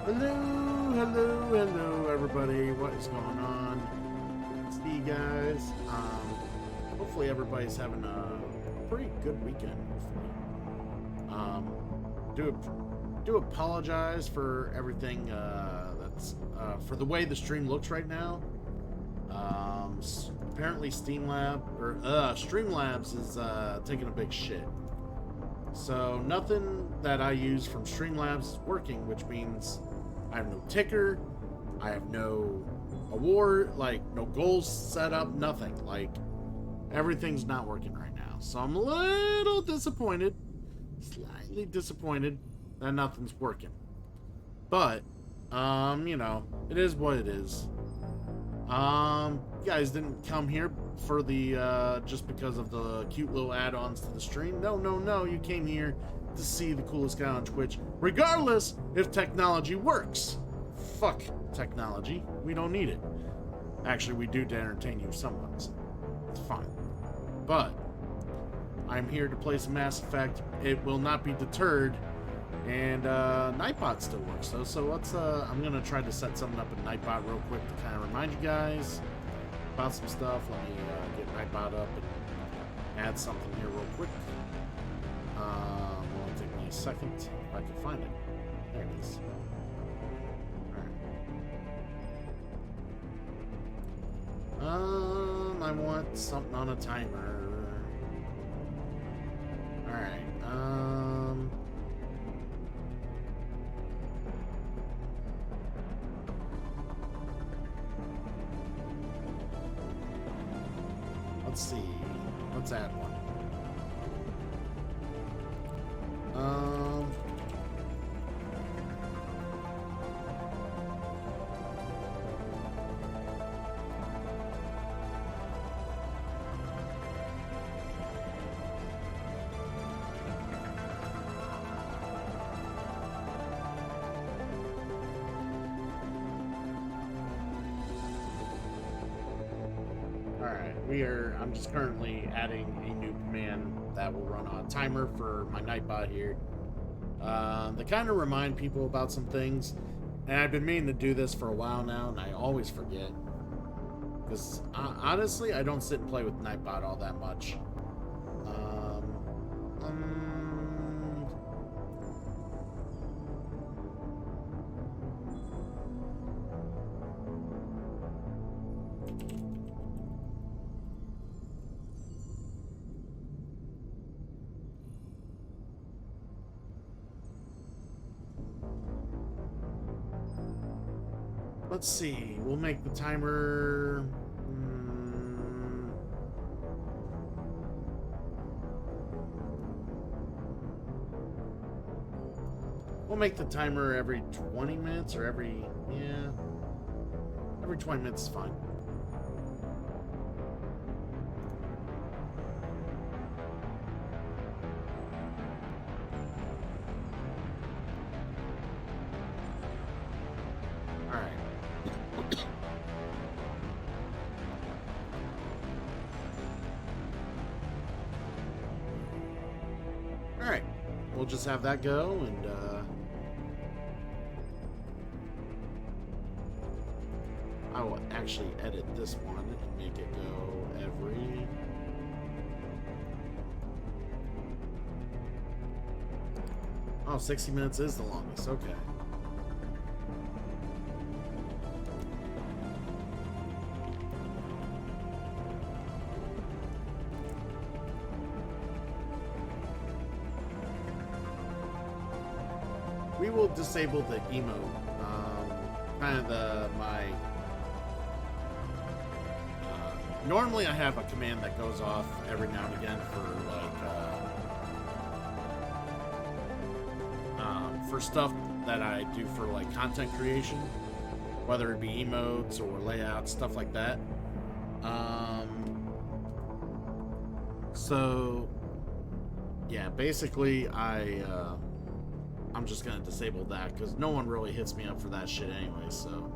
Hello, hello, hello, everybody. What is going on? See you guys. Hopefully everybody's having a pretty good weekend. Hopefully. Do apologize for everything. That's for the way the stream looks right now. Apparently Streamlabs is taking a big shit. So nothing that I use from Streamlabs is working, which means I have no ticker, I have no award, like no goals set up, nothing. Like everything's not working right now. So I'm a little disappointed, slightly disappointed that nothing's working. But it is what it is. You guys didn't come here for the just because of the cute little add-ons to the stream. No, you came here to see the coolest guy on Twitch, regardless if technology works. Fuck technology. We don't need it. Actually, we do to entertain you somewhat. So it's fine. But I'm here to play some Mass Effect. It will not be deterred. And Nightbot still works though, so let's I'm gonna try to set something up in Nightbot real quick to kind of remind you guys about some stuff. Let me get Nightbot up and add something here real quick. It'll take me a second if I can find it. There it is. Alright. I want something on a timer. Alright, let's see. Let's add one. I'm just currently adding a new command that will run a timer for my Nightbot here. They kind of remind people about some things, and I've been meaning to do this for a while now, and I always forget. Because honestly, I don't sit and play with Nightbot all that much. Let's see, we'll make the timer... We'll make the timer every 20 minutes or every 20 minutes is fine. Alright, we'll just have that go, and I will actually edit this one and make it go every... Oh, 60 minutes is the longest, okay. We will disable the emote. Kind of normally I have a command that goes off every now and again for like for stuff that I do for like content creation, whether it be emotes or layouts, stuff like that. So yeah, basically I'm just gonna disable that because no one really hits me up for that shit anyway. So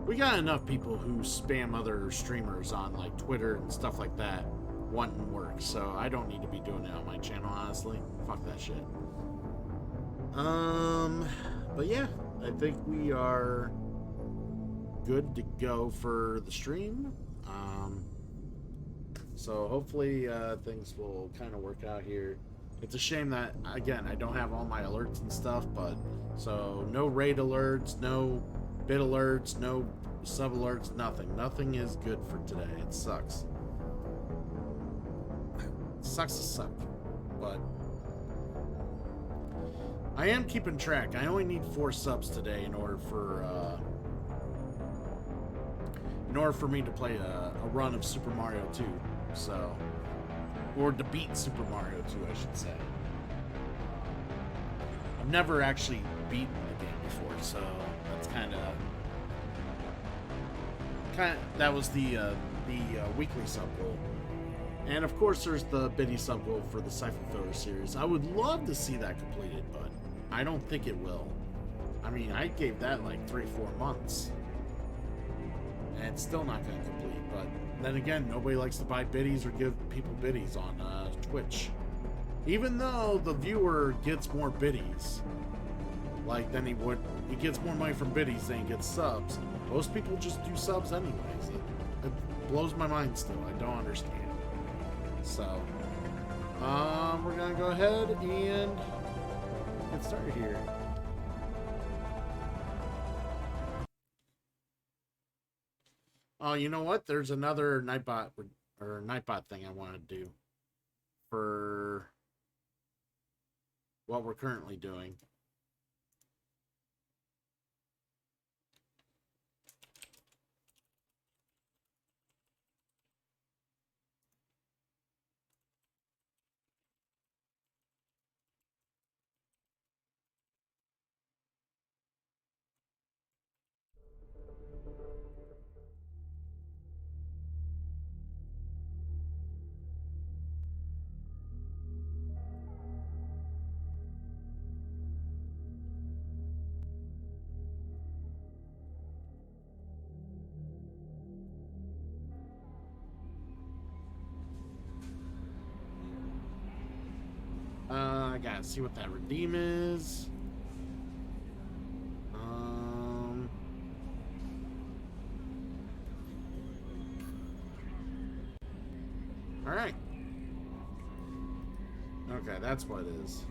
we got enough people who spam other streamers on like Twitter and stuff like that wanting work, so I don't need to be doing it on my channel, honestly. Fuck that shit. But yeah, I think we are good to go for the stream. So hopefully things will kind of work out here. It's a shame that, again, I don't have all my alerts and stuff, but so no raid alerts, no bit alerts, no sub alerts, nothing. Nothing is good for today. It sucks. It sucks to suck. But I am keeping track. I only need 4 subs today in order for me to play a run of Super Mario 2. So, or to beat Super Mario 2, I should say. I've never actually beaten the game before, so that's kind of that was the weekly sub goal. And of course, there's the Biddy sub goal for the Siphon Filler series. I would love to see that completed, but I don't think it will. I mean, I gave that like 3-4 months, and it's still not going to complete. But then again, nobody likes to buy biddies or give people biddies on Twitch. Even though the viewer gets more biddies, like than he gets more money from biddies than he gets subs. Most people just do subs anyways. It blows my mind still. I don't understand. So, we're gonna go ahead and get started here. Oh, you know what? There's another Nightbot thing I want to do for what we're currently doing. I gotta see what that redeem is. Alright. Okay, that's what it is.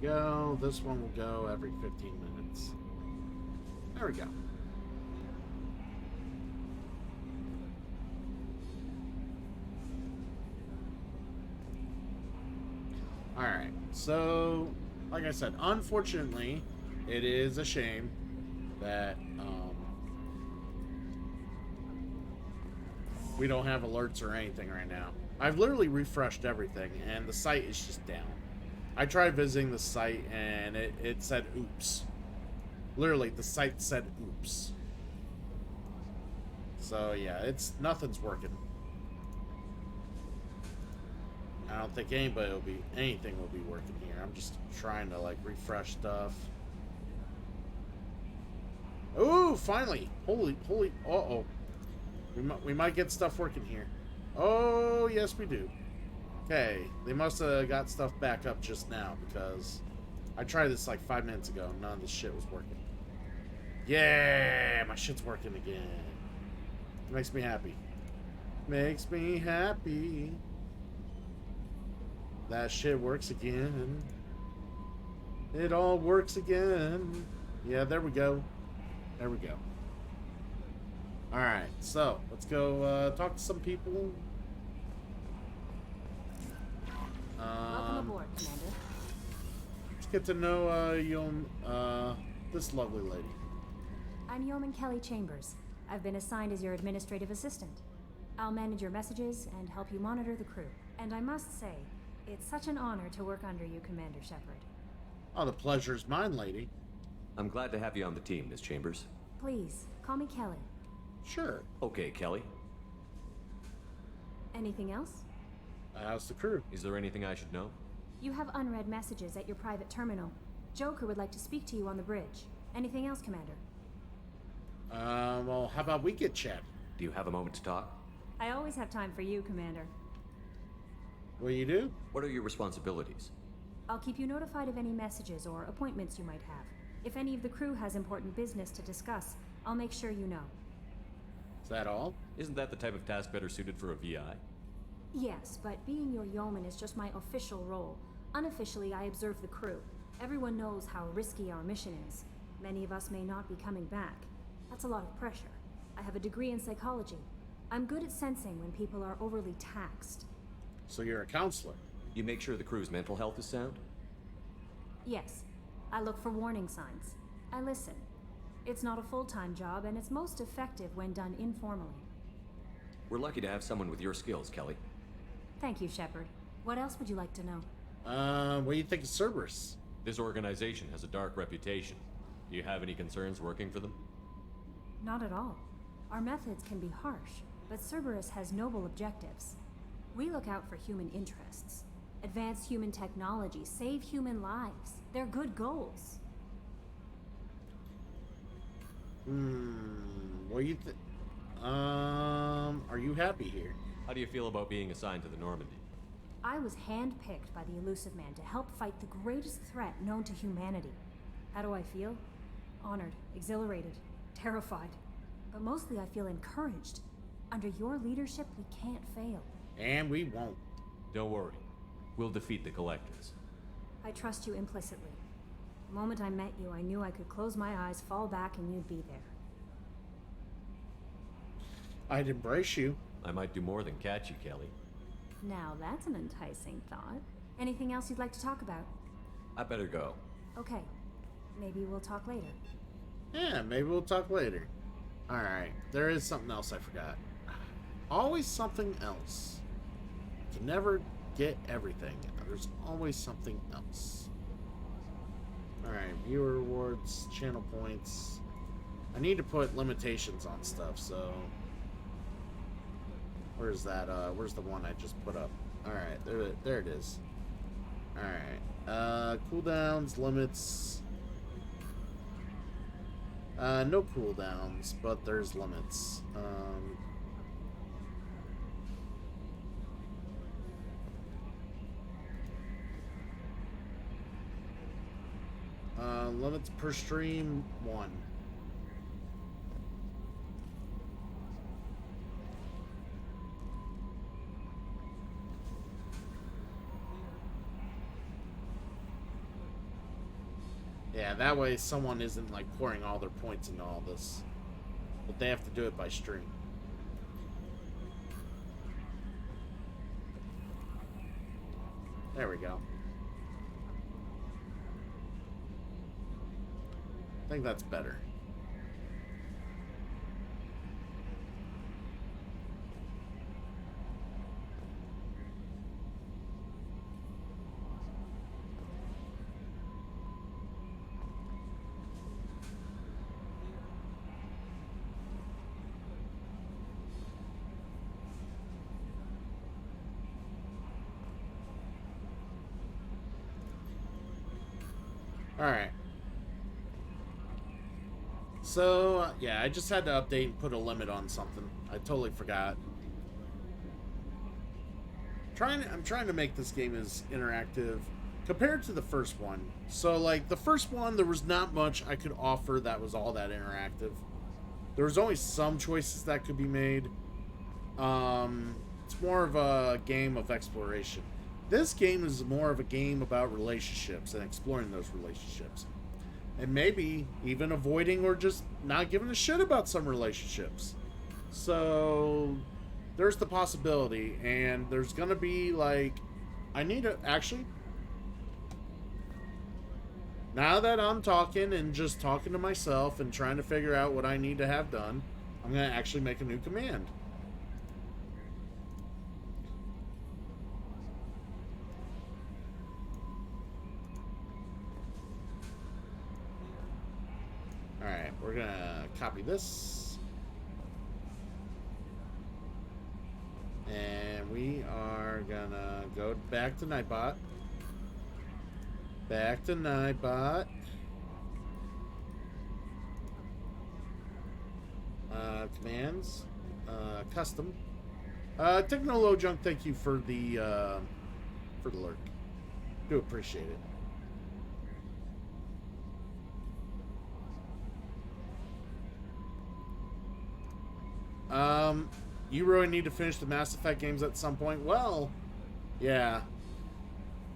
Go. This one will go every 15 minutes. There we go. Alright, so, like I said, unfortunately, it is a shame that we don't have alerts or anything right now. I've literally refreshed everything, and the site is just down. I tried visiting the site, and it said oops. Literally, the site said oops. So, yeah, nothing's working. I don't think anything will be working here. I'm just trying to, like, refresh stuff. Ooh, finally! Holy, uh-oh. We might get stuff working here. Oh, yes, we do. Okay, they must have got stuff back up just now, because I tried this like 5 minutes ago and none of this shit was working. Yeah, my shit's working again. It makes me happy. Makes me happy. That shit works again. It all works again. Yeah, there we go. There we go. Alright, so let's go talk to some people. Welcome aboard, Commander. Let's get to know this lovely lady. I'm Yeoman Kelly Chambers. I've been assigned as your administrative assistant. I'll manage your messages and help you monitor the crew. And I must say, it's such an honor to work under you, Commander Shepard. Oh, the pleasure's mine, lady. I'm glad to have you on the team, Miss Chambers. Please, call me Kelly. Sure. Okay, Kelly. Anything else? How's the crew? Is there anything I should know? You have unread messages at your private terminal. Joker would like to speak to you on the bridge. Anything else, Commander? Well, how about we get chatting? Do you have a moment to talk? I always have time for you, Commander. What do you do? What are your responsibilities? I'll keep you notified of any messages or appointments you might have. If any of the crew has important business to discuss, I'll make sure you know. Is that all? Isn't that the type of task better suited for a VI? Yes, but being your yeoman is just my official role. Unofficially, I observe the crew. Everyone knows how risky our mission is. Many of us may not be coming back. That's a lot of pressure. I have a degree in psychology. I'm good at sensing when people are overly taxed. So you're a counselor? You make sure the crew's mental health is sound? Yes, I look for warning signs. I listen. It's not a full-time job, and it's most effective when done informally. We're lucky to have someone with your skills, Kelly. Thank you, Shepard. What else would you like to know? What do you think of Cerberus? This organization has a dark reputation. Do you have any concerns working for them? Not at all. Our methods can be harsh, but Cerberus has noble objectives. We look out for human interests. Advance human technology, save human lives. They're good goals. What do you think? Are you happy here? How do you feel about being assigned to the Normandy? I was handpicked by the Elusive Man to help fight the greatest threat known to humanity. How do I feel? Honored, exhilarated, terrified. But mostly I feel encouraged. Under your leadership, we can't fail. And we won't. Don't worry. We'll defeat the Collectors. I trust you implicitly. The moment I met you, I knew I could close my eyes, fall back, and you'd be there. I'd embrace you. I might do more than catch you, Kelly. Now that's an enticing thought. Anything else you'd like to talk about? I better go. Okay. Maybe we'll talk later. Yeah, maybe we'll talk later. Alright, there is something else I forgot. Always something else. You can never get everything. There's always something else. Alright, viewer rewards, channel points. I need to put limitations on stuff, so... Where's that, where's the one I just put up? Alright, there it is. Alright, cooldowns, limits... no cooldowns, but there's limits. Limits per stream, 1. Yeah, that way someone isn't like pouring all their points into all this. But they have to do it by stream. There we go. I think that's better. Alright. So, yeah, I just had to update and put a limit on something. I totally forgot. I'm trying to make this game as interactive compared to the first one. So, like, the first one, there was not much I could offer that was all that interactive. There was only some choices that could be made. It's more of a game of exploration. This game is more of a game about relationships and exploring those relationships. And maybe even avoiding or just not giving a shit about some relationships. So there's the possibility, and there's gonna be like I need to actually. Now that I'm talking and just talking to myself and trying to figure out what I need to have done, I'm going to actually make a new command. Alright, we're going to copy this. And we are going to go back to Nightbot. Back to Nightbot. Commands. Custom. Techno Junk, thank you for the lurk. Do appreciate it. You really need to finish the Mass Effect games at some point. Well, yeah.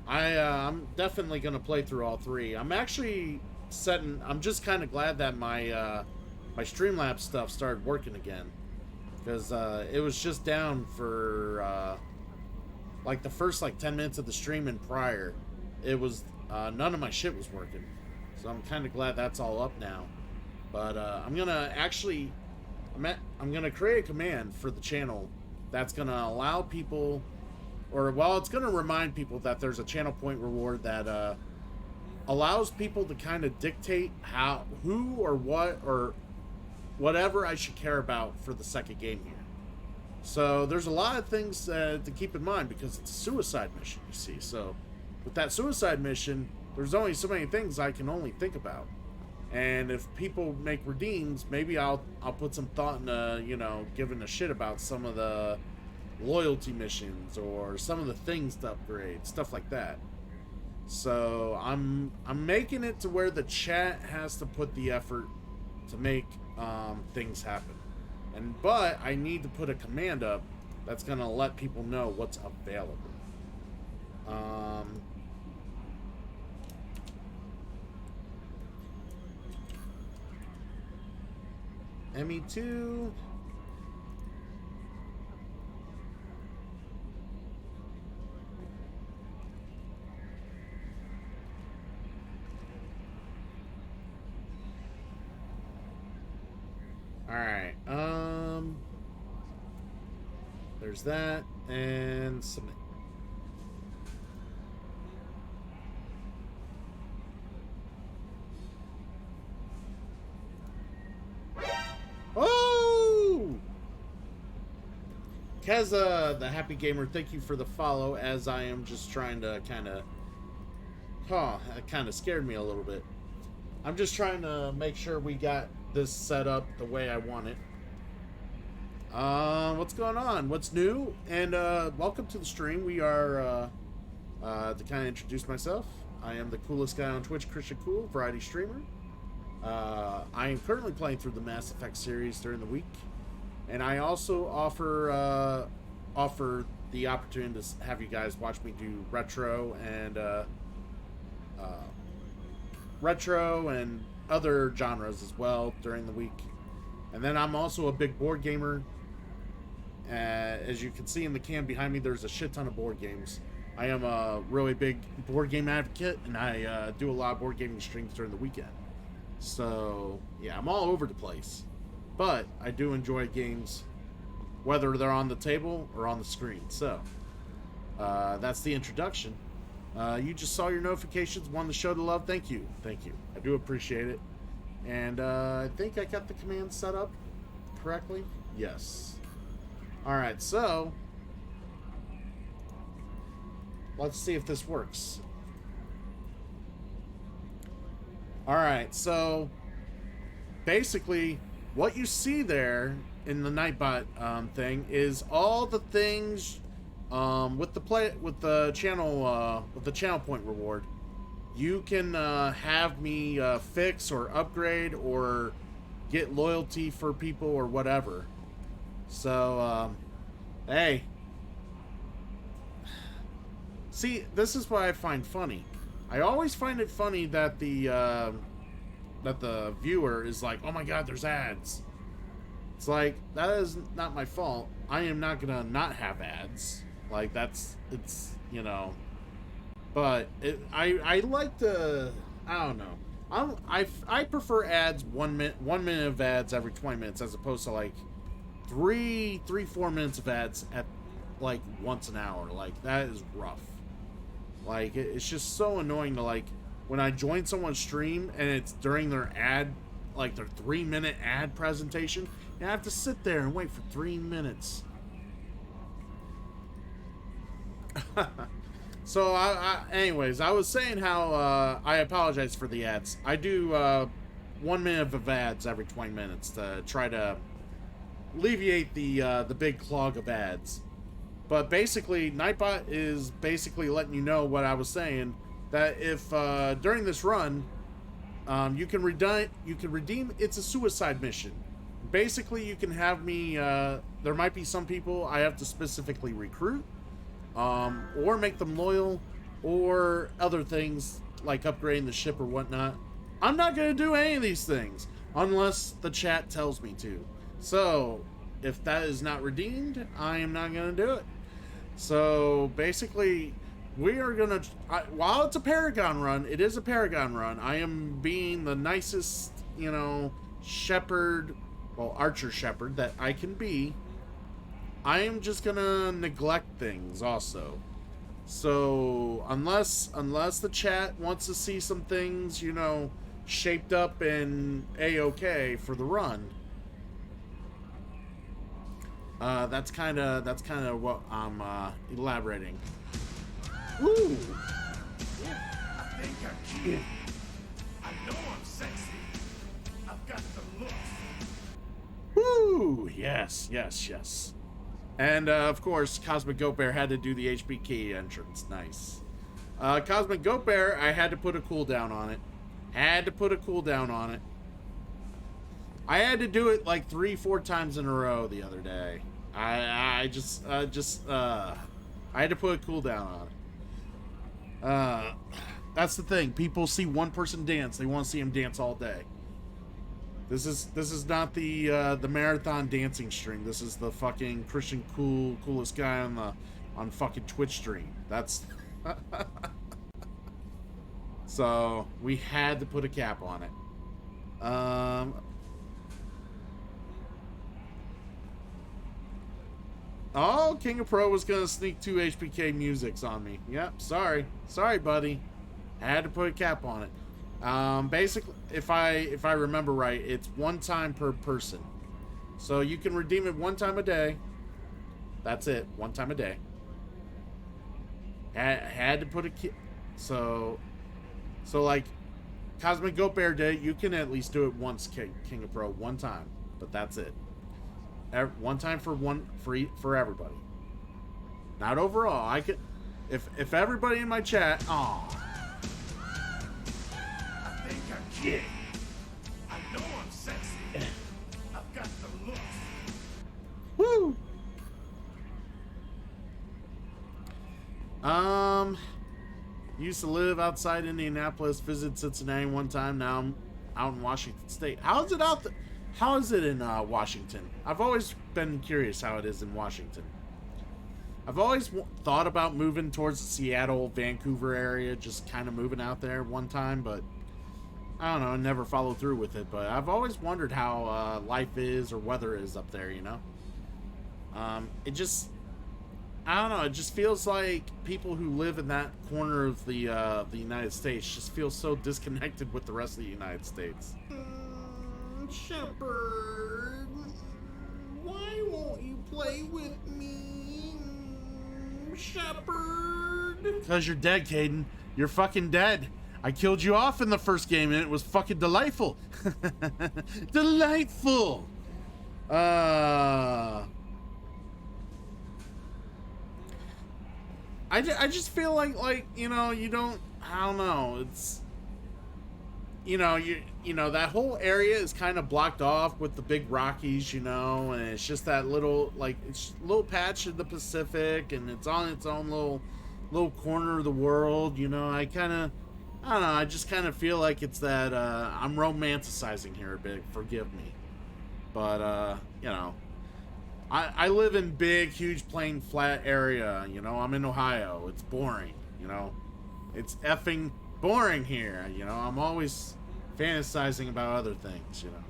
I'm definitely going to play through all three. I'm actually I'm just kind of glad that my Streamlabs stuff started working again. Because it was just down for like the first 10 minutes of the stream and prior. It was none of my shit was working. So I'm kind of glad that's all up now. But I'm going to actually... I'm going to create a command for the channel that's going to allow people... Or, well, it's going to remind people that there's a channel point reward that allows people to kind of dictate who or what or whatever I should care about for the second game here. So there's a lot of things to keep in mind because it's a suicide mission, you see. So with that suicide mission, there's only so many things I can only think about. And if people make redeems, maybe I'll put some thought into, giving a shit about some of the loyalty missions or some of the things to upgrade, stuff like that. So I'm making it to where the chat has to put the effort to make things happen. But I need to put a command up that's gonna let people know what's available. ME2. Alright, there's that, and submit. Oh! Keza, the Happy Gamer, thank you for the follow, as I am just trying to that kind of scared me a little bit. I'm just trying to make sure we got this set up the way I want it. What's going on? What's new? And welcome to the stream. We are to kind of introduce myself, I am the coolest guy on Twitch, Christian Cool, variety streamer. I am currently playing through the Mass Effect series during the week, and I also offer the opportunity to have you guys watch me do retro and other genres as well during the week. And then I'm also a big board gamer. As you can see in the cam behind me, there's a shit ton of board games. I am a really big board game advocate, and I do a lot of board gaming streams during the weekend. So yeah, I'm all over the place, but I do enjoy games, whether they're on the table or on the screen. So that's the introduction. You just saw your notifications, won the show to love. Thank you. I do appreciate it. And I think I got the command set up correctly. Yes. Alright, so let's see if this works. Alright, so basically what you see there in the Nightbot thing is all the things with the channel point reward. You can have me fix or upgrade or get loyalty for people or whatever. So, hey. See, this is what I find funny. I always find it funny that the viewer is like, oh my god, there's ads. It's like, that is not my fault. I am not gonna not have ads. Like, it's, But I like to, I don't know. I prefer ads 1 minute of ads every 20 minutes as opposed to like 4 minutes of ads at like once an hour. Like that is rough. Like it's just so annoying to like when I join someone's stream and it's during their ad, like their 3 minute ad presentation, and I have to sit there and wait for 3 minutes. So anyways, I was saying how I apologize for the ads. I do 1 minute of ads every 20 minutes to try to alleviate the big clog of ads. But basically, Nightbot is basically letting you know what I was saying, that if during this run, you can redeem. It's a suicide mission. Basically, you can have me. There might be some people I have to specifically recruit. Or make them loyal, or other things like upgrading the ship or whatnot. I'm not going to do any of these things unless the chat tells me to. So, if that is not redeemed, I am not going to do it. So, basically, we are going to... While it's a Paragon run, it is a Paragon run. I am being the nicest, shepherd, archer shepherd that I can be. I am just gonna neglect things also. So unless the chat wants to see some things, shaped up and A-okay for the run, that's kind of what I'm elaborating. Ooh. I think I can. I know I'm sexy. I've got the looks. Woo! Yes. And, of course, Cosmic Goat Bear had to do the HBK entrance. Nice. Cosmic Goat Bear, I had to put a cooldown on it. I had to do it like 3-4 times in a row the other day. I had to put a cooldown on it. That's the thing. People see one person dance. They want to see him dance all day. This is not the marathon dancing stream. This is the fucking Christian coolest guy on fucking Twitch stream. That's so we had to put a cap on it. Oh, King of Pro was gonna sneak 2 HPK musics on me. Yep, sorry, buddy. I had to put a cap on it. Basically, if I remember right, it's 1 time per person. So you can redeem it 1 time a day. That's it, 1 time a day. Had to put a so like Cosmic Goat Bear Day, you can at least do it once, King of Pro, 1 time, but that's it. 1 time for everybody. Not overall. I could, if everybody in my chat, Yeah. I know I'm sexy. I've got the looks. Woo! Used to live outside Indianapolis, visited Cincinnati 1 time. Now I'm out in Washington State. How is it out there? How is it in Washington? I've always been curious how it is in Washington. I've always thought about moving towards the Seattle, Vancouver area, just kind of moving out there 1 time, but I don't know, never followed through with it, but I've always wondered how life is or weather is up there, It just, I don't know, it just feels like people who live in that corner of the United States just feel so disconnected with the rest of the United States. Shepard, why won't you play with me? Shepard? Because you're dead, Caden. You're fucking dead. I killed you off in the first game and it was fucking delightful. Delightful. I just feel like you don't, I don't know, it's that whole area is kind of blocked off with the big Rockies, and it's just that little it's a little patch of the Pacific, and it's on its own little corner of the world. I don't know, I just kind of feel like it's that, I'm romanticizing here a bit, forgive me. But, I live in big, huge, plain, flat area, I'm in Ohio, it's boring, It's effing boring here. You know, I'm always fantasizing about other things, you know.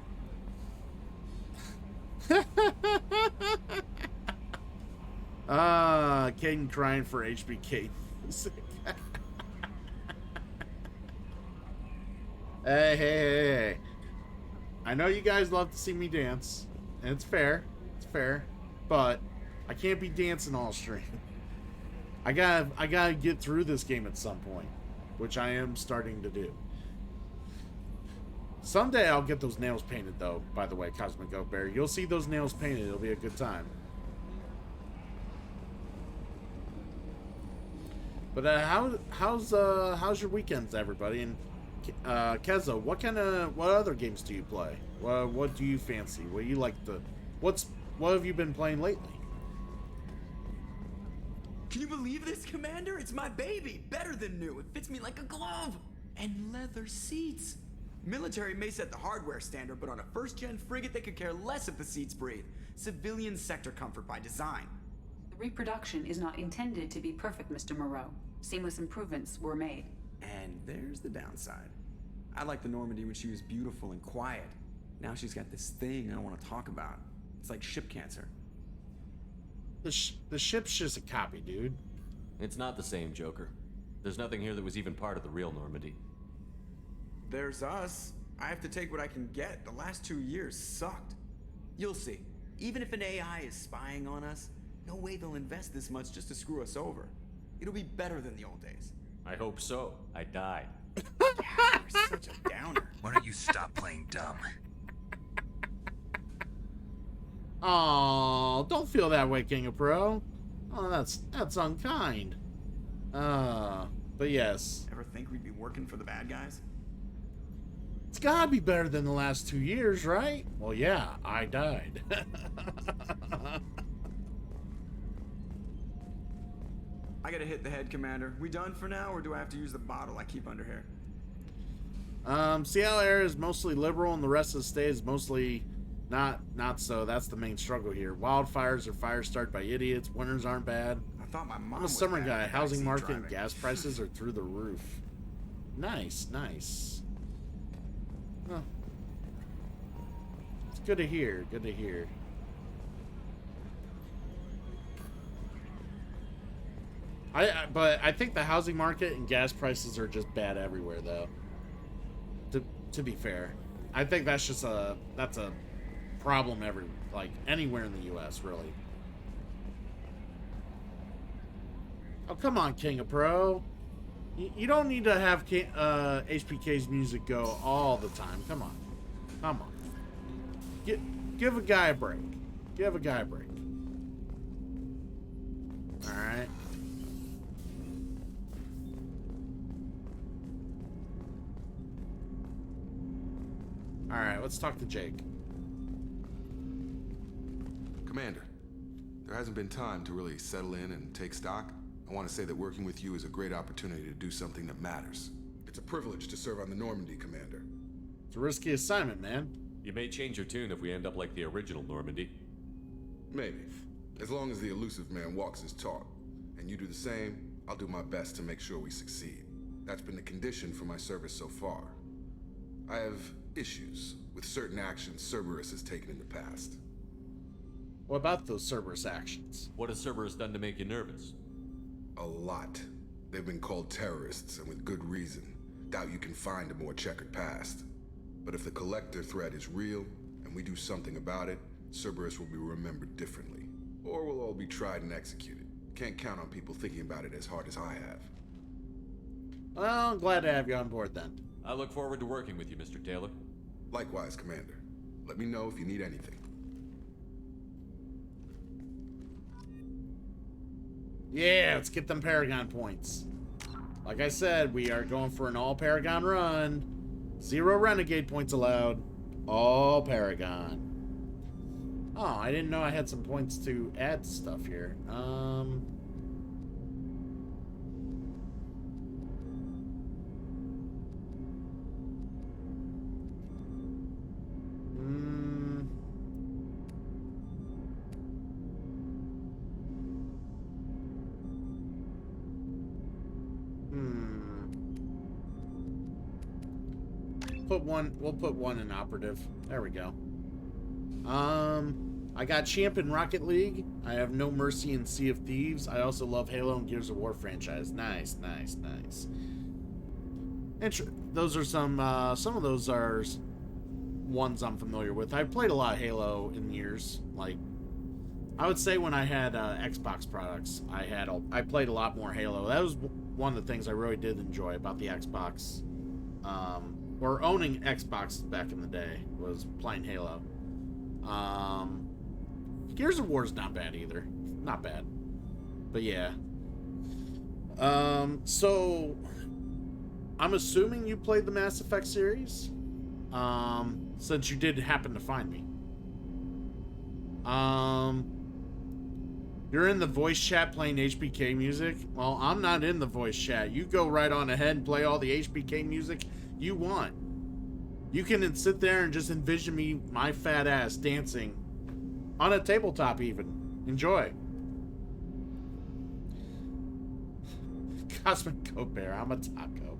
Caden crying for HBK music. Hey. I know you guys love to see me dance, and it's fair. It's fair. But I can't be dancing all stream. I gotta get through this game at some point, which I am starting to do. Someday I'll get those nails painted, though. By the way, Cosmic Goat Bear, you'll see those nails painted. It'll be a good time. But how's your weekends, everybody? And Keza, what other games do you play? What do you fancy? What do you like to? What have you been playing lately? Can you believe this, Commander? It's my baby. Better than new. It fits me like a glove. And leather seats. Military may set the hardware standard, but on a first-gen frigate, they could care less if the seats breathe. Civilian sector comfort by design. The reproduction is not intended to be perfect, Mr. Moreau. Seamless improvements were made. And there's the downside. I liked the Normandy when she was beautiful and quiet. Now she's got this thing I don't want to talk about. It's like ship cancer. The ship's just a copy, dude. It's not the same, Joker. There's nothing here that was even part of the real Normandy. There's us. I have to take what I can get. The last 2 years sucked. You'll see. Even if an AI is spying on us, no way they'll invest this much just to screw us over. It'll be better than the old days. I hope so. I died. Yeah, you're such a downer. Why don't you stop playing dumb? Oh, don't feel that way, King of Pro. Oh, that's unkind. But yes. Ever think we'd be working for the bad guys? It's gotta be better than the last 2 years, right? Well, yeah, I died. I gotta hit the head, Commander. We done for now, or do I have to use the bottle I keep under here? Seattle area is mostly liberal, and the rest of the state is mostly not so. That's the main struggle here. Wildfires or fires started by idiots. Winters aren't bad. I thought my mom I'm a was summer bad guy. at Housing backseat market and driving. gas prices are through the roof. Nice. Huh. It's good to hear. But I think the housing market and gas prices are just bad everywhere, though. To be fair, I think that's a problem anywhere in the U.S. really. Oh, come on, King of Pro. You don't need to have HPK's music go all the time. Come on. Give a guy a break. All right. All right, let's talk to Jake. Commander, there hasn't been time to really settle in and take stock. I want to say that working with you is a great opportunity to do something that matters. It's a privilege to serve on the Normandy, Commander. It's a risky assignment, man. You may change your tune if we end up like the original Normandy. Maybe. As long as the elusive man walks his talk, and you do the same, I'll do my best to make sure we succeed. That's been the condition for my service so far. I have issues with certain actions Cerberus has taken in the past. What about those Cerberus actions? What has Cerberus done to make you nervous? A lot. They've been called terrorists, and with good reason. Doubt you can find a more checkered past. But if the Collector threat is real, and we do something about it, Cerberus will be remembered differently. Or we'll all be tried and executed. Can't count on people thinking about it as hard as I have. Well, I'm glad to have you on board then. I look forward to working with you, Mr. Taylor. Likewise, Commander. Let me know if you need anything. Yeah, let's get them Paragon points. Like I said, we are going for an all Paragon run. 0 Renegade points allowed. All Paragon. Oh, I didn't know I had some points to add stuff here. put one. We'll put one in operative. There we go. I got Champ in Rocket League. I have No Mercy in Sea of Thieves. I also love Halo and Gears of War franchise. Nice, nice, nice. Those are some of those are ones I'm familiar with. I've played a lot of Halo in years. Like, I would say when I had Xbox products, I played a lot more Halo. That was one of the things I really did enjoy about the Xbox, or owning Xbox back in the day, was playing Halo. Gears of War is not bad either. Not bad. But yeah. So I'm assuming you played the Mass Effect series, since you did happen to find me. You're in the voice chat playing HBK music. Well, I'm not in the voice chat. You go right on ahead and play all the HBK music you want. You can sit there and just envision me, my fat ass, dancing on a tabletop even. Enjoy. Cosmic Goat Bear, I'm a taco.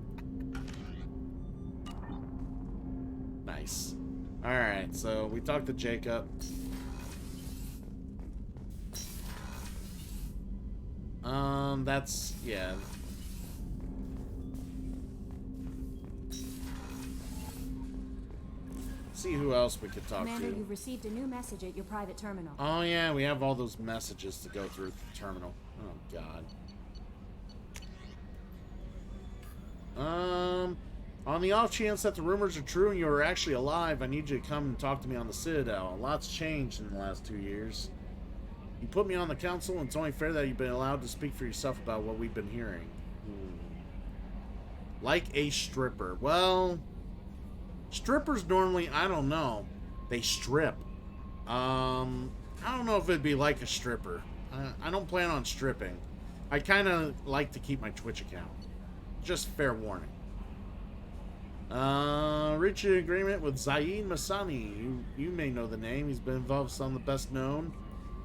Nice. Alright, so we talked to Jacob. That's, yeah. See who else we could talk Commander, to. you've received a new message at your private terminal. Oh yeah, we have all those messages to go through the terminal. Oh god. On the off chance that the rumors are true and you are actually alive, I need you to come and talk to me on the Citadel. A lot's changed in the last 2 years. You put me on the council, and it's only fair that you've been allowed to speak for yourself about what we've been hearing. Like a stripper. Well, strippers normally, I don't know. They strip. I don't know if it'd be like a stripper. I don't plan on stripping. I kind of like to keep my Twitch account. Just fair warning. Reach an agreement with Zaid Masani. You may know the name. He's been involved with some of the best known,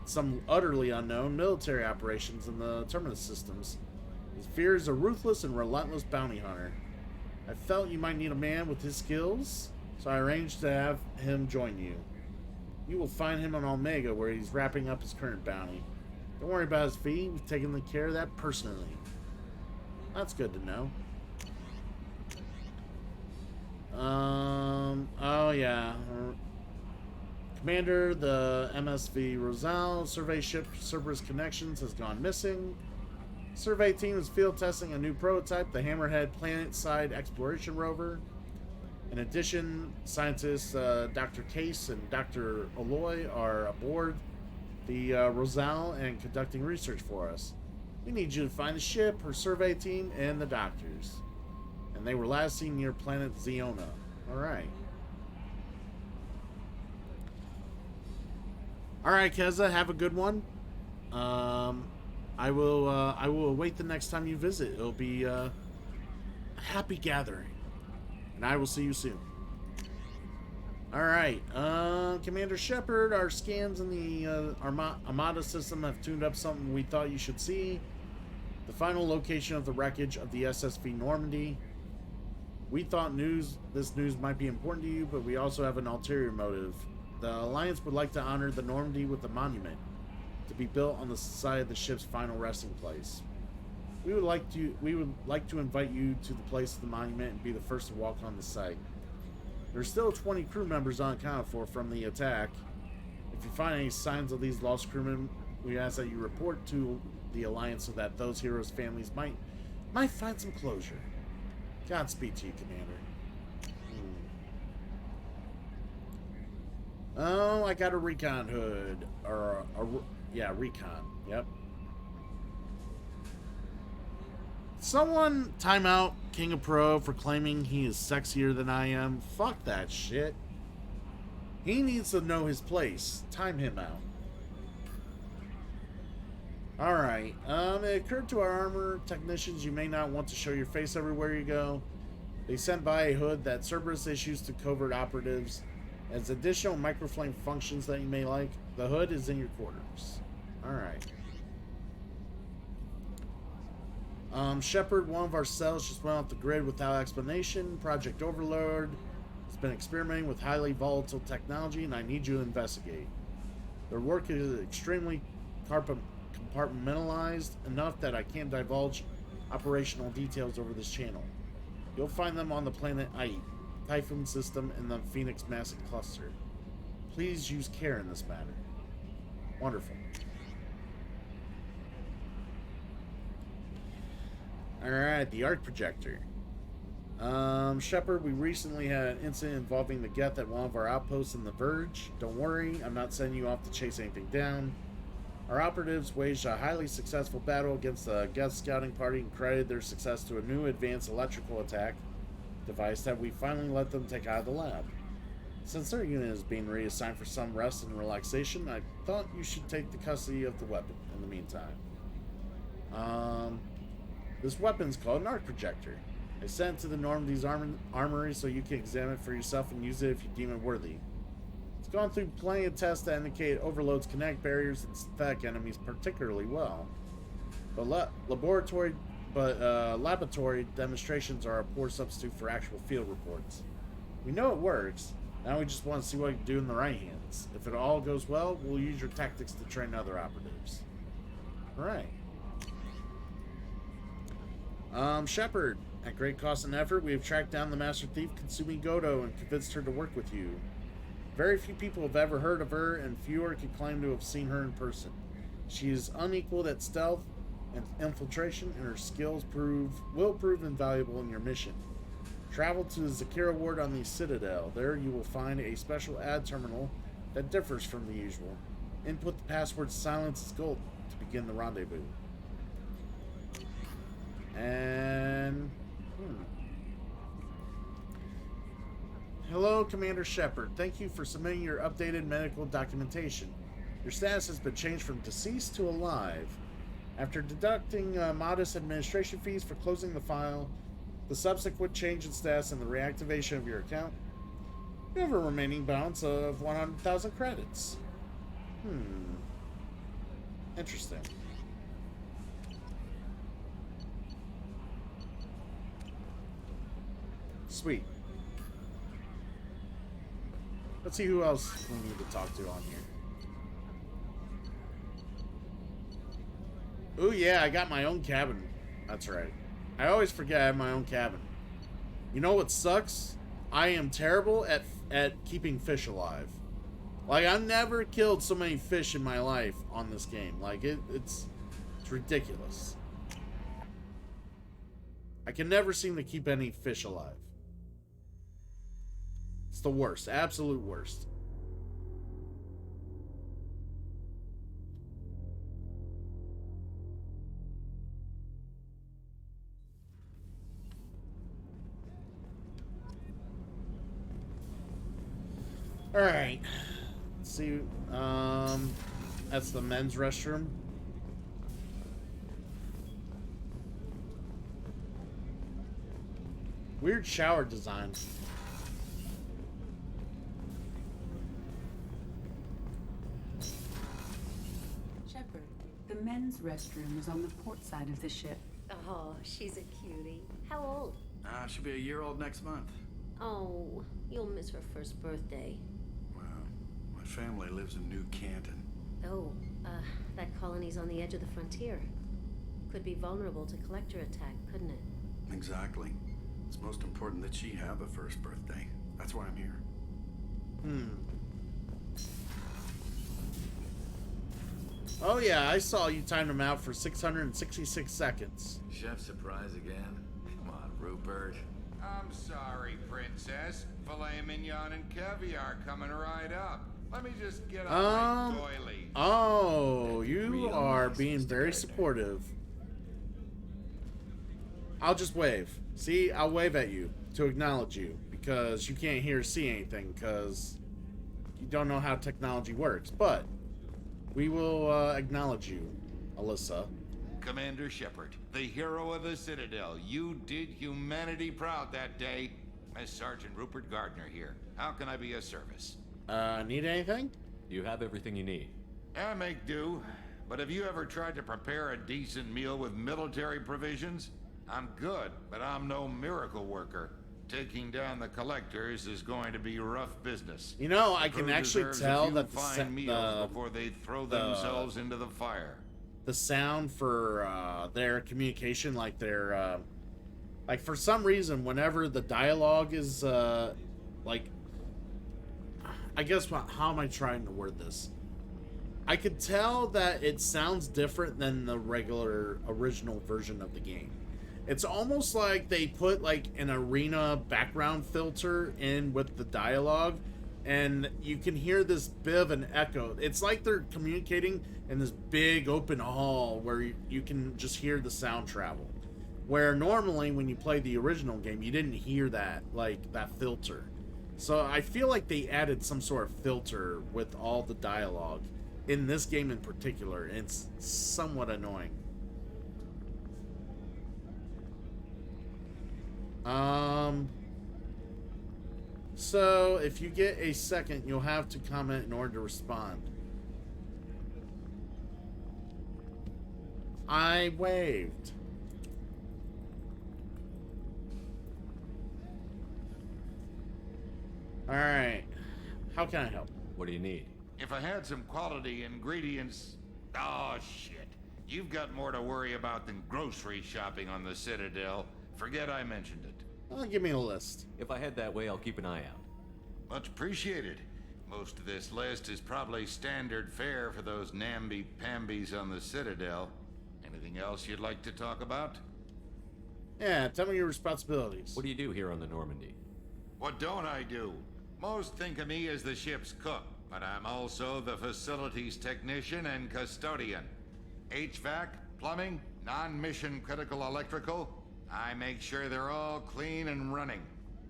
some utterly unknown military operations in the Terminus systems. His fear is a ruthless and relentless bounty hunter. I felt you might need a man with his skills, so I arranged to have him join you. You will find him on Omega, where he's wrapping up his current bounty. Don't worry about his fee. We've taken care of that personally. That's good to know. Oh yeah. Commander, the MSV Rosal survey ship Cerberus Connections has gone missing. Survey team is field testing a new prototype, the Hammerhead Planet-Side Exploration Rover. In addition, scientists Dr. Case and Dr. Aloy are aboard the Rosal and conducting research for us. We need you to find the ship, her survey team, and the doctors. And they were last seen near planet Zeona. Alright. Alright, Keza, have a good one. I will await the next time you visit. It'll be a happy gathering. And I will see you soon. Alright, Commander Shepard, our scans in the Armada system have tuned up something we thought you should see. The final location of the wreckage of the SSV Normandy. We thought this news might be important to you, but we also have an ulterior motive. The Alliance would like to honor the Normandy with a monument to be built on the side of the ship's final resting place. We would like to invite you to the place of the monument and be the first to walk on the site. There are still 20 crew members unaccounted for from the attack. If you find any signs of these lost crewmen, we ask that you report to the Alliance so that those heroes' families might find some closure. Godspeed to you, Commander. Oh, I got a recon hood. Yeah, recon. Yep. Someone time out King of Pro for claiming he is sexier than I am. Fuck that shit. He needs to know his place. Time him out. Alright, it occurred to our armor technicians you may not want to show your face everywhere you go. They sent by a hood that Cerberus issues to covert operatives. As additional microflame functions that you may like, the hood is in your quarters. Alright. Shepard, one of our cells just went off the grid without explanation. Project Overlord been experimenting with highly volatile technology, and I need you to investigate. Their work is extremely compartmentalized enough that I can't divulge operational details over this channel. You'll find them on the planet Ait, Typhoon System, and the Phoenix Massive Cluster. Please use care in this matter. Wonderful. Alright, the arc projector. Shepard, we recently had an incident involving the Geth at one of our outposts in the Verge. Don't worry, I'm not sending you off to chase anything down. Our operatives waged a highly successful battle against the Geth scouting party and credited their success to a new advanced electrical attack device that we finally let them take out of the lab. Since their unit is being reassigned for some rest and relaxation, I thought you should take the custody of the weapon in the meantime. This weapon's called an arc projector. I sent it to the Normandy's armory so you can examine it for yourself and use it if you deem it worthy. It's gone through plenty of tests that indicate it overloads kinetic barriers and synthetic enemies particularly well. But laboratory demonstrations are a poor substitute for actual field reports. We know it works. Now we just want to see what we can do in the right hands. If it all goes well, we'll use your tactics to train other operatives. Alright. Shepard, at great cost and effort, we have tracked down the master thief Katsumi Goto and convinced her to work with you. Very few people have ever heard of her, and fewer can claim to have seen her in person. She is unequaled at stealth and infiltration, and her skills will prove invaluable in your mission. Travel to the Zakira ward on the Citadel. There you will find a special ad terminal that differs from the usual. Input the password Silence is Gold to begin the rendezvous. And... Hello, Commander Shepard. Thank you for submitting your updated medical documentation. Your status has been changed from deceased to alive. After deducting modest administration fees for closing the file, the subsequent change in status, and the reactivation of your account, you have a remaining balance of 100,000 credits. Interesting. Sweet. Let's see who else we need to talk to on here. Ooh, yeah, I got my own cabin. That's right. I always forget I have my own cabin. You know what sucks? I am terrible at keeping fish alive. Like, I've never killed so many fish in my life on this game. Like, it's ridiculous. I can never seem to keep any fish alive. It's the worst. Absolute worst. Alright. Let's see. That's the men's restroom. Weird shower design. Shepard, the men's restroom is on the port side of the ship. Oh, she's a cutie. How old? She'll be a year old next month. Oh, you'll miss her first birthday. Wow. My family lives in New Canton. Oh, that colony's on the edge of the frontier. Could be vulnerable to collector attack, couldn't it? Exactly. It's most important that she have a first birthday. That's why I'm here. Oh yeah, I saw you timed him out for 666 seconds. Chef surprise again? Come on, Rupert. I'm sorry, Princess. Filet mignon and caviar coming right up. Let me just get on my doily. Oh, you are being very supportive. I'll just wave. See, I'll wave at you to acknowledge you because you can't hear or see anything because you don't know how technology works. But we will acknowledge you, Alyssa. Commander Shepard, the hero of the Citadel. You did humanity proud that day. As Sergeant Rupert Gardner here. How can I be of service? Need anything? You have everything you need. I make do. But have you ever tried to prepare a decent meal with military provisions? I'm good, but I'm no miracle worker. Taking down the collectors is going to be rough business. You know, I The can crew actually deserves tell a few that fine meals before they throw themselves into the fire. the sound for their communication, like their like for some reason, whenever the dialogue is like, I guess how am I trying to word this? I could tell that it sounds different than the regular original version of the game. It's almost like they put like an arena background filter in with the dialogue, and you can hear this bit of an echo. It's like they're communicating in this big open hall where you can just hear the sound travel. Where normally when you play the original game, you didn't hear that, like that filter. So I feel like they added some sort of filter with all the dialogue in this game in particular, and it's somewhat annoying. So if you get a second, you'll have to comment in order to respond. I waved. Alright. How can I help? What do you need? If I had some quality ingredients... Oh, shit. You've got more to worry about than grocery shopping on the Citadel. Forget I mentioned it. Give me a list. If I head that way, I'll keep an eye out. Much appreciated. Most of this list is probably standard fare for those namby-pambies on the Citadel. Anything else you'd like to talk about? Yeah, tell me your responsibilities. What do you do here on the Normandy? What don't I do? Most think of me as the ship's cook, but I'm also the facilities technician and custodian. HVAC, plumbing, non-mission critical electrical. I make sure they're all clean and running.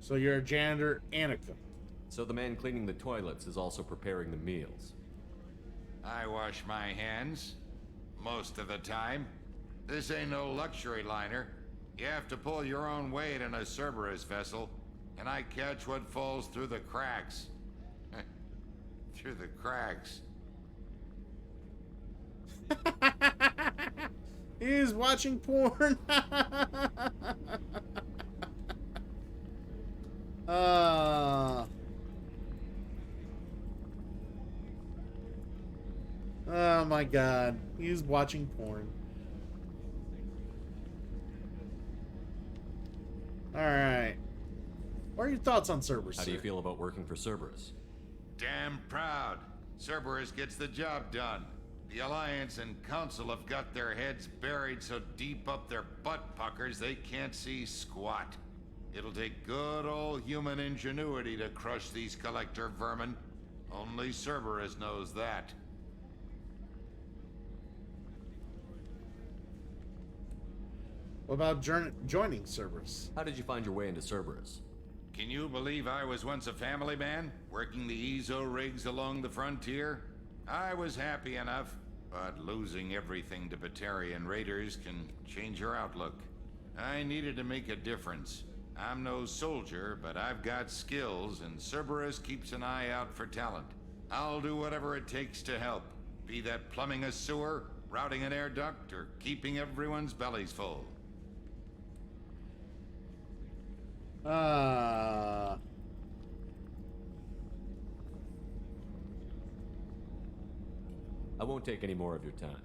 So you're a janitor and a cook. So the man cleaning the toilets is also preparing the meals. I wash my hands. Most of the time. This ain't no luxury liner. You have to pull your own weight in a Cerberus vessel, and I catch what falls through the cracks. Through the cracks. He's watching porn. Oh my god. He's watching porn. Alright. What are your thoughts on Cerberus? How do you feel about working for Cerberus? Damn proud. Cerberus gets the job done. The Alliance and Council have got their heads buried so deep up their butt puckers they can't see squat. It'll take good old human ingenuity to crush these collector vermin. Only Cerberus knows that. What about joining Cerberus? How did you find your way into Cerberus? Can you believe I was once a family man, working the EZO rigs along the frontier? I was happy enough, but losing everything to Batarian raiders can change your outlook. I needed to make a difference. I'm no soldier, but I've got skills, and Cerberus keeps an eye out for talent. I'll do whatever it takes to help, be that plumbing a sewer, routing an air duct, or keeping everyone's bellies full. I won't take any more of your time.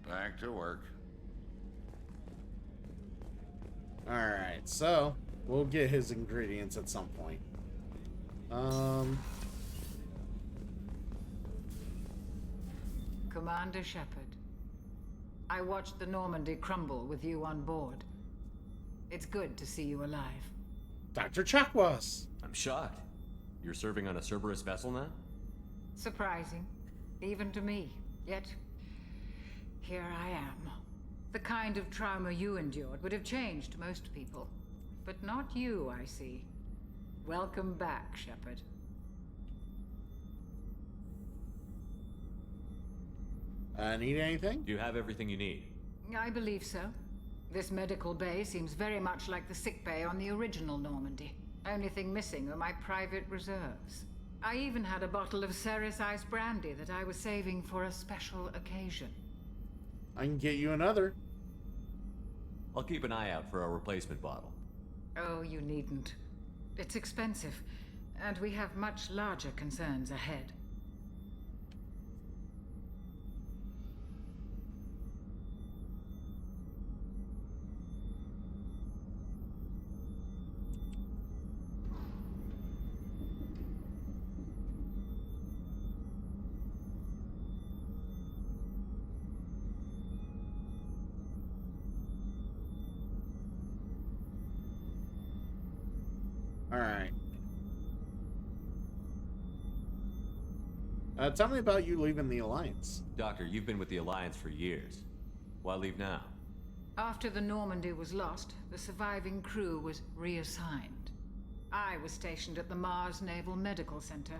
Back to work. Alright, so we'll get his ingredients at some point. Commander Shepard, I watched the Normandy crumble with you on board. It's good to see you alive. Dr. Chakwas! I'm shocked. You're serving on a Cerberus vessel now? Surprising, even to me. Yet, here I am. The kind of trauma you endured would have changed most people. But not you, I see. Welcome back, Shepard. Need anything? Do you have everything you need? I believe so. This medical bay seems very much like the sick bay on the original Normandy. Only thing missing are my private reserves. I even had a bottle of Ceres Ice brandy that I was saving for a special occasion. I can get you another. I'll keep an eye out for a replacement bottle. Oh, you needn't. It's expensive, and we have much larger concerns ahead. Alright. Tell me about you leaving the Alliance. Doctor, you've been with the Alliance for years. Why leave now? After the Normandy was lost, the surviving crew was reassigned. I was stationed at the Mars Naval Medical Center,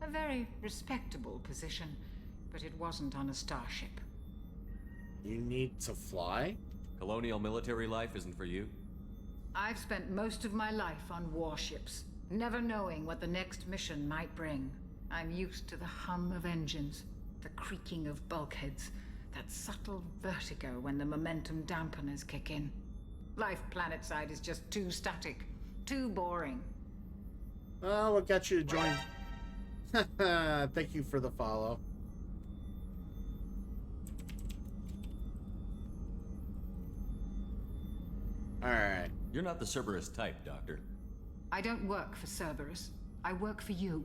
a very respectable position, but it wasn't on a starship. You need to fly? Colonial military life isn't for you? I've spent most of my life on warships, never knowing what the next mission might bring. I'm used to the hum of engines, the creaking of bulkheads, that subtle vertigo when the momentum dampeners kick in. Life planetside is just too static, too boring. Oh, what got you to join? Thank you for the follow. Alright. You're not the Cerberus type, Doctor. I don't work for Cerberus. I work for you.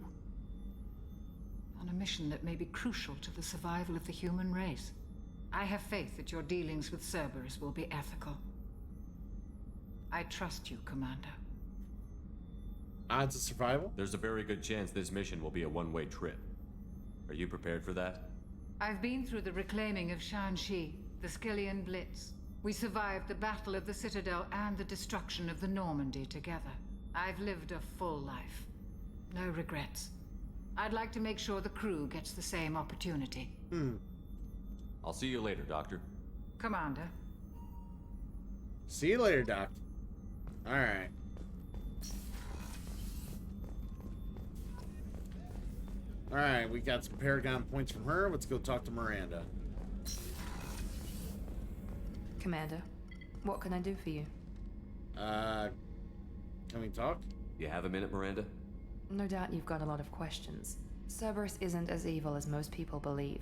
On a mission that may be crucial to the survival of the human race. I have faith that your dealings with Cerberus will be ethical. I trust you, Commander. Odds of survival? There's a very good chance this mission will be a one-way trip. Are you prepared for that? I've been through the reclaiming of Shanxi, the Skillian Blitz. We survived the Battle of the Citadel and the destruction of the Normandy together. I've lived a full life. No regrets. I'd like to make sure the crew gets the same opportunity. I'll see you later, Doctor. Commander. See you later, Doc. Alright. Alright, we got some Paragon points from her. Let's go talk to Miranda. Commander, what can I do for you? Can we talk? You have a minute, Miranda? No doubt you've got a lot of questions. Cerberus isn't as evil as most people believe.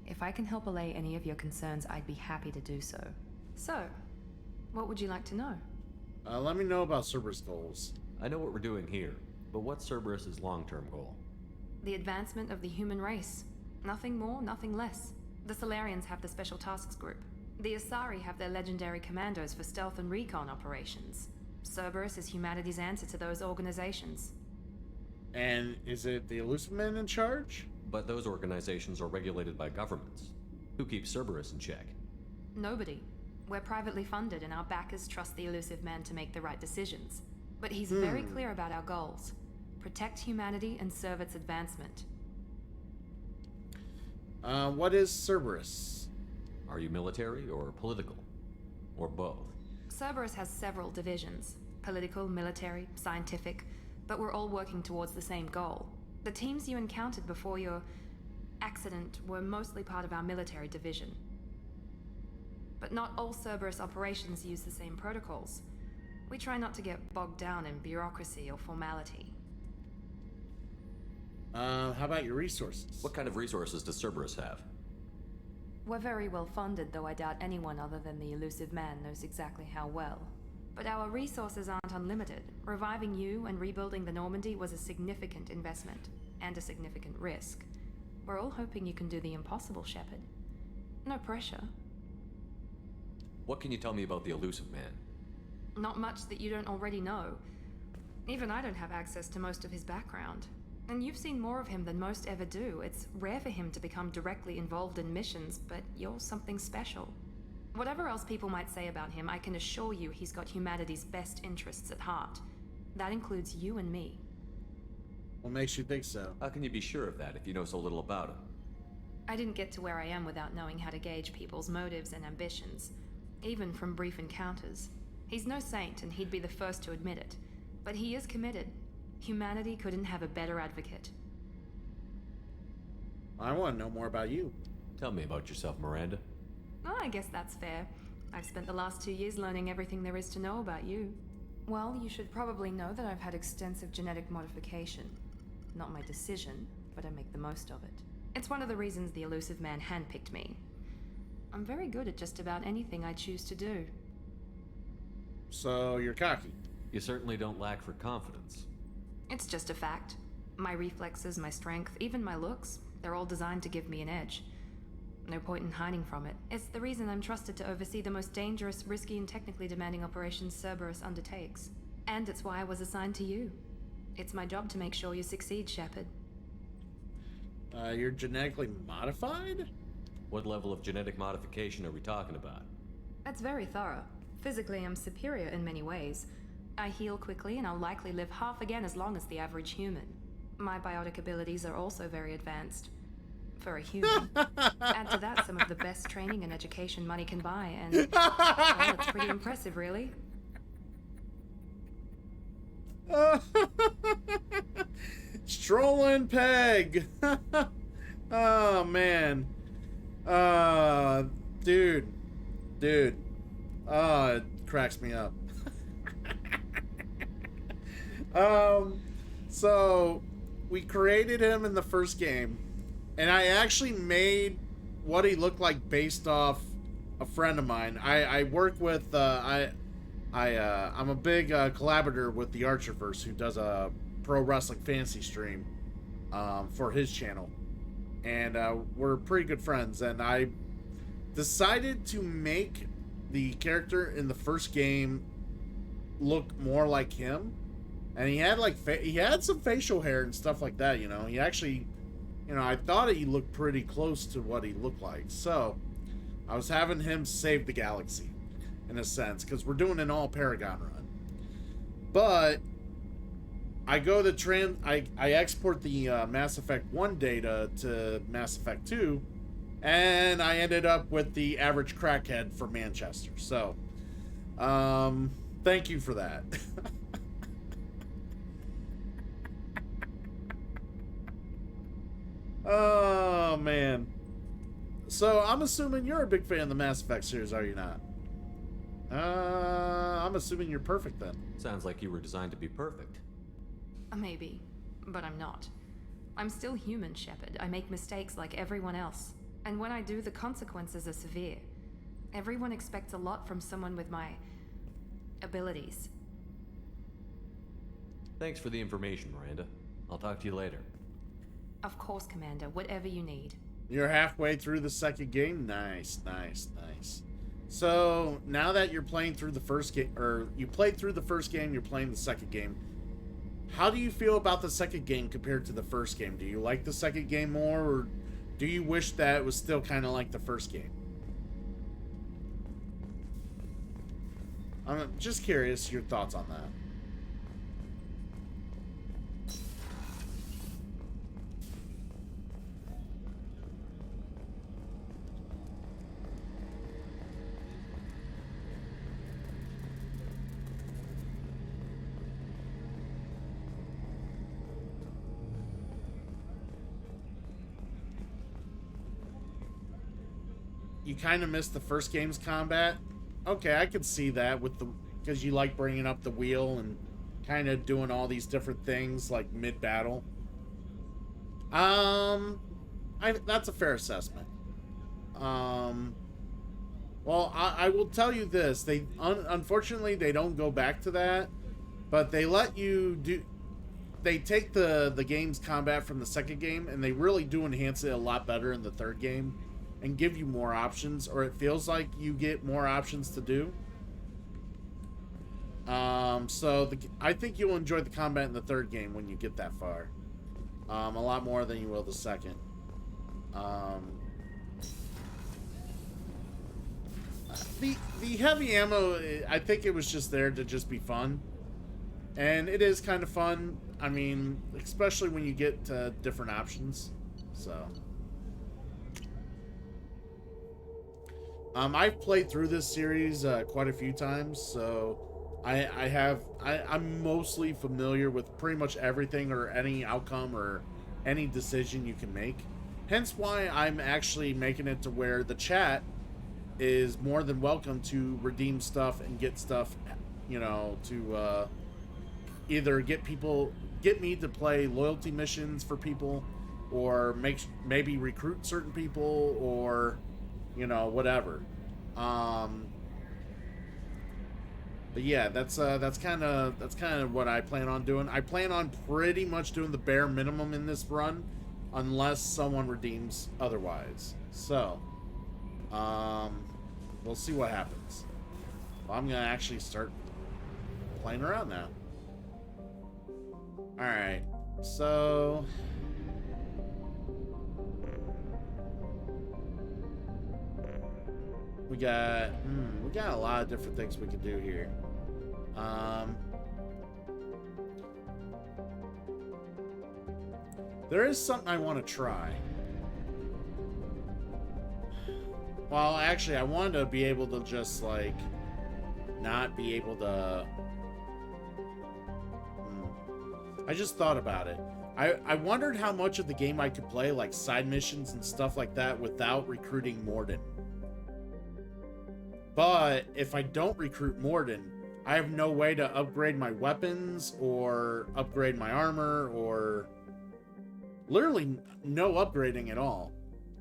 If I can help allay any of your concerns, I'd be happy to do so. So, what would you like to know? Let me know about Cerberus goals. I know what we're doing here, but what's Cerberus's long-term goal? The advancement of the human race. Nothing more, nothing less. The Solarians have the Special Tasks Group. The Asari have their legendary commandos for stealth and recon operations. Cerberus is humanity's answer to those organizations. And is it the Elusive Men in charge? But those organizations are regulated by governments. Who keeps Cerberus in check? Nobody. We're privately funded and our backers trust the Elusive Man to make the right decisions. But he's very clear about our goals. Protect humanity and serve its advancement. What is Cerberus? Are you military or political? Or both? Cerberus has several divisions. Political, military, scientific. But we're all working towards the same goal. The teams you encountered before your accident were mostly part of our military division. But not all Cerberus operations use the same protocols. We try not to get bogged down in bureaucracy or formality. How about your resources? What kind of resources does Cerberus have? We're very well funded, though I doubt anyone other than the Elusive Man knows exactly how well. But our resources aren't unlimited. Reviving you and rebuilding the Normandy was a significant investment, and a significant risk. We're all hoping you can do the impossible, Shepard. No pressure. What can you tell me about the Elusive Man? Not much that you don't already know. Even I don't have access to most of his background. And you've seen more of him than most ever do. It's rare for him to become directly involved in missions, but you're something special. Whatever else people might say about him, I can assure you he's got humanity's best interests at heart. That includes you and me. What makes you think so? How can you be sure of that if you know so little about him? I didn't get to where I am without knowing how to gauge people's motives and ambitions, even from brief encounters. He's no saint, and he'd be the first to admit it. But he is committed. Humanity couldn't have a better advocate. I want to know more about you. Tell me about yourself, Miranda. Oh, I guess that's fair. I've spent the last 2 years learning everything there is to know about you. Well, you should probably know that I've had extensive genetic modification. Not my decision, but I make the most of it. It's one of the reasons the elusive man handpicked me. I'm very good at just about anything I choose to do. So you're cocky. You certainly don't lack for confidence. It's just a fact. My reflexes, my strength, even my looks, they're all designed to give me an edge. No point in hiding from it. It's the reason I'm trusted to oversee the most dangerous, risky, and technically demanding operations Cerberus undertakes. And it's why I was assigned to you. It's my job to make sure you succeed, Shepard. You're genetically modified? What level of genetic modification are we talking about? That's very thorough. Physically, I'm superior in many ways. I heal quickly, and I'll likely live half again as long as the average human. My biotic abilities are also very advanced. For a human. Add to that some of the best training and education money can buy, and well, it's pretty impressive, really. Strolling Peg. Oh man. Dude. It cracks me up. So we created him in the first game, and I actually made what he looked like based off a friend of mine. I work with I'm a big collaborator with the Archerverse, who does a pro wrestling fantasy stream for his channel, and we're pretty good friends. And I decided to make the character in the first game look more like him, and he had like he had some facial hair and stuff like that. You know, he actually, you know, I thought he looked pretty close to what he looked like. So I was having him save the galaxy, in a sense, because we're doing an all Paragon run. But I go to I export the Mass Effect 1 data to Mass Effect 2, and I ended up with the average crackhead for Manchester. So, thank you for that. Oh, man. So, I'm assuming you're a big fan of the Mass Effect series, are you not? I'm assuming you're perfect then. Sounds like you were designed to be perfect. Maybe, but I'm not. I'm still human, Shepard. I make mistakes like everyone else. And when I do, the consequences are severe. Everyone expects a lot from someone with my abilities. Thanks for the information, Miranda. I'll talk to you later. Of course, Commander. Whatever you need. You're halfway through the second game? Nice. So, now that you're playing through the first game, or you played through the first game, you're playing the second game. How do you feel about the second game compared to the first game? Do you like the second game more, or do you wish that it was still kind of like the first game? I'm just curious your thoughts on that. You kind of missed the first game's combat. Okay, I could see that with the, because you like bringing up the wheel and kind of doing all these different things like mid-battle. That's a fair assessment. Well, I will tell you this: they unfortunately they don't go back to that, but they let you do. They take the game's combat from the second game, and they really do enhance it a lot better in the third game, and give you more options, or it feels like you get more options to do. So I think you'll enjoy the combat in the third game when you get that far. A lot more than you will the second. The heavy ammo, I think it was just there to just be fun. And it is kind of fun. I mean, especially when you get to different options. So... I've played through this series quite a few times, so I'm mostly familiar with pretty much everything or any outcome or any decision you can make. Hence why I'm actually making it to where the chat is more than welcome to redeem stuff and get stuff you know, to either get me to play loyalty missions for people, or maybe recruit certain people, or, you know, whatever. But yeah, that's kind of what I plan on doing. I plan on pretty much doing the bare minimum in this run, unless someone redeems otherwise. So, we'll see what happens. Well, I'm gonna actually start playing around now. All right, so. We got a lot of different things we can do here. There is something I want to try. Well, actually, I wanted to be able to just, like, not be able to... I just thought about it. I wondered how much of the game I could play, like, side missions and stuff like that, without recruiting Morden. But if I don't recruit Morden, I have no way to upgrade my weapons or upgrade my armor, or literally no upgrading at all.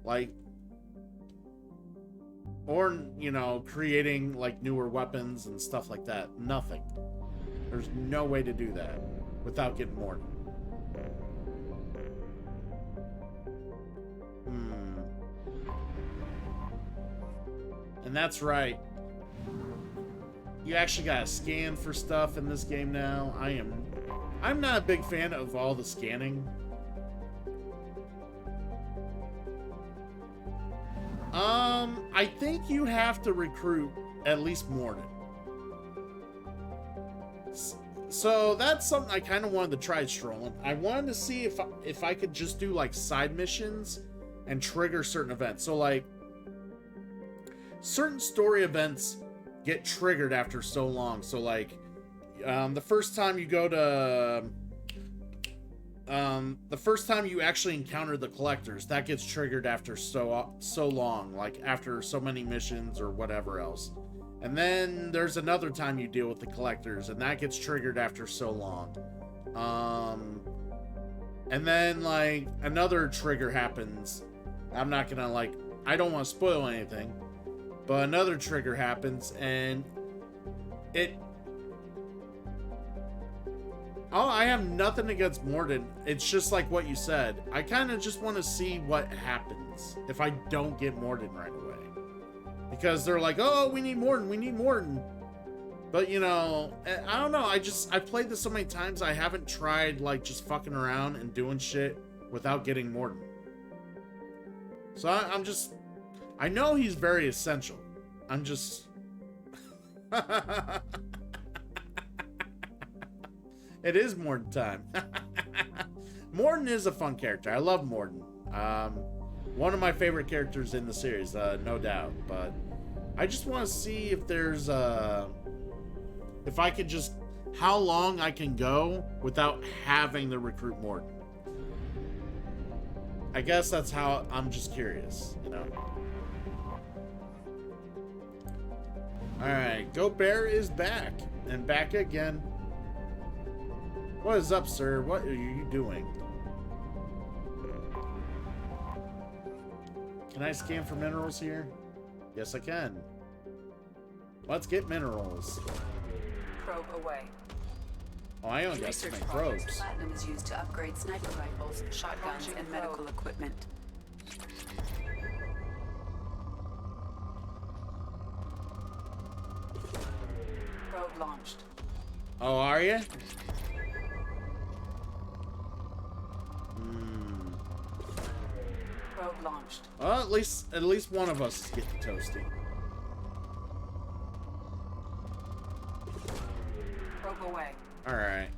Like, or, you know, creating like newer weapons and stuff like that. Nothing. There's no way to do that without getting Morden. And that's right. You actually gotta scan for stuff in this game now. I'm not a big fan of all the scanning. I think you have to recruit at least Morden. So that's something I kind of wanted to try strolling. I wanted to see if I could just do like side missions and trigger certain events. So like certain story events get triggered after so long. So like the first time you go to the first time you actually encounter the collectors, that gets triggered after so long, like after so many missions or whatever else. And then there's another time you deal with the collectors, and that gets triggered after so long. And then like another trigger happens. I'm not gonna like, I don't want to spoil anything, but another trigger happens, and I have nothing against Morden. It's just like what you said. I kind of just want to see what happens if I don't get Morden right away. Because they're like, oh, we need Morden. But, you know, I don't know. I've played this so many times, I haven't tried, like, just fucking around and doing shit without getting Morden. So I know he's very essential. I'm just... It is Morden time. Morden is a fun character. I love Morden. One of my favorite characters in the series, no doubt. But I just want to see if there's if I could just, how long I can go without having to recruit Morden. I guess that's how, I'm just curious, you know. Alright, Go Bear is back. And back again. What is up, sir? What are you doing? Can I scan for minerals here? Yes, I can. Let's get minerals. Probe away. Oh, I only got so many probes. Platinum is used to upgrade sniper rifles, shotguns, and medical equipment. Probe launched. Oh, are you? Probe launched. Well, at least one of us is getting toasty. Probe away. Alright.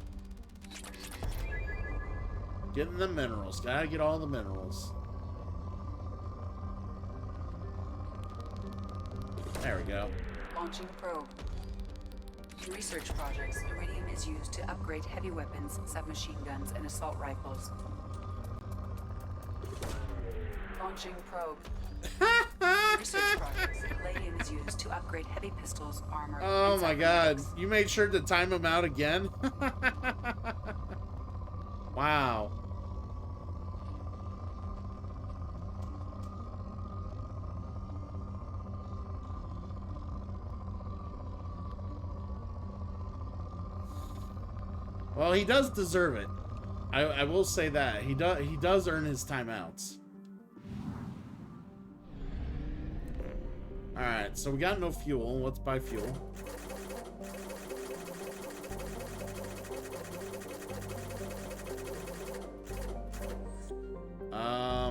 Getting the minerals. Gotta get all the minerals. There we go. Launching probe. In research projects, iridium is used to upgrade heavy weapons, submachine guns, and assault rifles. Launching probe. Research projects. Palladium is used to upgrade heavy pistols, armor. Oh and my god. cybernetics. You made sure to time him out again? Wow. Well, he does deserve it. I will say that. He does earn his timeouts. Alright, so we got no fuel. Let's buy fuel.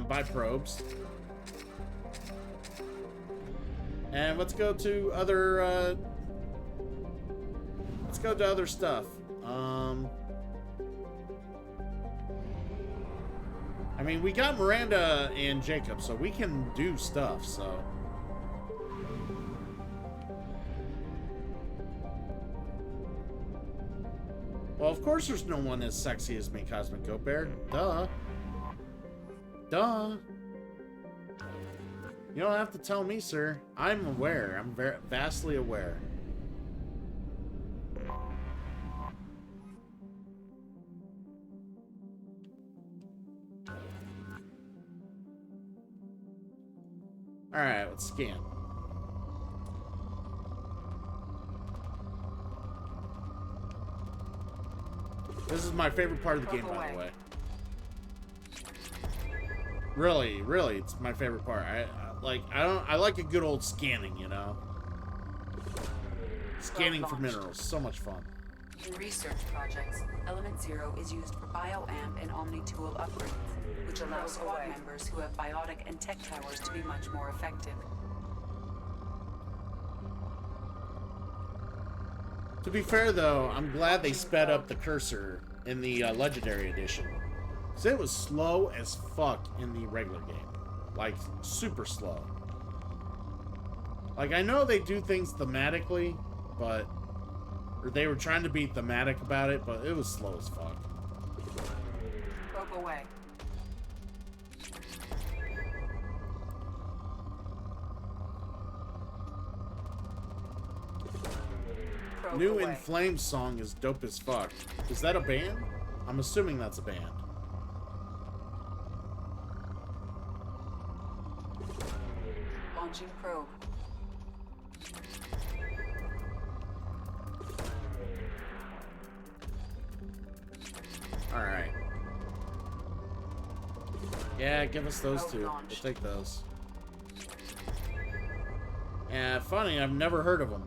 Buy probes. And let's go to other, let's go to other stuff. I mean, we got Miranda and Jacob, so we can do stuff, so. Well, of course there's no one as sexy as me, Cosmic Goat Bear. Duh. Duh. You don't have to tell me, sir. I'm aware. I'm vastly aware. Alright, let's scan. This is my favorite part of the game, by the way. Really, really, it's my favorite part. I like a good old scanning, you know? Scanning for minerals, so much fun. In research projects, Element Zero is used for bioamp and omni-tool upgrades, which allows squad members who have biotic and tech powers to be much more effective. To be fair, though, I'm glad they sped up the cursor in the Legendary Edition. Because it was slow as fuck in the regular game. Like, super slow. Like, I know they do things thematically, but... Or they were trying to be thematic about it, but it was slow as fuck. Probe away. Probe New away. In Flames song is dope as fuck. Is that a band? I'm assuming that's a band. Launching probe. Alright. Yeah, give us those two. We'll launched. take those. Yeah, funny, I've never heard of them.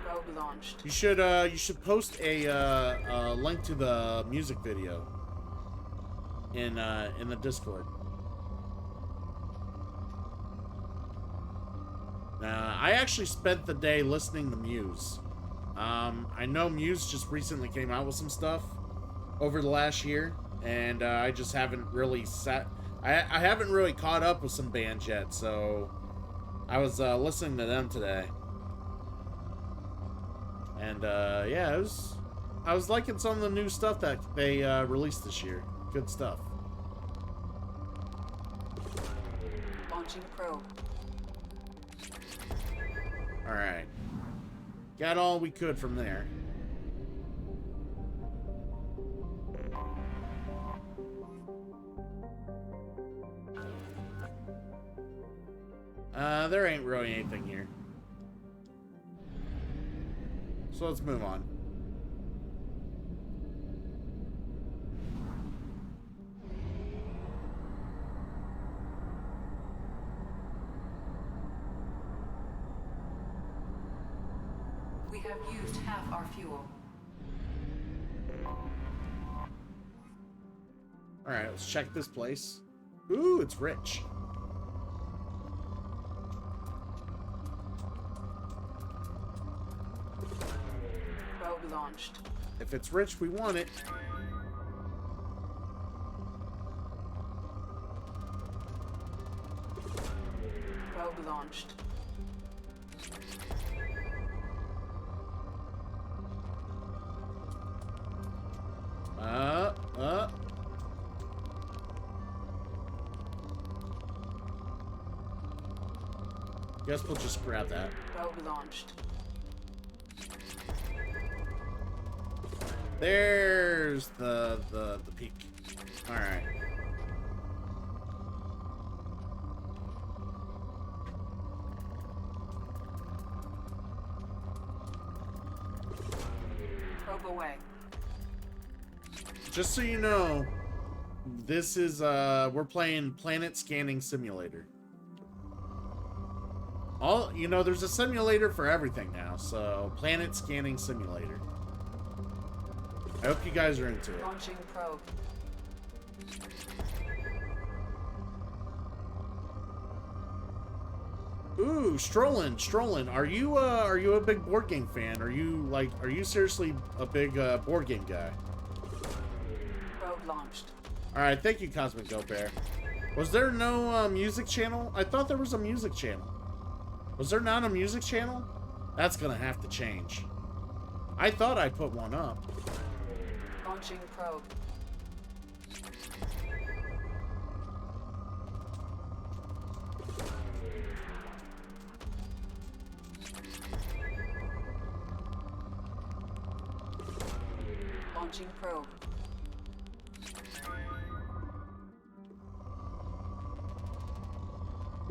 Probe launched. You should post a link to the music video in the Discord. I actually spent the day listening to Muse. I know Muse just recently came out with some stuff over the last year, and I just haven't really I haven't really caught up with some bands yet, so I was listening to them today. And yeah, I was liking some of the new stuff that they released this year. Good stuff. Launching probe. Alright. Got all we could from there. There ain't really anything here. So let's move on. We have used half our fuel. Alright, let's check this place. Ooh, it's rich. Probe launched. If it's rich, we want it. Probe launched. Guess we'll just grab that. Probe launched. There's the peak. All right. Probe away. Just so you know, this is we're playing Planet Scanning Simulator. There's a simulator for everything now, so Planet Scanning Simulator. I hope you guys are into it. Launching probe. Ooh, Strollin. Are you a big board game fan? Are you seriously a big board game guy? Probe launched. All right, thank you, Cosmic Go Bear. Was there no music channel? I thought there was a music channel. Was there not a music channel? That's gonna have to change. I thought I put one up. Launching probe. Launching probe.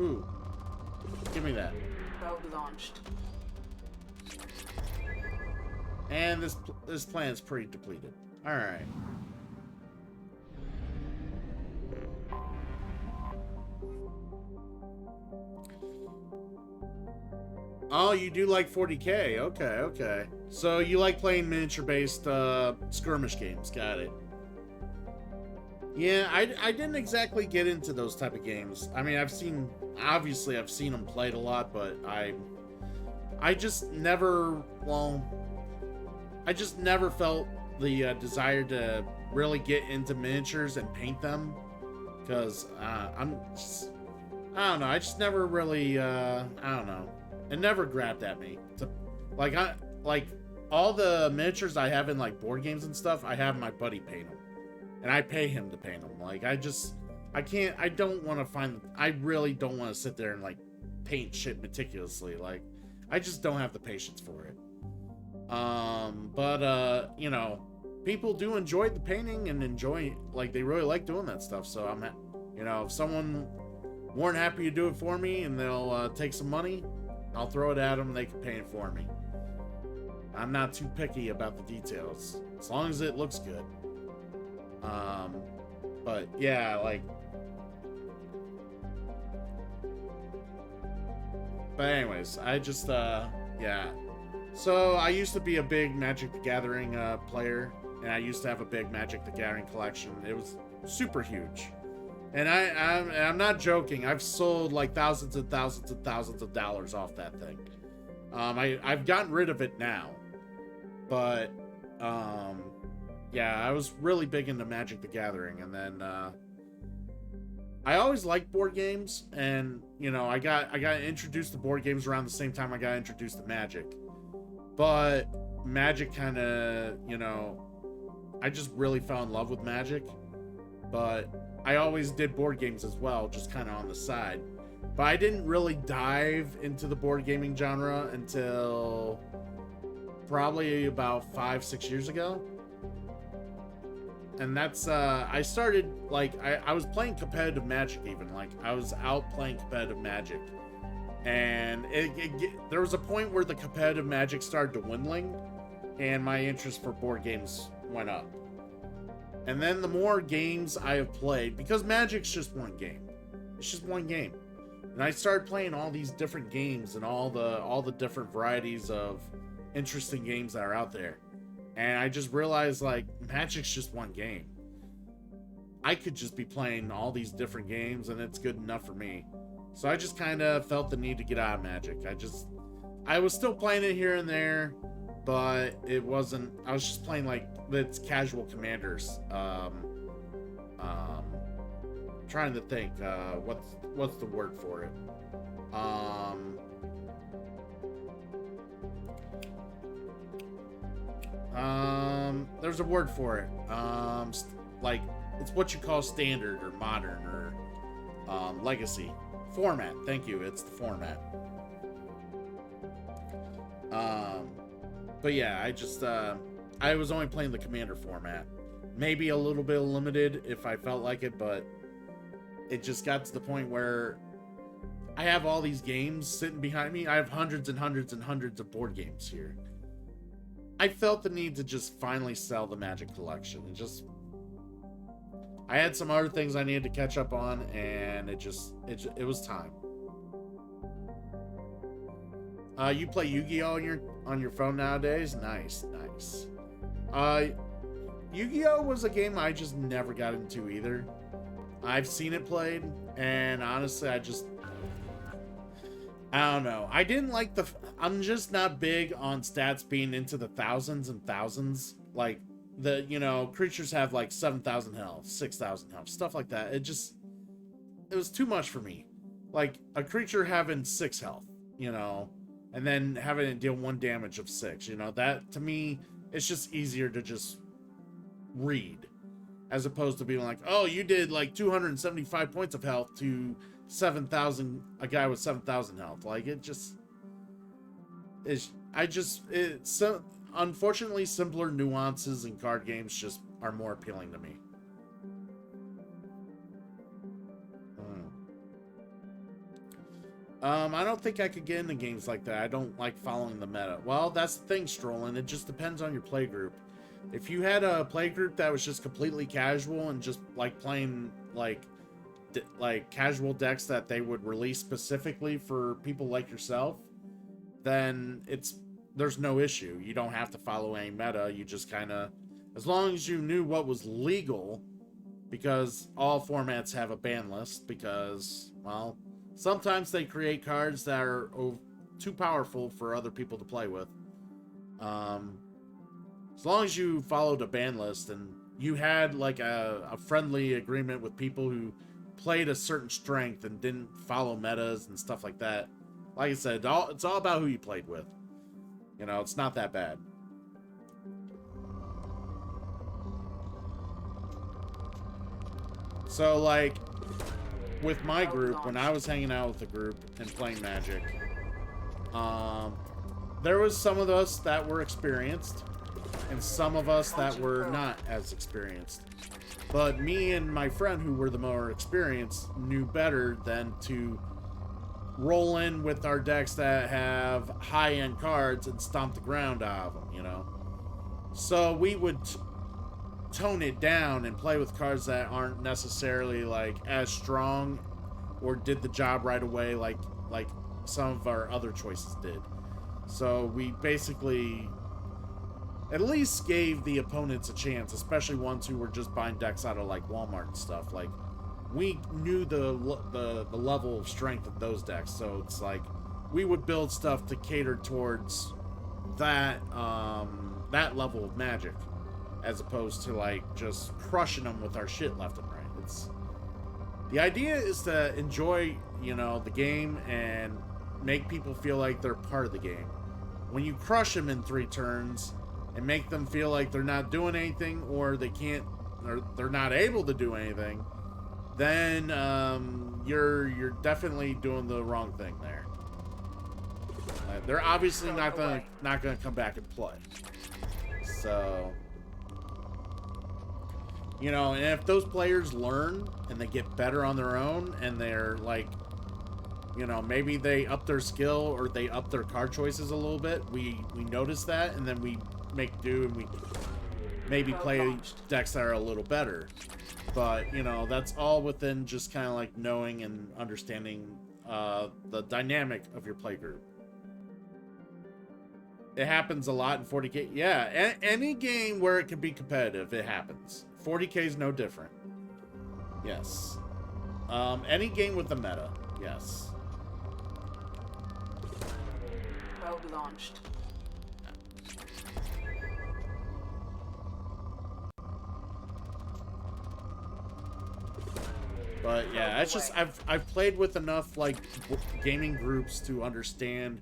Ooh, give me that. Probe launched. And this planet's pretty depleted. All right. Oh, you do like 40K. Okay. So you like playing miniature-based skirmish games. Got it. Yeah, I didn't exactly get into those type of games. I mean, I've seen them played a lot, but I just never felt the desire to really get into miniatures and paint them, because I don't know. I just never really I don't know. It never grabbed at me. Like all the miniatures I have in like board games and stuff, I have my buddy paint them, and I pay him to paint them. Like I really don't want to sit there and like paint shit meticulously. Like I just don't have the patience for it. But people do enjoy the painting and they really like doing that stuff. So if someone weren't happy to do it for me and they'll take some money, I'll throw it at them and they can paint it for me. I'm not too picky about the details, as long as it looks good. But yeah, but anyways, I just, yeah. So I used to be a big Magic the Gathering player, and I used to have a big Magic the Gathering collection. It was super huge. And I'm not joking. I've sold like thousands and thousands and thousands of dollars off that thing. I've gotten rid of it now. But, yeah, I was really big into Magic the Gathering. And then, I always liked board games. And, I got introduced to board games around the same time I got introduced to Magic. But Magic kind of, I just really fell in love with Magic. But I always did board games as well, just kind of on the side. But I didn't really dive into the board gaming genre until probably about 5-6 years ago. And that's, I started, I was playing competitive Magic even. I was out playing competitive Magic. And there was a point where the competitive Magic started dwindling, and my interest for board games went up. And then the more games I have played, because Magic's just one game. It's just one game. And I started playing all these different games and all the different varieties of interesting games that are out there. And I just realized, Magic's just one game. I could just be playing all these different games, and it's good enough for me. So I just kind of felt the need to get out of Magic. I was still playing it here and there, but it wasn't, I was just playing it's casual commanders. Trying to think, what's the word for it? There's a word for it. It's what you call standard or modern or legacy. Format. Thank you. It's the format. But yeah, I was only playing the commander format. Maybe a little bit limited if I felt like it, but it just got to the point where I have all these games sitting behind me. I have hundreds and hundreds and hundreds of board games here. I felt the need to just finally sell the Magic collection. I had some other things I needed to catch up on, and it was time. You play Yu-Gi-Oh on your phone nowadays? Nice. Yu-Gi-Oh was a game I just never got into either. I've seen it played, and honestly, I don't know. I didn't like I'm just not big on stats being into the thousands and thousands. Like, creatures have like 7,000 health, 6,000 health, stuff like that. It was too much for me. Like, a creature having 6 health, and then having it deal 1 damage of 6, that to me, it's just easier to just read. As opposed to being like, oh, you did like 275 points of health to 7,000, a guy with 7,000 health. Like, unfortunately, simpler nuances in card games just are more appealing to me. I don't think I could get into games like that. I don't like following the meta. Well, that's the thing, Strollin. It just depends on your play group. If you had a play group that was just completely casual and just like playing like casual decks that they would release specifically for people like yourself, then there's no issue. You don't have to follow any meta. You just kind of, as long as you knew what was legal, because all formats have a ban list, because, well, sometimes they create cards that are too powerful for other people to play with. As long as you followed a ban list and you had like a friendly agreement with people who played a certain strength and didn't follow metas and stuff like that. Like I said, it's all about who you played with. It's not that bad. So, like, with my group, when I was hanging out with the group and playing Magic, there was some of us that were experienced, and some of us that were not as experienced. But me and my friend, who were the more experienced, knew better than to roll in with our decks that have high-end cards and stomp the ground out of them, So we would tone it down and play with cards that aren't necessarily like as strong or did the job right away like some of our other choices did. So we basically at least gave the opponents a chance, especially ones who were just buying decks out of like Walmart and stuff. Like, we knew the level of strength of those decks, so it's like we would build stuff to cater towards that that level of Magic, as opposed to like just crushing them with our shit left and right. The idea is to enjoy, the game and make people feel like they're part of the game. When you crush them in 3 turns and make them feel like they're not doing anything, or they're not able to do anything, then you're definitely doing the wrong thing there. They're obviously not gonna come back and play. So, and if those players learn and they get better on their own, and they're like, maybe they up their skill or they up their card choices a little bit, we notice that, and then we make do and we maybe play decks that are a little better. But, that's all within just kind of like knowing and understanding the dynamic of your play group. It happens a lot in 40K. Yeah, any game where it can be competitive, it happens. 40K is no different. Yes. Any game with the meta. Yes. Probe launched. But yeah, it's just I've played with enough like gaming groups to understand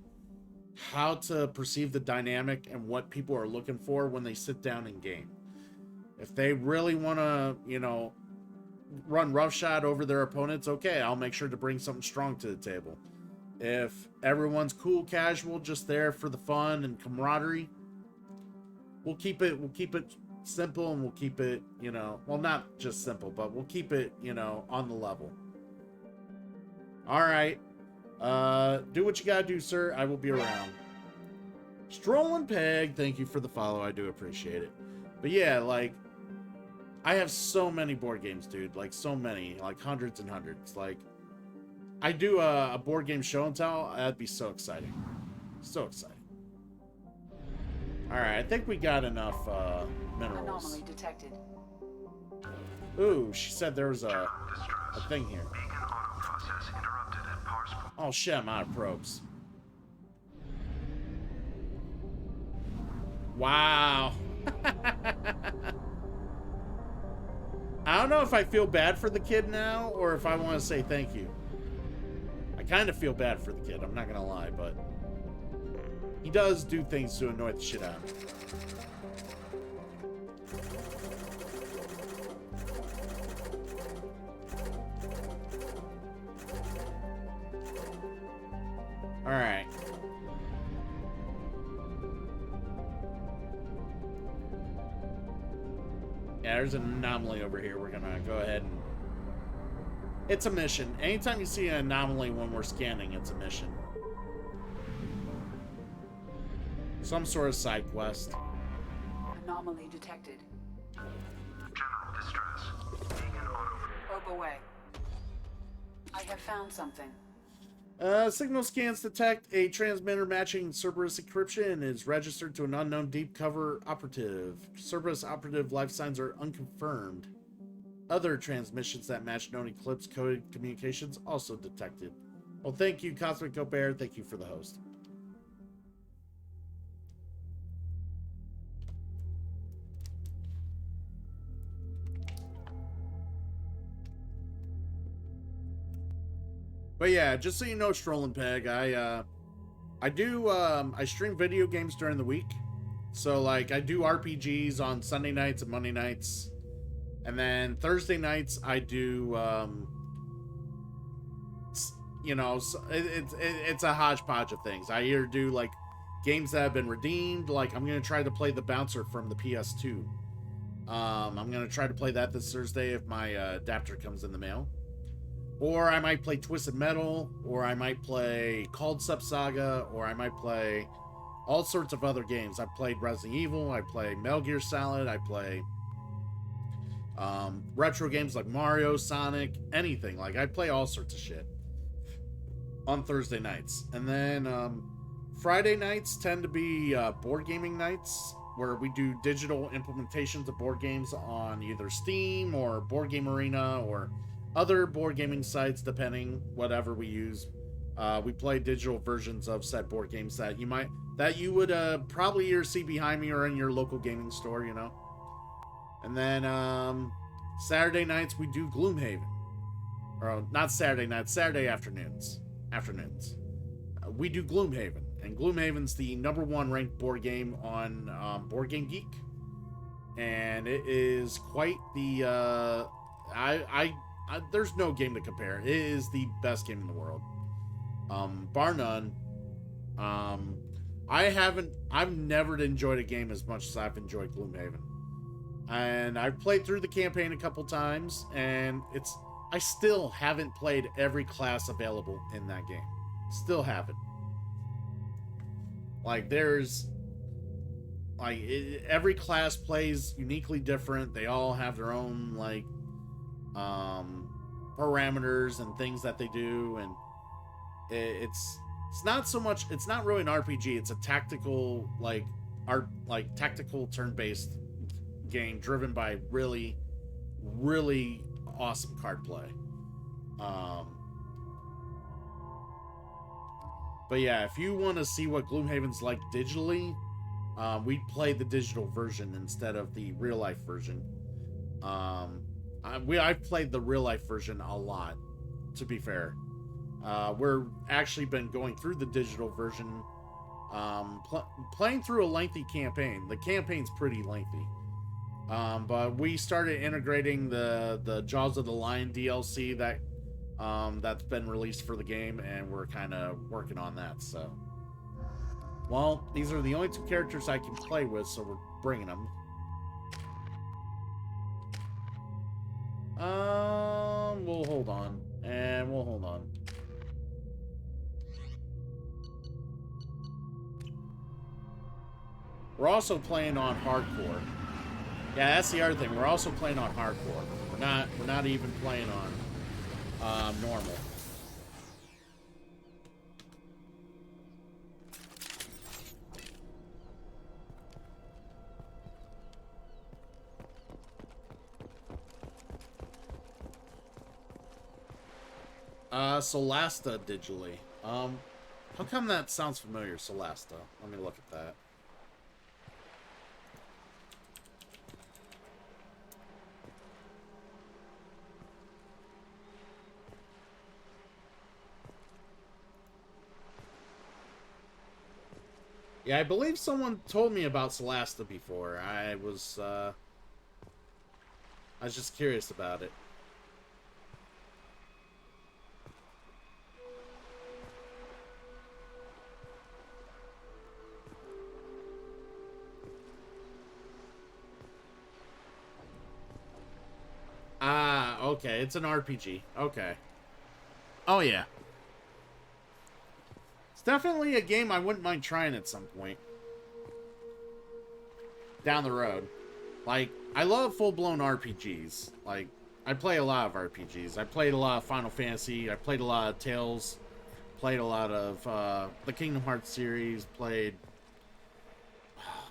how to perceive the dynamic and what people are looking for when they sit down and game. If they really want to, run roughshod over their opponents, okay, I'll make sure to bring something strong to the table. If everyone's cool, casual, just there for the fun and camaraderie, we'll keep it simple, and we'll keep it, you know, well, not just simple, but we'll keep it, you know, on the level. All right. Do what you gotta do, sir. I will be around. Strolling Peg, thank you for the follow. I do appreciate it. But yeah, like, I have so many board games, dude. Like, so many. Like, hundreds and hundreds. Like, I do a board game show and tell. That'd be so exciting. So exciting. Alright, I think we got enough minerals. Anomaly detected. Ooh, she said there was a thing here. Oh shit, I'm out of probes. Wow. I don't know if I feel bad for the kid now or if I want to say thank you. I kind of feel bad for the kid, I'm not gonna lie, but he does do things to annoy the shit out of me. Alright. Yeah, there's an anomaly over here. We're gonna go ahead and... It's a mission. Anytime you see an anomaly when we're scanning, it's a mission. Some sort of side quest. Anomaly detected. General distress. Beacon on over. Probe away. I have found something. Signal scans detect a transmitter matching Cerberus encryption and is registered to an unknown deep cover operative. Cerberus operative life signs are unconfirmed. Other transmissions that match known Eclipse coded communications also detected. Well, thank you, Cosmic Go Bear. Thank you for the host. But yeah, just so you know, Strolling Peg, I stream video games during the week. So like I do RPGs on Sunday nights and Monday nights. And then Thursday nights I do you know, it's a hodgepodge of things. I either do like games that have been redeemed, like I'm going to try to play the Bouncer from the PS2. I'm going to try to play that this Thursday if my adapter comes in the mail. Or I might play Twisted Metal, or I might play Called Sub Saga, or I might play all sorts of other games. I've played Resident Evil, I play Metal Gear Solid, I play retro games like Mario, Sonic, anything. Like, I play all sorts of shit on Thursday nights. And then Friday nights tend to be board gaming nights, where we do digital implementations of board games on either Steam or Board Game Arena or other board gaming sites, depending whatever we use. We play digital versions of said board games that you would probably either see behind me or in your local gaming store, you know. And then Saturday nights we do Gloomhaven, or not Saturday nights, Saturday afternoons. We do Gloomhaven, and Gloomhaven's the #1 ranked board game on Board Game Geek, and it is quite the there's no game to compare. It is the best game in the world, bar none. I've never enjoyed a game as much as I've enjoyed Gloomhaven, and I've played through the campaign a couple times, and I still haven't played every class available in that game. Still haven't. Like, there's every class plays uniquely different. They all have their own like parameters and things that they do, and it's not really an RPG. It's a tactical tactical turn-based game driven by really, really awesome card play. But yeah, if you want to see what Gloomhaven's like digitally, we play the digital version instead of the real life version. I've played the real life version a lot, to be fair. We're actually been going through the digital version, playing through a lengthy campaign. The campaign's pretty lengthy. But we started integrating the Jaws of the Lion DLC that that's been released for the game, and we're kind of working on that. So, well, these are the only two characters I can play with, so we're bringing them. We'll hold on, and we'll hold on. We're also playing on hardcore. Yeah, that's the other thing. We're also playing on hardcore. We're not even playing on normal. Solasta digitally. How come that sounds familiar, Solasta? Let me look at that. Yeah, I believe someone told me about Solasta before. I was just curious about it. Ah, okay. It's an RPG. Okay. Oh, yeah. It's definitely a game I wouldn't mind trying at some point. Down the road. Like, I love full-blown RPGs. Like, I play a lot of RPGs. I played a lot of Final Fantasy. I played a lot of Tales. Played a lot of the Kingdom Hearts series. Played...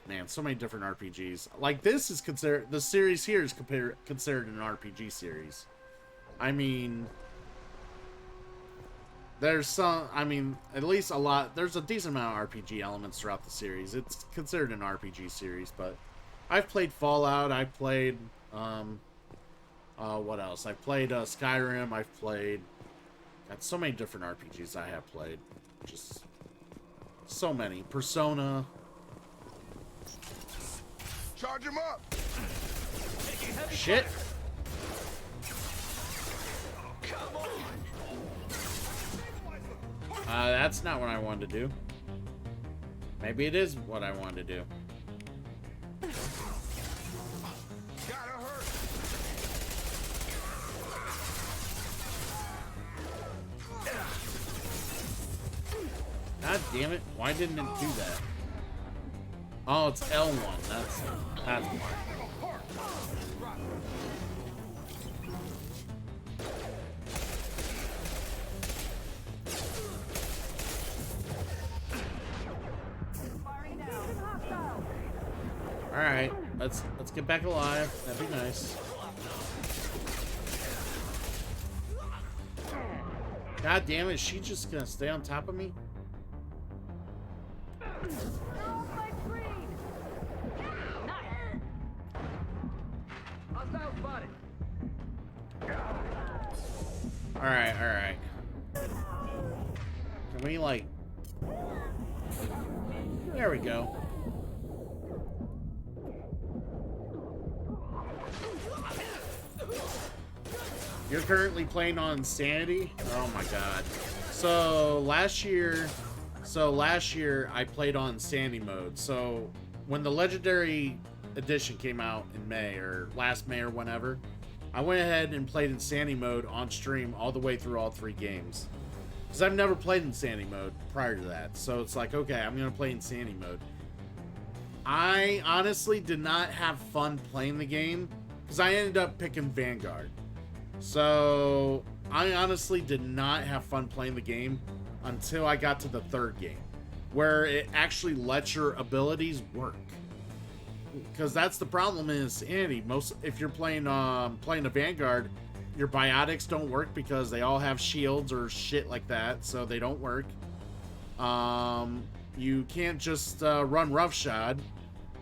Man, so many different RPGs. Like, this is considered... The series here is considered an RPG series. I mean... There's some... I mean, at least a lot... There's a decent amount of RPG elements throughout the series. It's considered an RPG series, but... I've played Fallout. I've played... what else? I've played Skyrim. I've played... Got so many different RPGs I have played. Just... So many. Persona... Charge him up! Shit! Come on! That's not what I wanted to do. Maybe it is what I wanted to do. Gotta hurt! God damn it. Why didn't it do that? Oh, it's L1. That's why. Alright, let's get back alive. That'd be nice. God damn it, is she just gonna stay on top of me? Alright. Can we, like... There we go. You're currently playing on Insanity? Oh my god. So last year I played on Insanity mode. So when the Legendary Edition came out in May, or last May or whenever, I went ahead and played Insanity mode on stream all the way through all 3 games. Because I've never played Insanity mode prior to that. So it's like, okay, I'm going to play Insanity mode. I honestly did not have fun playing the game because I ended up picking Vanguard. So I honestly did not have fun playing the game until I got to the 3rd game, where it actually lets your abilities work. Because that's the problem in Insanity. If you're playing a Vanguard, your biotics don't work because they all have shields or shit like that, so they don't work. You can't just run roughshod.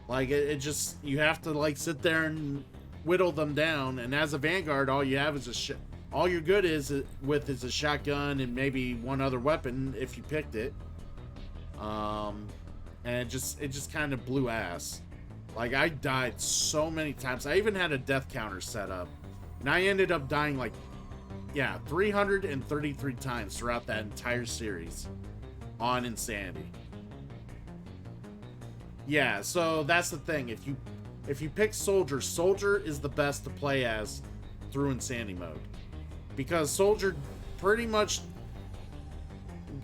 Like it just, you have to like sit there and whittle them down. And as a Vanguard, all you have is all you're good is a shotgun and maybe one other weapon if you picked it. And it just kind of blew ass. Like, I died so many times. I even had a death counter set up. And I ended up dying like Yeah, 333 times throughout that entire series on Insanity. Yeah, so that's the thing. If you pick Soldier, Soldier is the best to play as through Insanity mode. Because Soldier pretty much,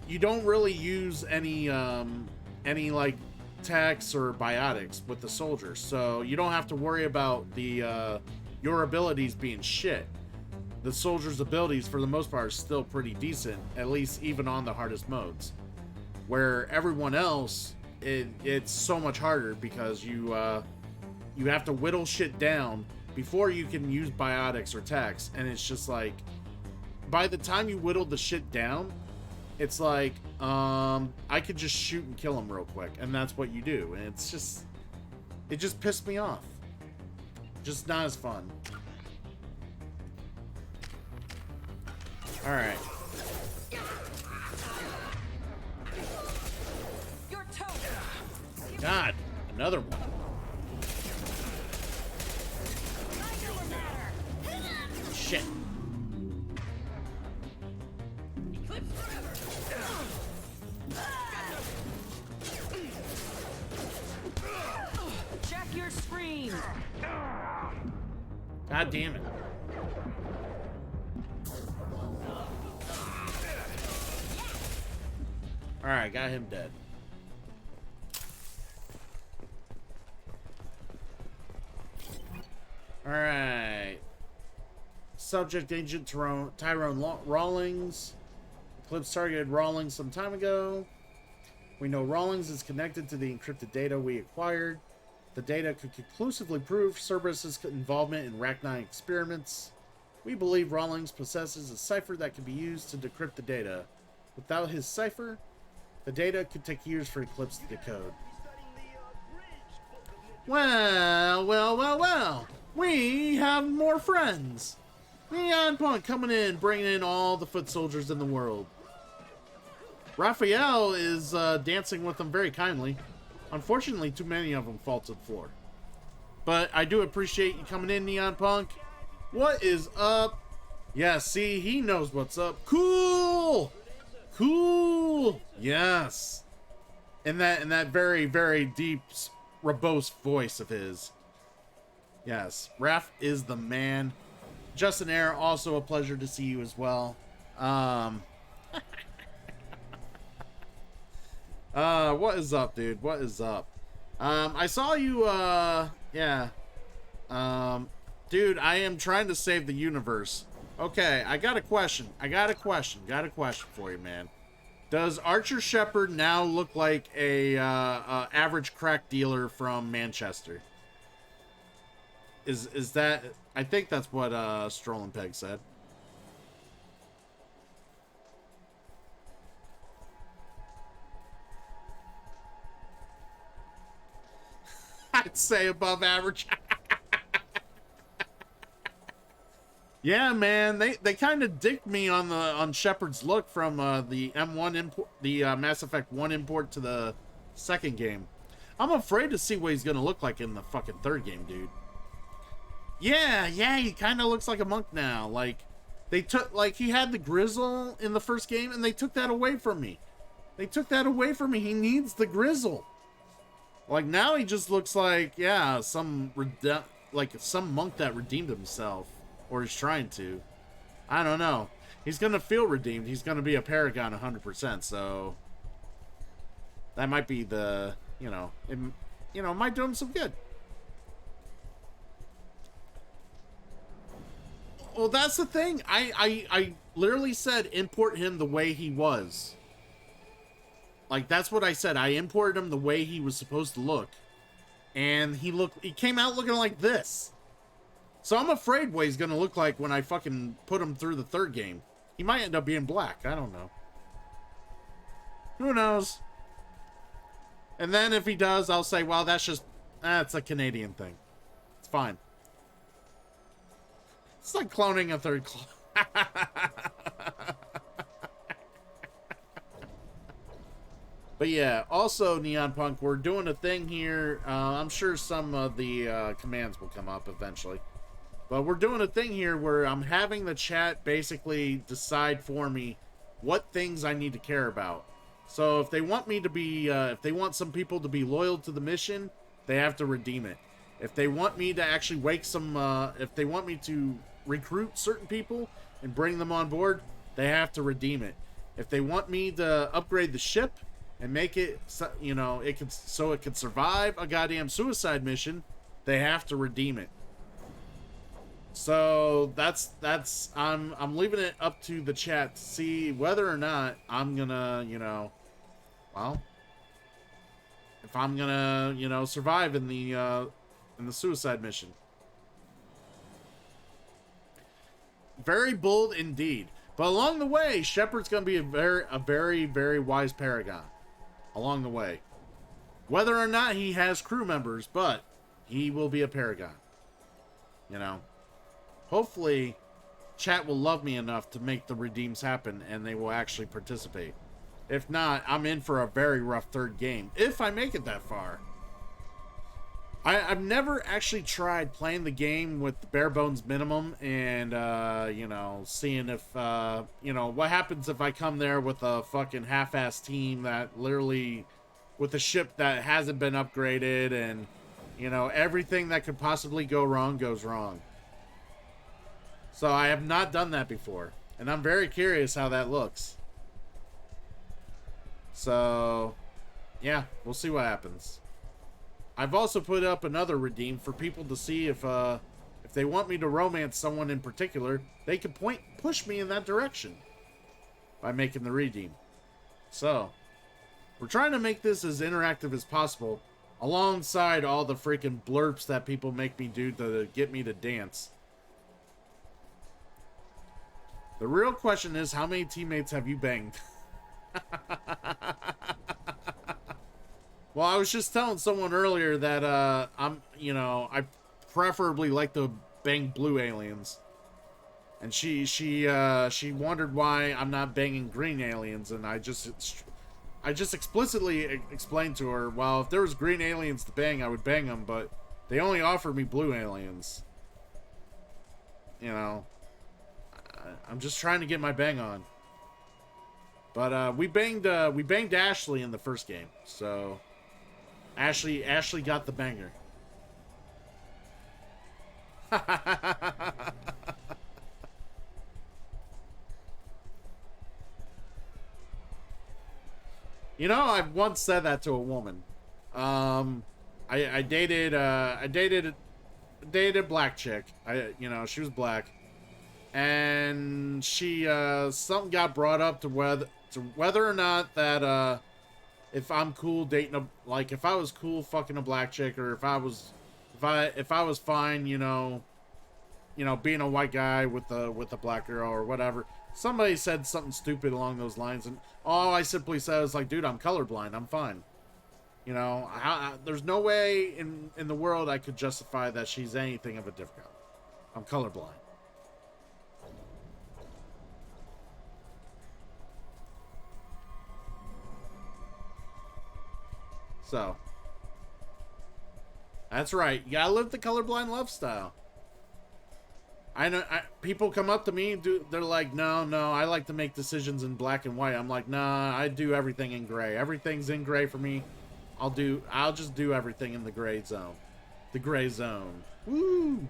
you don't really use any like techs or biotics with the Soldier, so you don't have to worry about the your abilities being shit. The Soldier's abilities for the most part are still pretty decent, at least even on the hardest modes. Where everyone else, it's so much harder because you have to whittle shit down before you can use biotics or techs, and it's just like, by the time you whittle the shit down, it's like, I could just shoot and kill him real quick, and that's what you do, and it just pissed me off. Just not as fun. Alright. God, another one. Shit. Check your screen. God damn it. Alright, got him dead. Alright. Subject Agent Tyrone Rawlings. Eclipse targeted Rawlings some time ago. We know Rawlings is connected to the encrypted data we acquired. The data could conclusively prove Cerberus' involvement in Rachni experiments. We believe Rawlings possesses a cipher that can be used to decrypt the data. Without his cipher, the data could take years for Eclipse to decode. Well. We have more friends. Neon Punk coming in, bringing in all the foot soldiers in the world. Raphael is dancing with them very kindly. Unfortunately, too many of them fall to the floor. But I do appreciate you coming in, Neon Punk. What is up? Yeah, see, he knows what's up. Cool! Yes. In that very, very deep, robust voice of his. Yes, Raph is the man. Justin Air, also a pleasure to see you as well. What is up, dude? What is up? I saw you, yeah. Dude, I am trying to save the universe. Okay, I got a question. Got a question for you, man. Does Archer Shepherd now look like a average crack dealer from Manchester? Is that... I think that's what Stroll and Peg said. I'd say above average. Yeah, man, they kind of dicked me on Shepard's look from the M1 import, the Mass Effect 1 import to the second game. I'm afraid to see what he's gonna look like in the fucking third game, dude. Yeah, he kind of looks like a monk now. Like, they took, like, he had the grizzle in the first game, and they took that away from me. He needs the grizzle. Like, now he just looks like, yeah, some monk that redeemed himself, or is trying to. I don't know. He's gonna feel redeemed. He's gonna be a Paragon 100%. So that might be the, it might do him some good. Well, that's the thing. I literally said import him the way he was. Like, that's what I said. I imported him the way he was supposed to look. And he came out looking like this. So I'm afraid what he's gonna look like when I fucking put him through the third game. He might end up being black. I don't know. Who knows? And then if he does, I'll say, well, that's a Canadian thing. It's fine. It's like cloning a third clone. But yeah, also Neon Punk, we're doing a thing here. I'm sure some of the commands will come up eventually. But we're doing a thing here where I'm having the chat basically decide for me what things I need to care about. So if they want me to be, if they want some people to be loyal to the mission, they have to redeem it. If they want me to actually wake some, if they want me to recruit certain people and bring them on board, they have to redeem it. If they want me to upgrade the ship and make it, you know, it can, so it can survive a goddamn suicide mission, they have to redeem it. So that's I'm leaving it up to the chat to see whether or not I'm gonna, you know, well, if I'm gonna, you know, survive in the suicide mission. Very bold indeed. But along the way, Shepard's gonna be a very wise Paragon. Along the way. Whether or not he has crew members, but he will be a Paragon. You know. Hopefully, chat will love me enough to make the redeems happen and they will actually participate. If not, I'm in for a very rough third game. If I make it that far. I've never actually tried playing the game with the bare bones minimum and, you know, seeing if, you know, what happens if I come there with a fucking half-ass team that literally, with a ship that hasn't been upgraded and, you know, everything that could possibly go wrong goes wrong. So I have not done that before, and I'm very curious how that looks. So, yeah, we'll see what happens. I've also put up another redeem for people to see if they want me to romance someone in particular, they can push me in that direction by making the redeem. So, we're trying to make this as interactive as possible, alongside all the freaking blurps that people make me do to get me to dance. The real question is, how many teammates have you banged? Well, I was just telling someone earlier that I preferably like to bang blue aliens. And she wondered why I'm not banging green aliens, and I just explicitly explained to her, well, if there was green aliens to bang, I would bang them, but they only offer me blue aliens. You know, I'm just trying to get my bang on. But we banged Ashley in the first game, so Ashley got the banger. You know, I once said that to a woman. I dated a black chick. She was black, and she something got brought up to whether or not that if I'm cool dating if I was cool fucking a black chick, or if I was fine, being a white guy with a black girl or whatever. Somebody said something stupid along those lines, and all I simply said was like, dude, I'm colorblind. I'm fine. There's no way in the world I could justify that she's anything of a different color. I'm colorblind. So, that's right. You gotta live the colorblind lifestyle. I know people come up to me, they're like, no, I like to make decisions in black and white. I'm like, nah, I do everything in gray. Everything's in gray for me. I'll just do everything in the gray zone. The gray zone. Woo!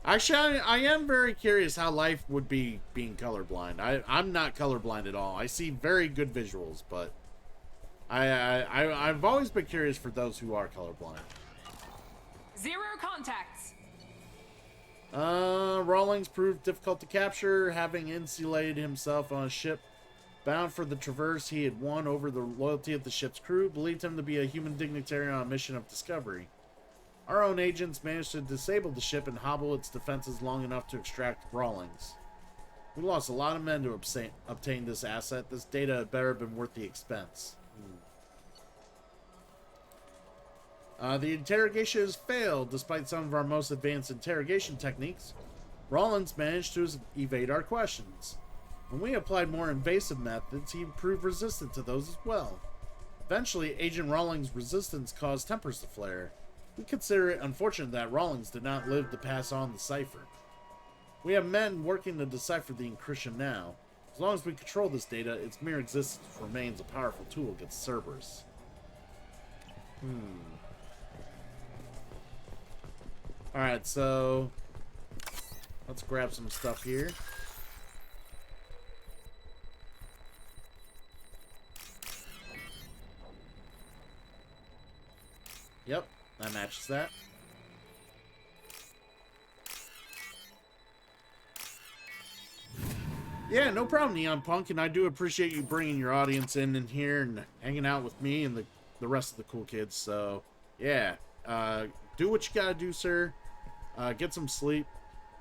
Actually, I am very curious how life would be being colorblind. I'm not colorblind at all. I see very good visuals, but I've always been curious for those who are colorblind. 0 contacts. Rawlings proved difficult to capture, having insulated himself on a ship bound for the Traverse. He had won over the loyalty of the ship's crew, believed him to be a human dignitary on a mission of discovery. Our own agents managed to disable the ship and hobble its defenses long enough to extract Rawlings. We lost a lot of men to obtain this asset. This data had better have been worth the expense. The interrogation has failed. Despite some of our most advanced interrogation techniques, Rawlings managed to evade our questions. When we applied more invasive methods, he proved resistant to those as well. Eventually, Agent Rawlings' resistance caused tempers to flare. We consider it unfortunate that Rawlings did not live to pass on the cipher. We have men working to decipher the encryption now. As long as we control this data, its mere existence remains a powerful tool against Cerberus. Alright, so let's grab some stuff here. Yep, that matches that. Yeah, no problem, Neon Punk, and I do appreciate you bringing your audience in here and hanging out with me and the rest of the cool kids. So, yeah, do what you gotta do, sir. Get some sleep,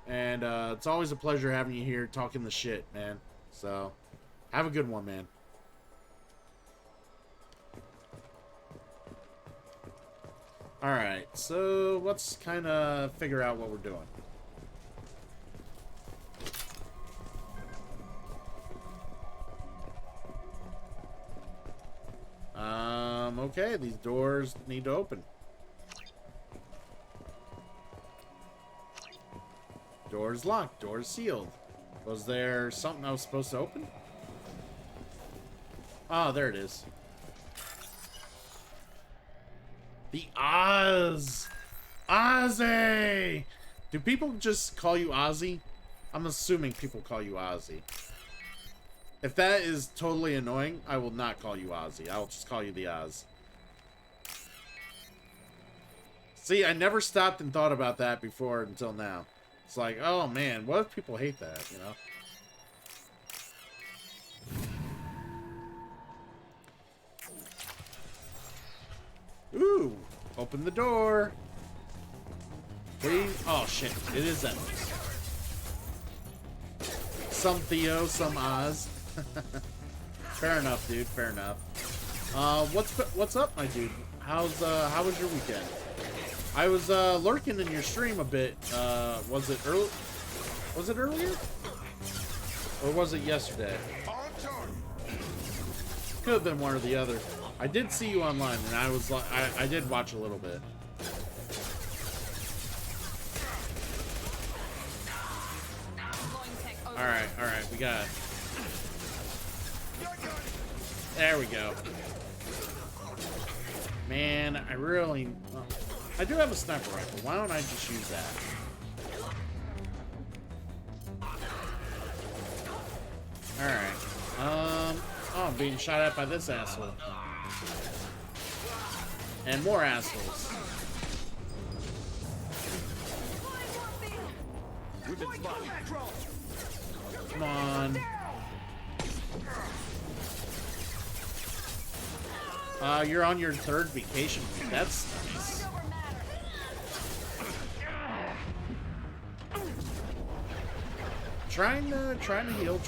and it's always a pleasure having you here talking the shit, man. So, have a good one, man. Alright, so let's kind of figure out what we're doing. Okay, these doors need to open. Door's locked, door's sealed. Was there something I was supposed to open? Oh, there it is. The Oz! Ozzy! Do people just call you Ozzy? I'm assuming people call you Ozzy. If that is totally annoying, I will not call you Ozzy. I'll just call you the Oz. See, I never stopped and thought about that before until now. It's like, oh man, what if people hate that, you know? Ooh, open the door. Please. Oh shit, it is that. Some Theo, some Oz. Fair enough, dude. Fair enough. What's up, my dude? How was your weekend? I was lurking in your stream a bit. Was it early? Was it earlier? Or was it yesterday? Could have been one or the other. I did see you online, and I was like, I did watch a little bit. All right, we got it. There we go. Man, I really... Well, I do have a sniper rifle. Why don't I just use that? Alright. Oh, I'm being shot at by this asshole. And more assholes. Come on. You're on your third vacation week. That's nice. Trying to heal.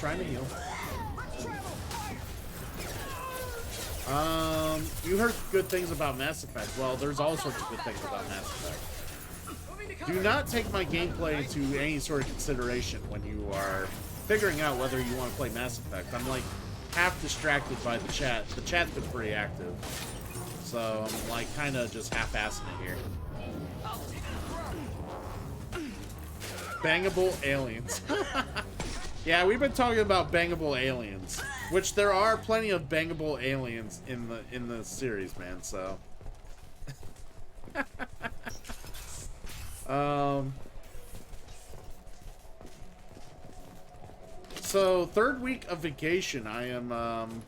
You heard good things about Mass Effect. Well, there's all sorts of good things about Mass Effect. Do not take my gameplay into any sort of consideration when you are figuring out whether you want to play Mass Effect. I'm like half distracted by the chat. The chat's been pretty active. So I'm like kind of just half-assing it here. Bangable aliens. Yeah, we've been talking about bangable aliens, which there are plenty of bangable aliens in the series, man. So, so third week of vacation. I am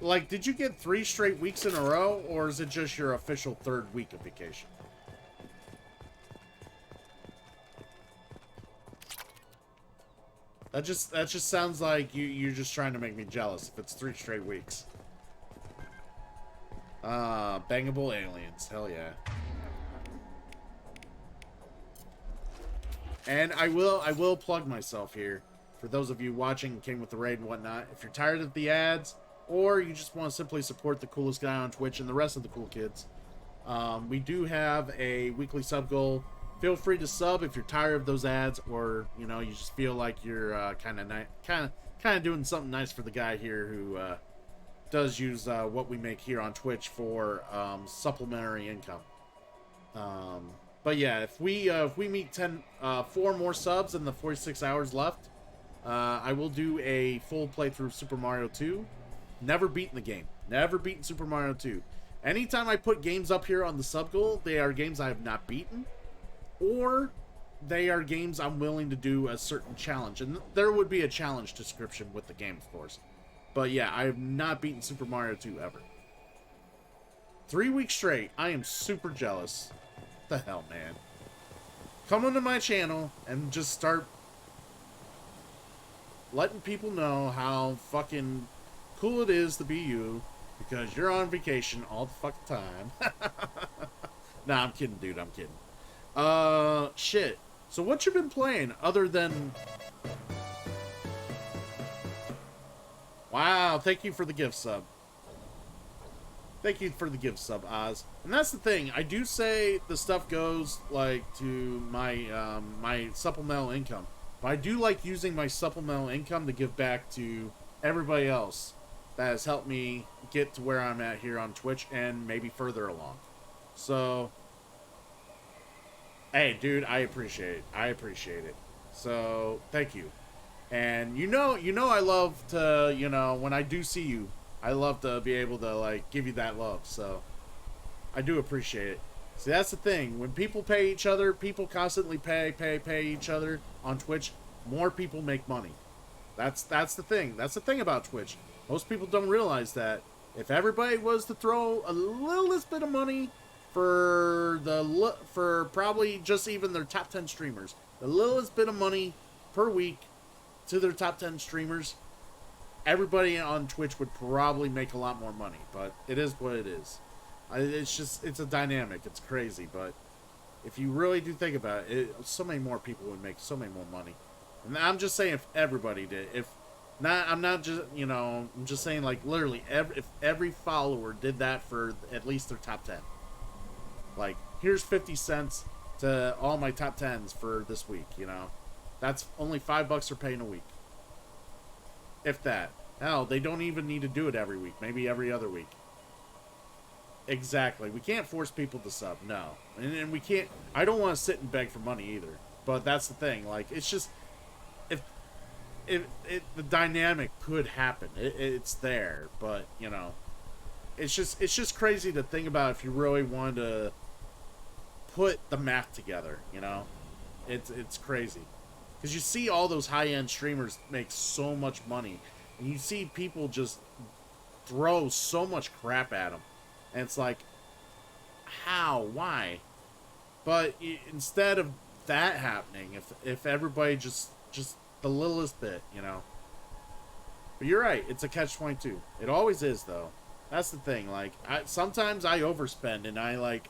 like, did you get 3 straight weeks in a row, or is it just your official third week of vacation? That just sounds like you're just trying to make me jealous if it's 3 straight weeks. Bangable aliens, hell yeah. And I will plug myself here for those of you watching King with the Raid and whatnot. If you're tired of the ads, or you just want to simply support the coolest guy on Twitch and the rest of the cool kids, we do have a weekly sub goal. Feel free to sub if you're tired of those ads, or you know, you just feel like you're kind of doing something nice for the guy here who does use what we make here on Twitch for supplementary income. But yeah, if we meet 4 more subs in the 46 hours left, I will do a full playthrough of Super Mario 2. Never beaten the game. Never beaten Super Mario 2. Anytime I put games up here on the sub goal, they are games I have not beaten, or they are games I'm willing to do a certain challenge. And there would be a challenge description with the game, of course. But yeah, I have not beaten Super Mario 2 ever. 3 weeks straight. I am super jealous. What the hell, man? Come onto my channel and just start letting people know how fucking cool it is to be you, because you're on vacation all the fucking time. Nah, I'm kidding, dude. I'm kidding. Shit. So what you been playing other than... Wow, thank you for the gift sub. Thank you for the gift sub, Oz. And that's the thing. I do say the stuff goes, like, to my, my supplemental income. But I do like using my supplemental income to give back to everybody else that has helped me get to where I'm at here on Twitch and maybe further along. So, hey, dude, I appreciate it. I appreciate it. So, thank you. And you know I love to, you know, when I do see you, I love to be able to, like, give you that love. So, I do appreciate it. See, that's the thing. When people pay each other, people constantly pay each other on Twitch, more people make money. That's the thing. That's the thing about Twitch. Most people don't realize that if everybody was to throw a littlest bit of money for probably just even their top 10 streamers, the littlest bit of money per week to their top 10 streamers, everybody on Twitch would probably make a lot more money. But it is what it is. It's a dynamic. It's crazy. But if you really do think about it, so many more people would make so many more money. And I'm just saying if everybody did. I'm not just, you know, I'm just saying, like, literally, if every follower did that for at least their top 10. Like, here's 50 cents to all my top 10s for this week, you know. That's only $5 they're paying a week. If that. Hell, they don't even need to do it every week. Maybe every other week. Exactly. We can't force people to sub, no. And we can't, I don't want to sit and beg for money either. But that's the thing, like, it's just, the dynamic could happen. It's there, but, you know, it's just crazy to think about if you really wanted to put the math together, you know? It's crazy. Because you see all those high-end streamers make so much money, and you see people just throw so much crap at them. And it's like, how? Why? But instead of that happening, if everybody just the littlest bit, you know. But you're right, it's a catch-22. It always is, though. That's the thing. Like, sometimes I overspend, and I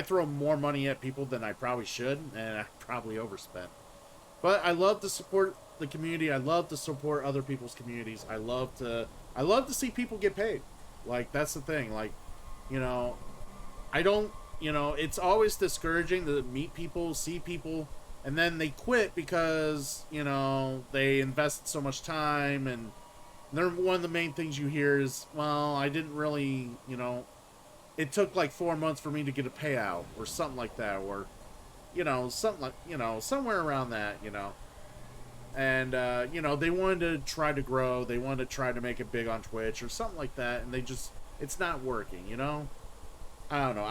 throw more money at people than I probably should, and I probably overspend. But I love to support the community. I love to support other people's communities. I love to see people get paid. Like, that's the thing. Like, you know, I don't, you know, it's always discouraging to meet people, see people, and then they quit because, you know, they invested so much time, and one of the main things you hear is, well, I didn't really, you know, it took like 4 months for me to get a payout, or something like that, or, you know, something like, you know, somewhere around that, you know. And, you know, they wanted to try to grow, they wanted to try to make it big on Twitch, or something like that, and they just, it's not working, you know? I don't know.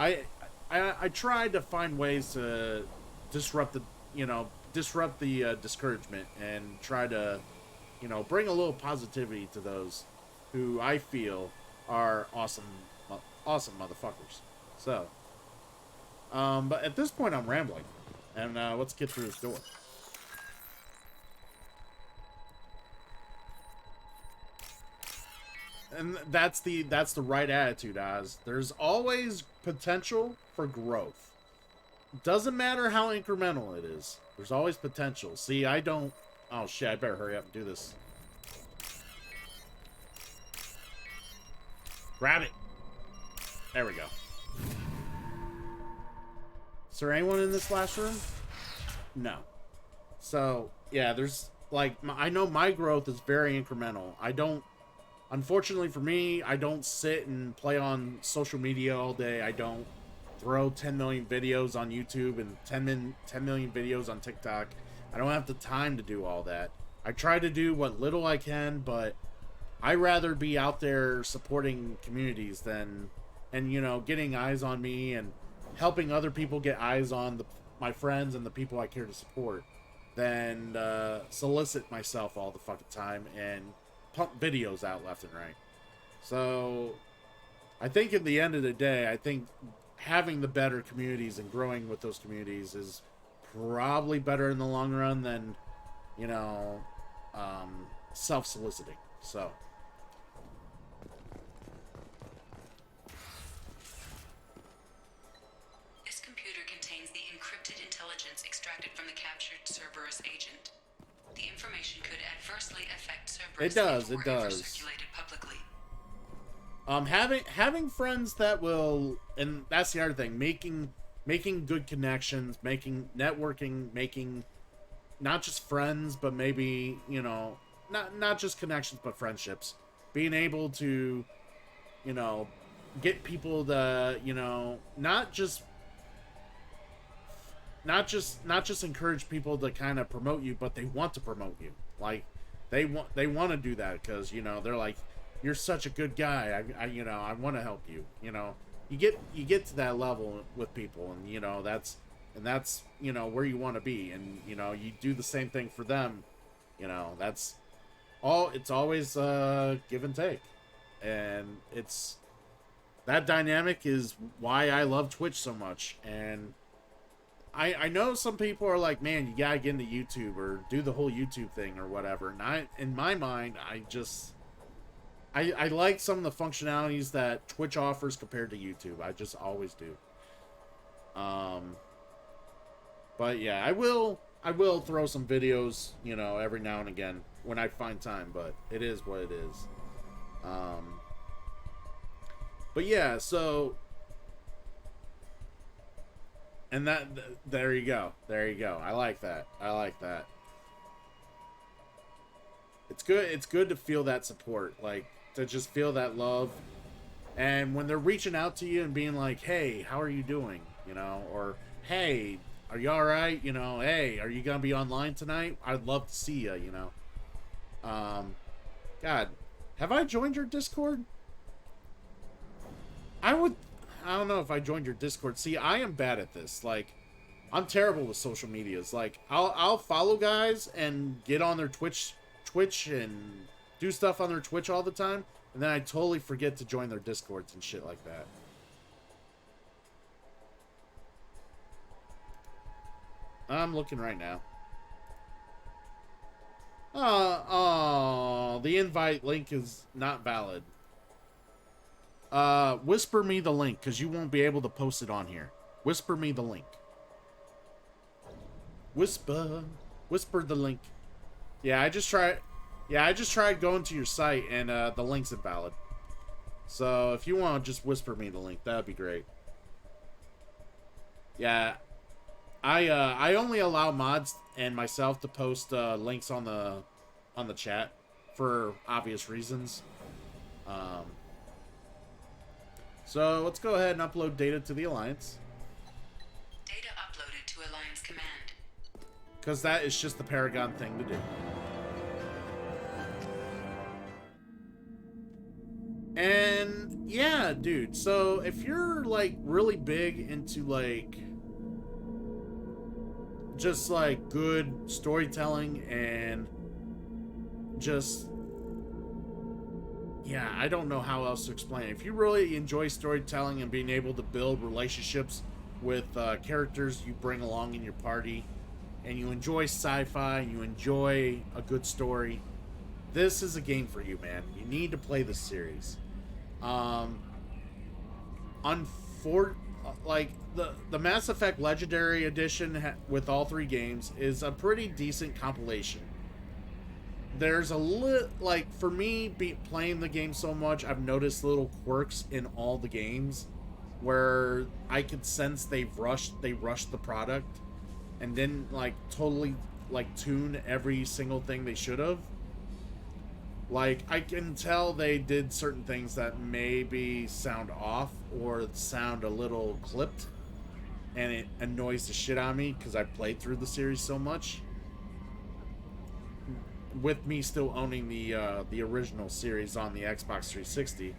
I tried to find ways to disrupt the discouragement and try to, you know, bring a little positivity to those who I feel are awesome motherfuckers. So, but at this point I'm rambling, and let's get through this door. And that's the right attitude, Oz. There's always potential for growth. Doesn't matter how incremental it is. There's always potential. See, I don't... Oh, shit, I better hurry up and do this. Grab it. There we go. Is there anyone in this last room? No. So, yeah, there's, like, I know my growth is very incremental. I don't... Unfortunately for me, I don't sit and play on social media all day. I don't... throw 10 million videos on YouTube and 10 million videos on TikTok. I don't have the time to do all that. I try to do what little I can, but I rather be out there supporting communities than, and you know, getting eyes on me and helping other people get eyes on my friends and the people I care to support than solicit myself all the fucking time and pump videos out left and right. So I think in the end of the day, I think having the better communities and growing with those communities is probably better in the long run than, you know, self-soliciting. So this computer contains the encrypted intelligence extracted from the captured Cerberus agent. The information could adversely affect Cerberus. It does. if it were ever circulated publicly. Having friends that will, and that's the other thing, making good connections, making networking, making not just friends, but maybe, you know, not just connections, but friendships. Being able to, you know, get people to, you know, not just encourage people to kind of promote you, but they want to promote you. Like they want to do that because, you know, they're like, you're such a good guy. I you know, I want to help you. You know, you get to that level with people, and you know that's you know where you want to be, and you know you do the same thing for them. You know, that's all. It's always give and take, and it's that dynamic is why I love Twitch so much. And I know some people are like, man, you gotta get into YouTube or do the whole YouTube thing or whatever. And in my mind, I like some of the functionalities that Twitch offers compared to YouTube. I just always do. But yeah, I will throw some videos, you know, every now and again when I find time, but it is what it is. But yeah, so, and there you go. I like that. It's good to feel that support, like to just feel that love. And when they're reaching out to you and being like, hey, how are you doing? You know, or hey, are you all right? You know, hey, are you going to be online tonight? I'd love to see you, you know. God, have I joined your Discord? I don't know if I joined your Discord. See, I am bad at this. Like, I'm terrible with social medias. Like, I'll follow guys and get on their Twitch and do stuff on their Twitch all the time, and then I totally forget to join their Discords and shit like that. I'm looking right now. Oh, the invite link is not valid. Whisper me the link, because you won't be able to post it on here. Whisper me the link. Whisper the link. Yeah, I just tried going to your site, and the link's invalid. So if you want to just whisper me the link, that'd be great. Yeah, I only allow mods and myself to post links on the chat for obvious reasons. So let's go ahead and upload data to the Alliance. Data uploaded to Alliance Command. Because that is just the Paragon thing to do. And yeah, dude, so if you're like really big into like just like good storytelling and just, yeah, I don't know how else to explain it. If you really enjoy storytelling and being able to build relationships with characters you bring along in your party, and you enjoy sci-fi and you enjoy a good story, this is a game for you, man. You need to play this series. Like the Mass Effect Legendary Edition with all 3 games is a pretty decent compilation. There's a like, for me, playing the game so much, I've noticed little quirks in all the games where I could sense they rushed the product and didn't like totally like tune every single thing they should have. Like, I can tell they did certain things that maybe sound off or sound a little clipped, and it annoys the shit out of me because I played through the series so much. With me still owning the original series on the Xbox 360,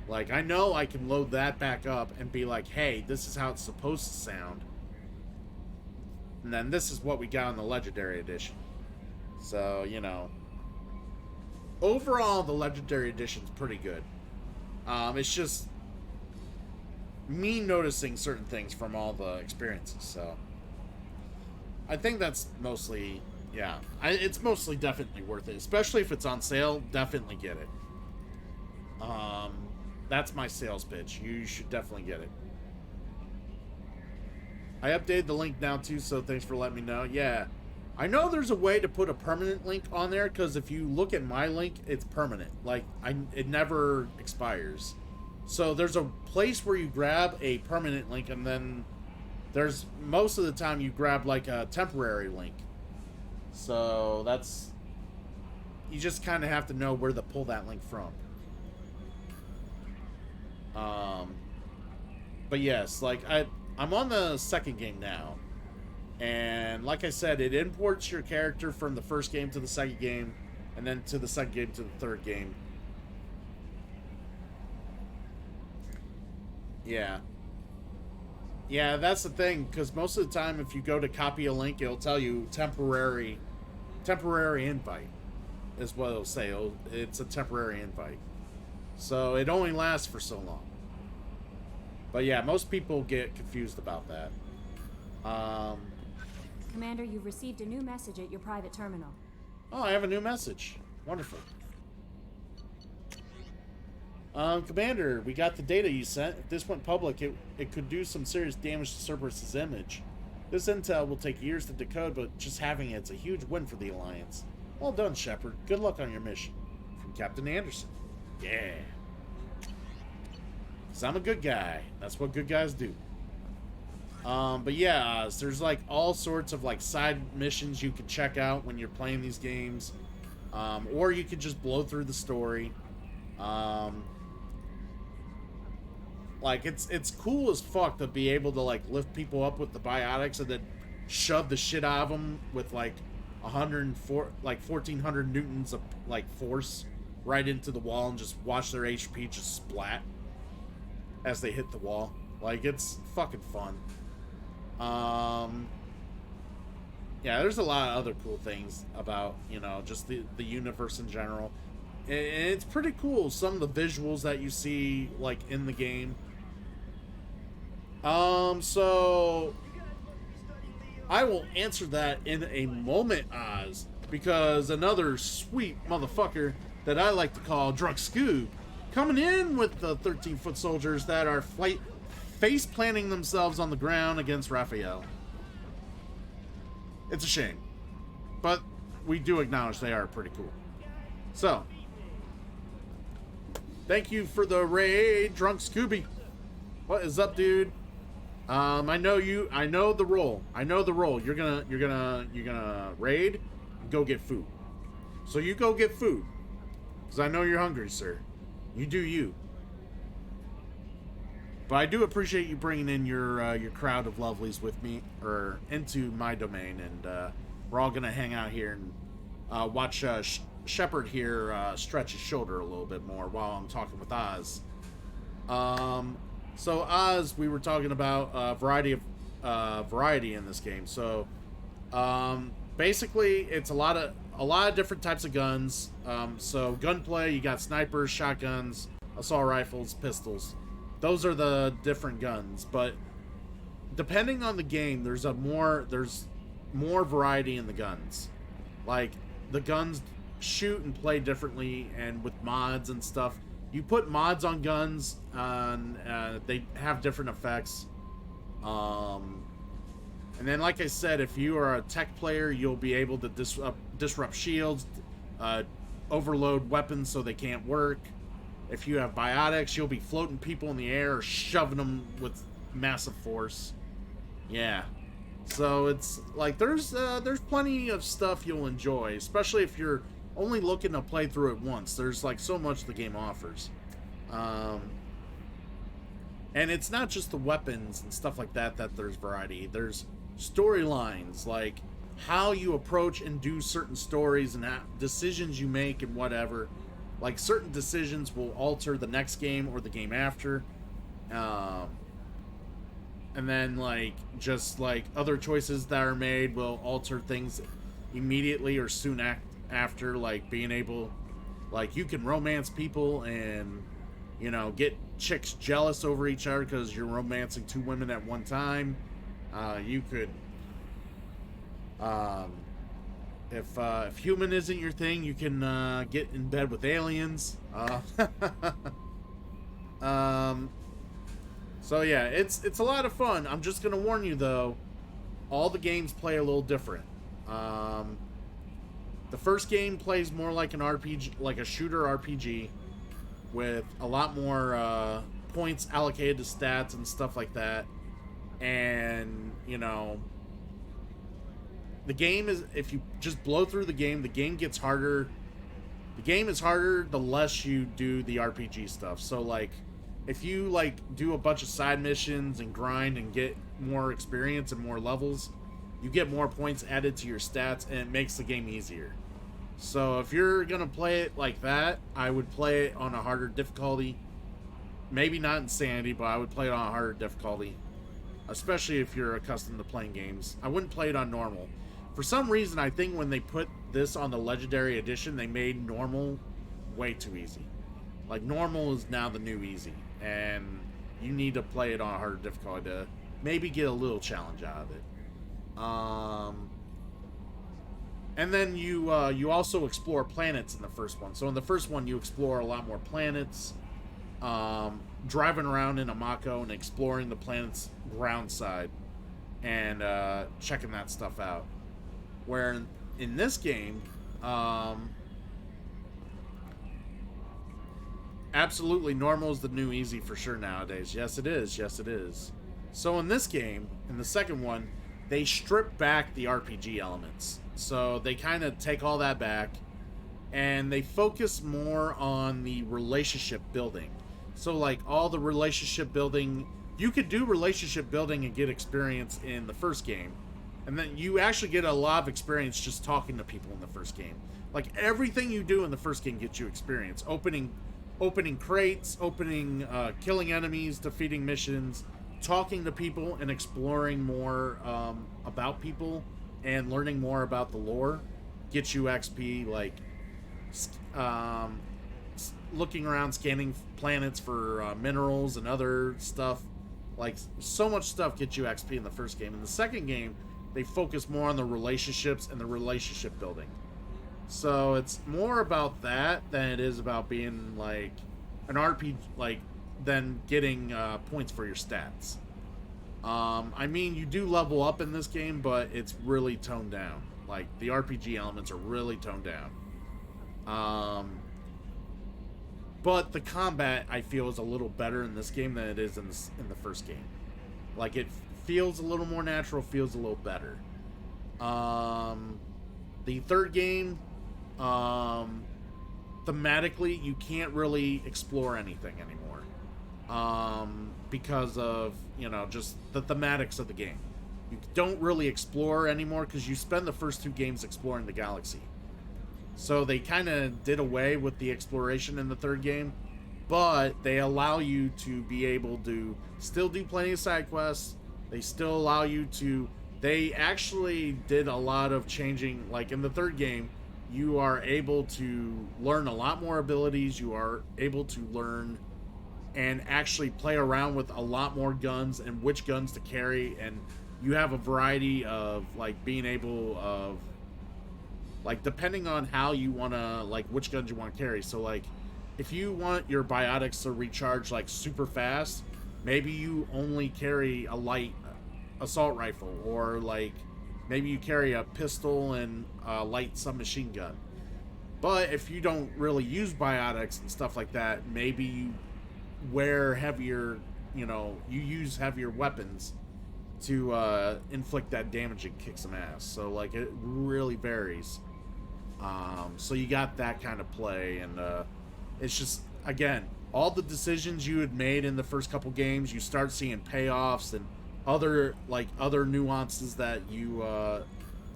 like, I know I can load that back up and be like, hey, this is how it's supposed to sound. And then this is what we got on the Legendary Edition. So, you know, overall, the Legendary Edition's pretty good. It's just me noticing certain things from all the experiences, so I think that's mostly, yeah, it's mostly definitely worth it, especially if it's on sale. Definitely get it. That's my sales pitch. You should definitely get it. I updated the link now too, so thanks for letting me know. Yeah, I know there's a way to put a permanent link on there, because if you look at my link, it's permanent. Like, it never expires. So there's a place where you grab a permanent link, and then there's, most of the time, you grab like a temporary link. So that's, you just kind of have to know where to pull that link from. But yes, like, I'm on the second game now, and like I said, it imports your character from the first game to the second game, and then to the second game to the third game. Yeah, that's the thing, because most of the time if you go to copy a link, it'll tell you temporary invite is what it'll say. It's a temporary invite, so it only lasts for so long. But yeah, most people get confused about that. Commander, you've received a new message at your private terminal. Oh, I have a new message. Wonderful. Commander, we got the data you sent. If this went public, it could do some serious damage to Cerberus's image. This intel will take years to decode, but just having it's a huge win for the Alliance. Well done, Shepard. Good luck on your mission. From Captain Anderson. Yeah. 'Cause I'm a good guy. That's what good guys do. But yeah, there's like all sorts of like side missions you can check out when you're playing these games. Or you could just blow through the story. Like, it's cool as fuck to be able to like lift people up with the biotics and then shove the shit out of them with like 1,400 newtons of like force right into the wall, and just watch their HP just splat as they hit the wall. Like, it's fucking fun. Yeah, there's a lot of other cool things about, you know, just the universe in general. And it's pretty cool, some of the visuals that you see, like, in the game. So I will answer that in a moment, Oz, because another sweet motherfucker that I like to call Drunk Scoob, coming in with the 13-foot soldiers that are face planting themselves on the ground against Raphael. It's a shame, but we do acknowledge they are pretty cool. So, thank you for the raid, Drunk Scooby. What is up, dude? I know you. I know the role. You're gonna raid and go get food. So you go get food, because I know you're hungry, sir. You do you. But I do appreciate you bringing in your crowd of lovelies with me, or into my domain, and we're all gonna hang out here and watch Shepard here stretch his shoulder a little bit more while I'm talking with Oz. So Oz, we were talking about variety in this game. So basically, it's a lot of different types of guns. So gunplay, you got snipers, shotguns, assault rifles, pistols. Those are the different guns. But depending on the game, there's more variety in the guns. Like, the guns shoot and play differently, and with mods and stuff. You put mods on guns, and they have different effects. And then, like I said, if you are a tech player, you'll be able to disrupt shields, overload weapons so they can't work. If you have biotics, you'll be floating people in the air or shoving them with massive force. Yeah. So it's like there's plenty of stuff you'll enjoy, especially if you're only looking to play through it once. There's like so much the game offers. And it's not just the weapons and stuff like that there's variety. There's storylines, like how you approach and do certain stories and decisions you make and whatever. Like certain decisions will alter the next game or the game after. And then like just like other choices that are made will alter things immediately or soon after, like being able, like you can romance people and, you know, get chicks jealous over each other because you're romancing 2 women at one time. You could, if human isn't your thing, you can get in bed with aliens. So yeah, it's a lot of fun. I'm just gonna warn you though, all the games play a little different. The first game plays more like an RPG, like a shooter RPG, with a lot more points allocated to stats and stuff like that. And, you know, the game is, if you just blow through the game gets harder. The game is harder the less you do the RPG stuff. So, like, if you, like, do a bunch of side missions and grind and get more experience and more levels, you get more points added to your stats, and it makes the game easier. So if you're gonna play it like that, I would play it on a harder difficulty. Maybe not Insanity, but I would play it on a harder difficulty, especially if you're accustomed to playing games. I wouldn't play it on normal. For some reason, I think when they put this on the Legendary Edition, they made normal way too easy. Like, normal is now the new easy, and you need to play it on a harder difficulty to maybe get a little challenge out of it. And then you also explore planets in the first one. So in the first one, you explore a lot more planets, driving around in a Mako and exploring the planet's ground side and checking that stuff out. Where in this game, absolutely normal is the new easy for sure nowadays. Yes, it is. Yes, it is. So in this game, in the second one, they strip back the RPG elements. So they kind of take all that back and they focus more on the relationship building. So like all the relationship building, you could do relationship building and get experience in the first game. And then you actually get a lot of experience just talking to people in the first game. Like everything you do in the first game gets you experience. Opening crates, killing enemies, defeating missions, talking to people and exploring more about people and learning more about the lore gets you XP. Like looking around, scanning planets for minerals and other stuff. Like so much stuff gets you XP in the first game. In the second game, they focus more on the relationships and the relationship building. So it's more about that than it is about being like an RPG, like than getting points for your stats. I mean, you do level up in this game, but it's really toned down. Like the RPG elements are really toned down. But the combat I feel is a little better in this game than it is in the first game. Like it feels a little more natural, feels a little better. The third game, thematically, you can't really explore anything anymore. Because of, you know, just the thematics of the game. You don't really explore anymore because you spend the first 2 games exploring the galaxy. So they kind of did away with the exploration in the third game, but they allow you to be able to still do plenty of side quests. They still allow you to... They actually did a lot of changing. Like in the third game, you are able to learn a lot more abilities. You are able to learn and actually play around with a lot more guns and which guns to carry, and you have a variety of like being able of like depending on how you want to, like which guns you want to carry. So like if you want your biotics to recharge like super fast, maybe you only carry a light assault rifle, or like maybe you carry a pistol and a light submachine gun. But if you don't really use biotics and stuff like that, maybe you wear heavier, you know, you use heavier weapons to inflict that damage and kick some ass. So like it really varies. So you got that kind of play, and it's just, again, all the decisions you had made in the first couple games, you start seeing payoffs and other nuances that you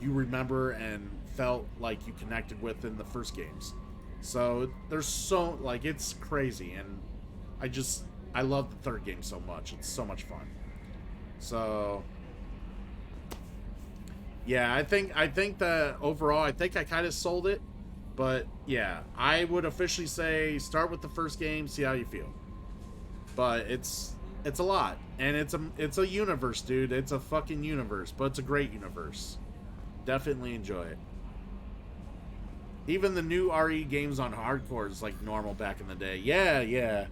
remember and felt like you connected with in the first games. So there's so, like, it's crazy, and I love the third game so much. It's so much fun. So yeah, I think that overall, I think I kind of sold it. But yeah, I would officially say start with the first game, see how you feel. But it's a lot, and it's a universe, dude. It's a fucking universe, but it's a great universe. Definitely enjoy it. Even the new RE games on hardcore is like normal back in the day. Yeah.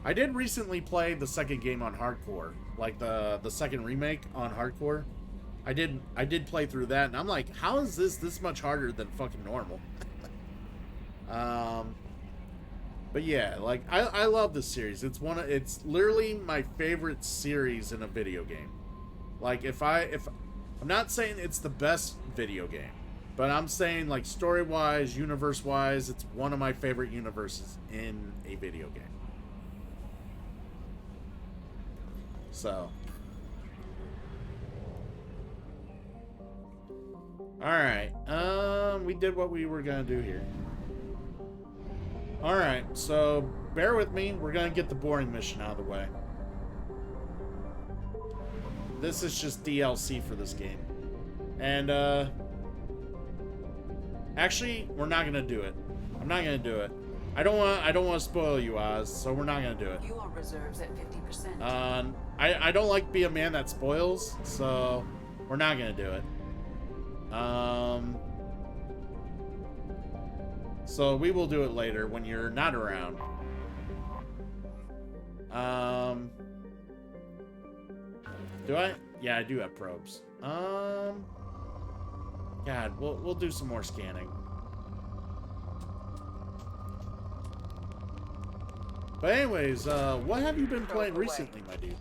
I did recently play the second game on hardcore, like the second remake on hardcore. I did play through that, and I'm like, how is this much harder than fucking normal? But yeah, like I love this series. It's literally my favorite series in a video game. Like if I'm not saying it's the best video game, but I'm saying like story-wise, universe-wise, it's one of my favorite universes in a video game. So, all right, we did what we were gonna do here. All right, so bear with me. We're gonna get the boring mission out of the way. This is just DLC for this game, and actually, we're not gonna do it. I'm not gonna do it. I don't want to spoil you, Oz. So we're not gonna do it. Fuel reserves at 50%. I don't like be a man that spoils, so we're not gonna do it. So we will do it later when you're not around. Do I? Yeah, I do have probes. God, we'll do some more scanning. But anyways, what have you been playing recently, my dude?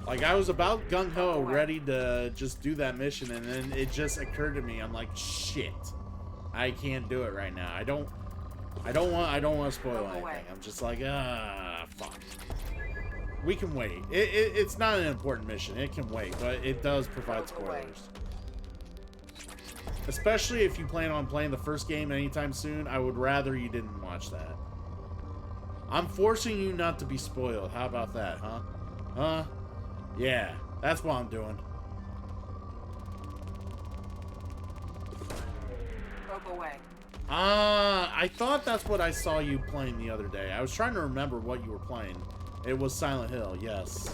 Like, I was about gung-ho, ready to just do that mission, and then it just occurred to me, I'm like, shit. I can't do it right now. I don't want to spoil anything. I'm just like, fuck. We can wait. It's not an important mission. It can wait, but it does provide spoilers. Especially if you plan on playing the first game anytime soon, I would rather you didn't watch that. I'm forcing you not to be spoiled. How about that, huh? Huh? Yeah, that's what I'm doing. Probe away. I thought that's what I saw you playing the other day. I was trying to remember what you were playing. It was Silent Hill, yes.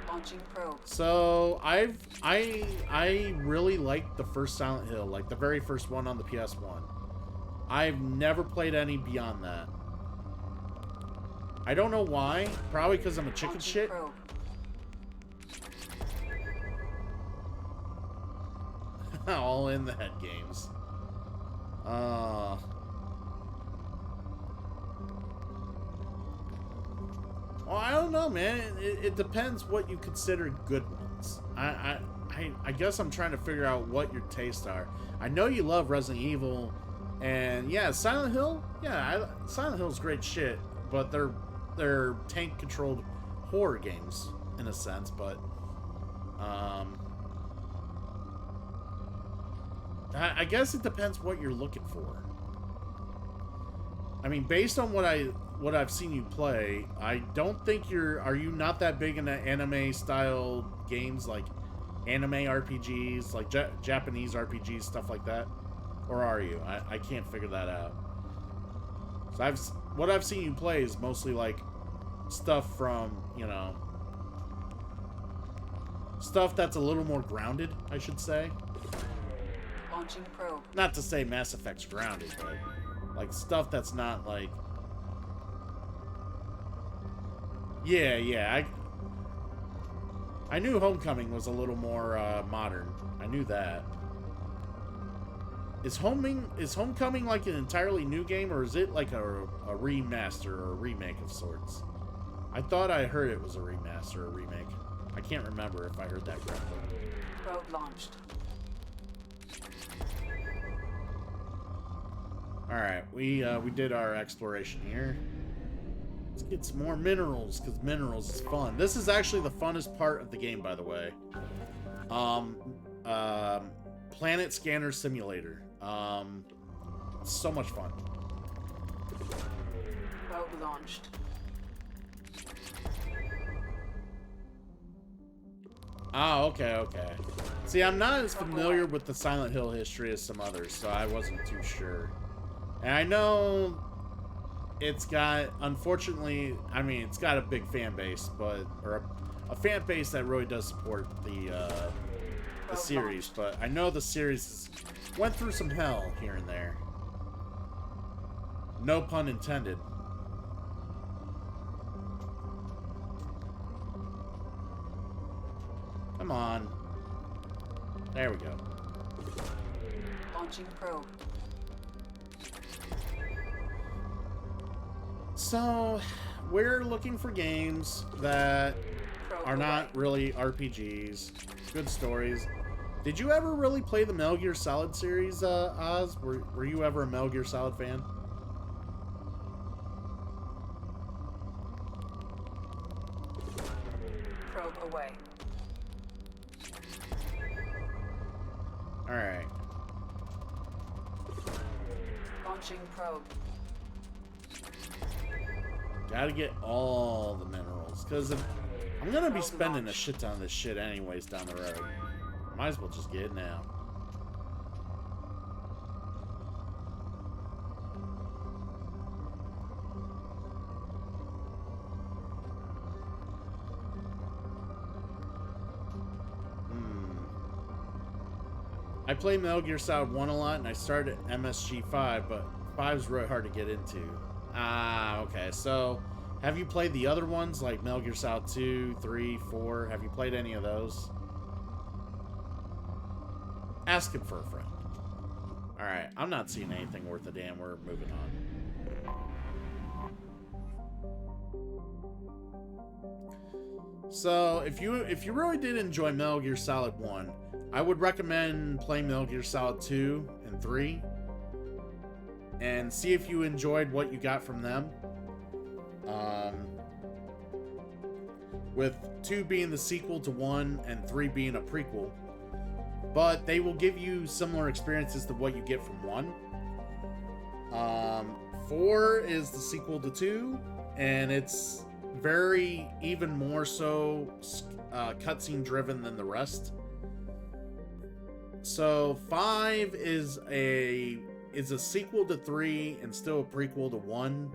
Launching probe. So I really liked the first Silent Hill, like the very first one on the PS1. I've never played any beyond that. I don't know why. Probably because I'm a chicken shit. Probe. All in the head games. Well, I don't know, man. It depends what you consider good ones. I guess I'm trying to figure out what your tastes are. I know you love Resident Evil, and yeah, Silent Hill. Yeah, Silent Hill's great shit, but they're tank-controlled horror games in a sense. But I guess it depends what you're looking for. I mean, based on what I've seen you play, I don't think are you not that big into anime style games, like anime RPGs, like Japanese RPGs, stuff like that? Or are you? I can't figure that out. So what I've seen you play is mostly like stuff from, stuff that's a little more grounded, I should say. Launching probe. Not to say Mass Effect's grounded, but like stuff that's not like... Yeah, I knew Homecoming was a little more modern. I knew that. Is Homecoming like an entirely new game, or is it like a remaster or a remake of sorts? I thought I heard it was a remaster or a remake. I can't remember if I heard that correctly. Probe launched. Alright, we did our exploration here. Let's get some more minerals, because minerals is fun. This is actually the funnest part of the game, by the way. Planet Scanner Simulator. So much fun. Probe launched. Ah, okay. See, I'm not as familiar with the Silent Hill history as some others, so I wasn't too sure. And I know it's got, unfortunately, I mean, it's got a big fan base, or a fan base that really does support the series, but I know the series went through some hell here and there. No pun intended. Come on. There we go. Launching probe. So, we're looking for games that are not really RPGs. Good stories. Did you ever really play the Metal Gear Solid series, Oz? Were you ever a Metal Gear Solid fan? Probe away. Alright. Launching probe. Gotta get all the minerals, because I'm gonna be spending a shit ton of this shit anyways down the road. Might as well just get it now. I play Metal Gear Solid 1 a lot, and I started at MSG 5, but 5 is really hard to get into. Ah, okay. So, have you played the other ones, like Metal Gear Solid 2, 3, 4? Have you played any of those? Ask him for a friend. Alright, I'm not seeing anything worth a damn. We're moving on. So, if you really did enjoy Metal Gear Solid 1, I would recommend playing Metal Gear Solid 2 and 3 and see if you enjoyed what you got from them. With 2 being the sequel to 1 and 3 being a prequel. But they will give you similar experiences to what you get from 1. 4 is the sequel to 2, and it's very, even more so, cutscene driven than the rest. So 5 is a sequel to 3 and still a prequel to 1,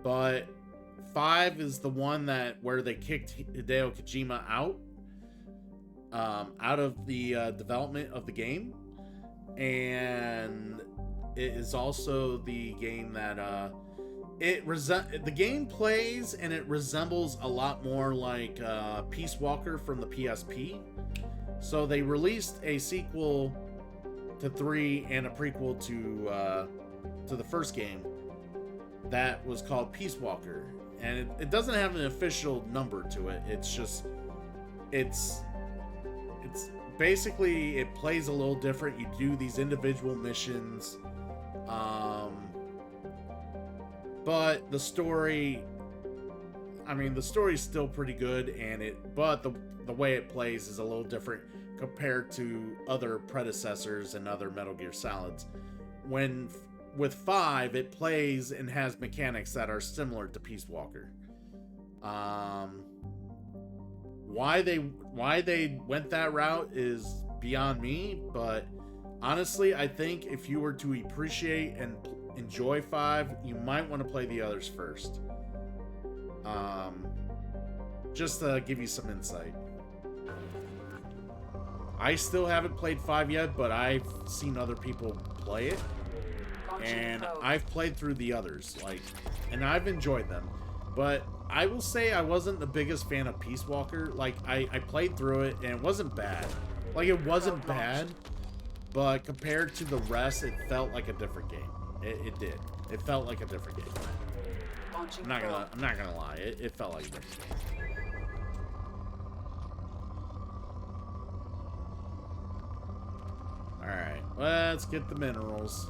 but 5 is the one where they kicked Hideo Kojima out of the development of the game, and it is also the game that the game plays and it resembles a lot more like Peace Walker from the PSP. So they released a sequel to 3 and a prequel to the first game that was called Peace Walker, and it doesn't have an official number to it. It's just it's basically, it plays a little different. You do these individual missions, but the story, I mean, the story's still pretty good, but the way it plays is a little different compared to other predecessors and other Metal Gear Solids. With 5, it plays and has mechanics that are similar to Peace Walker. Why they went that route is beyond me, but honestly, I think if you were to appreciate and enjoy 5, you might want to play the others first. Just to give you some insight. I still haven't played 5 yet, but I've seen other people play it, and I've played through the others, and I've enjoyed them. But I will say I wasn't the biggest fan of Peace Walker. I played through it, and it wasn't bad. It wasn't bad, but compared to the rest, it felt like a different game. It did. It felt like a different game. I'm not gonna lie. It felt like a different game. All right, let's get the minerals.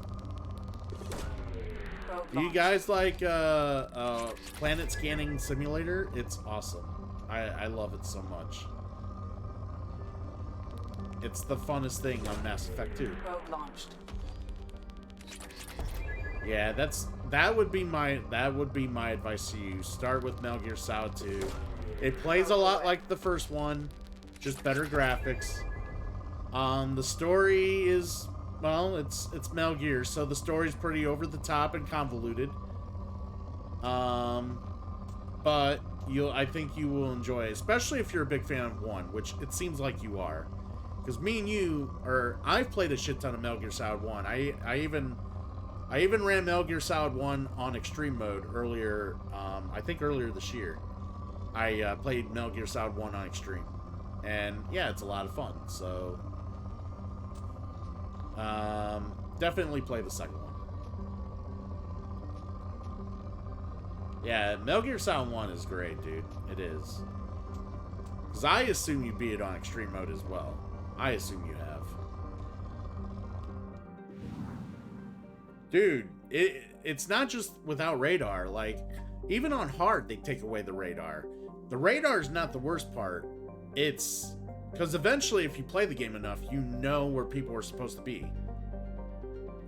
Do you guys like Planet Scanning Simulator? It's awesome. I love it so much. It's the funnest thing on Mass Effect 2. Road launched. Yeah, that would be my advice to you. Start with Metal Gear Solid 2. It plays a lot like the first one, just better graphics. The story is, well, it's Metal Gear, so the story's pretty over the top and convoluted. But I think you will enjoy it, especially if you're a big fan of 1, which it seems like you are. Because me and you I've played a shit ton of Metal Gear Solid 1. I even ran Metal Gear Solid 1 on extreme mode earlier, I think earlier this year. I played Metal Gear Solid 1 on extreme. And yeah, it's a lot of fun, so definitely play the second one. Yeah, Metal Gear Solid 1 is great, dude. It is. Because I assume you beat it on extreme mode as well. I assume you have. Dude, it's not just without radar. Like, even on hard, they take away the radar. The radar is not the worst part. It's because eventually, if you play the game enough, you know where people are supposed to be.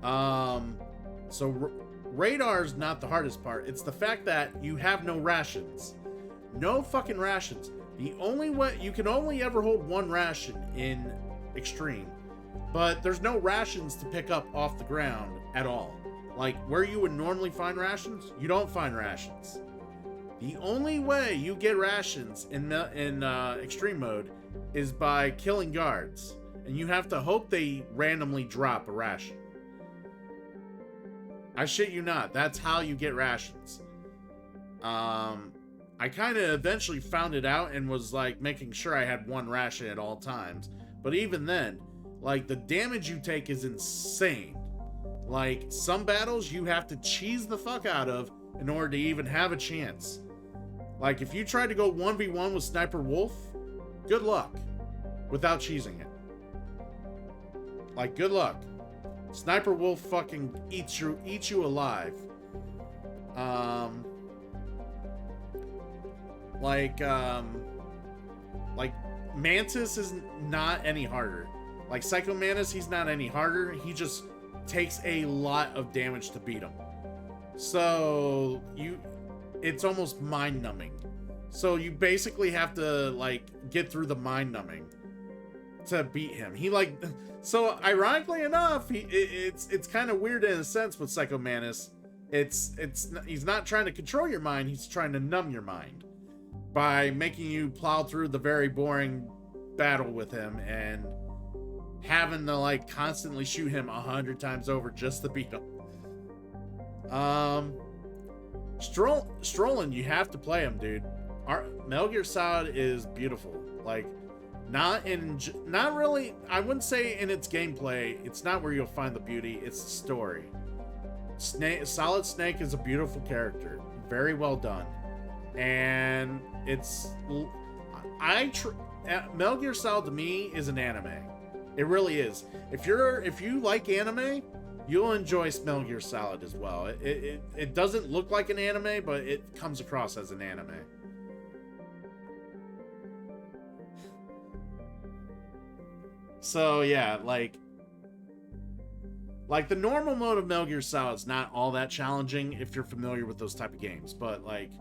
So radar is not the hardest part. It's the fact that you have no rations. No fucking rations. The only way you can only ever hold one ration in extreme, but there's no rations to pick up off the ground at all. Like where you would normally find rations, you don't find rations. The only way you get rations in extreme mode is by killing guards, and you have to hope they randomly drop a ration. I shit you not, that's how you get rations. I kind of eventually found it out and was like making sure I had one ration at all times. But even then, like the damage you take is insane. Like some battles you have to cheese the fuck out of in order to even have a chance. Like if you try to go 1v1 with Sniper Wolf, good luck without cheesing it. Like good luck. Sniper Wolf fucking eats you alive. Like Mantis is not any harder. Like Psycho Mantis, he's not any harder. He just takes a lot of damage to beat him. So it's almost mind numbing. So you basically have to like get through the mind numbing to beat him. So ironically enough, it's kind of weird in a sense with Psycho Mantis. He's not trying to control your mind. He's trying to numb your mind by making you plow through the very boring battle with him and having to like constantly shoot him 100 times over just to beat him. Strolling, you have to play him, dude. Metal Gear Solid is beautiful. Like, not really, I wouldn't say in its gameplay, it's not where you'll find the beauty, it's the story. Solid Snake is a beautiful character. Very well done. And Metal Gear Solid to me is an anime. It really is. If you like anime, you'll enjoy Metal Gear Solid as well. It doesn't look like an anime, but it comes across as an anime. So yeah, like the normal mode of Metal Gear Solid is not all that challenging if you're familiar with those type of games, but like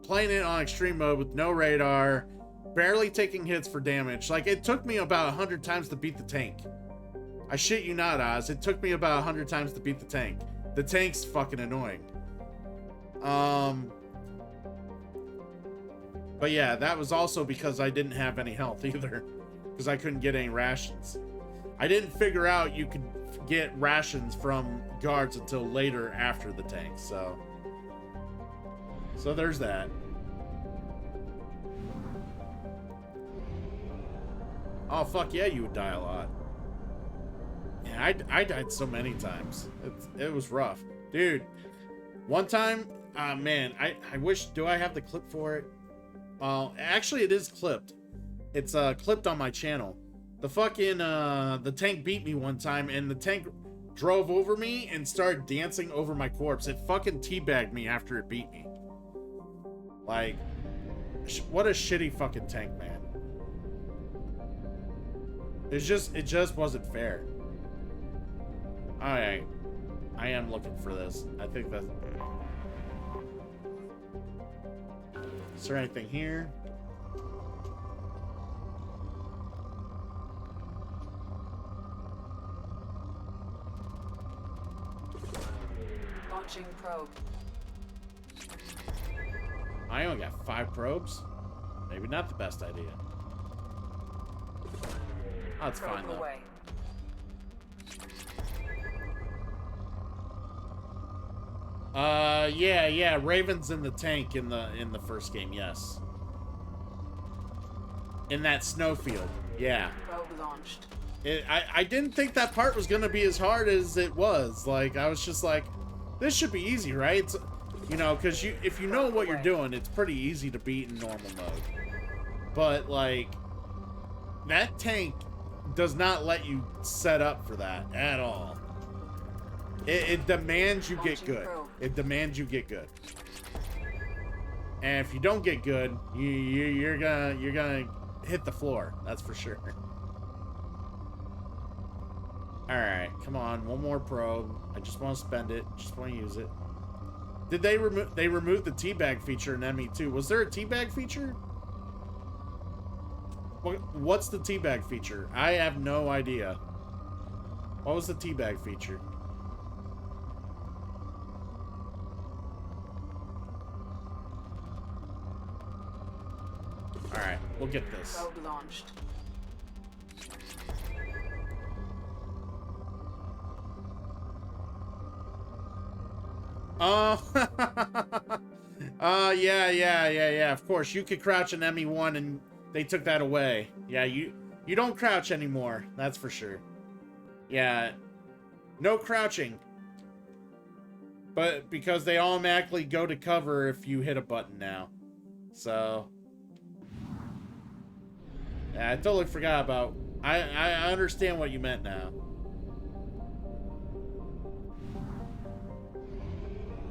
playing it on extreme mode with no radar, barely taking hits for damage, like it took me about 100 times to beat the tank. I shit you not, Oz, it took me about 100 times to beat the tank. The tank's fucking annoying. But yeah, that was also because I didn't have any health either, because I couldn't get any rations. I didn't figure out you could get rations from guards until later after the tank, so there's that. Oh fuck yeah, you would die a lot. Man, I died so many times. It was rough. Dude, one time, man, I wish, do I have the clip for it? Actually, it is clipped. It's clipped on my channel. The fucking, the tank beat me one time, and the tank drove over me and started dancing over my corpse. It fucking teabagged me after it beat me. Like, what a shitty fucking tank, man. It just wasn't fair. Alright. I am looking for this. I think that... Is there anything here? Launching probe. I only got 5 probes. Maybe not the best idea. Oh, it's fine though. Away. Yeah, Raven's in the tank in the first game, yes. In that snowfield, yeah. Probe launched. I didn't think that part was gonna be as hard as it was. Like, I was just like, this should be easy, right? It's, you know, because if you know what you're doing, it's pretty easy to beat in normal mode. But, like, that tank does not let you set up for that at all. It demands you get good. It demands you get good. And if you don't get good, you're gonna hit the floor. That's for sure. All right, come on, one more probe. I just want to spend it. Just want to use it. Did they remove? They removed the teabag feature in ME2. Was there a teabag feature? What's the teabag feature? I have no idea. What was the teabag feature? All right, we'll get this. Probe launched. Oh, yeah. Of course, you could crouch an ME1, and they took that away. Yeah, you don't crouch anymore. That's for sure. Yeah, no crouching. But because they automatically go to cover if you hit a button now. So, yeah, I totally forgot about. I understand what you meant now.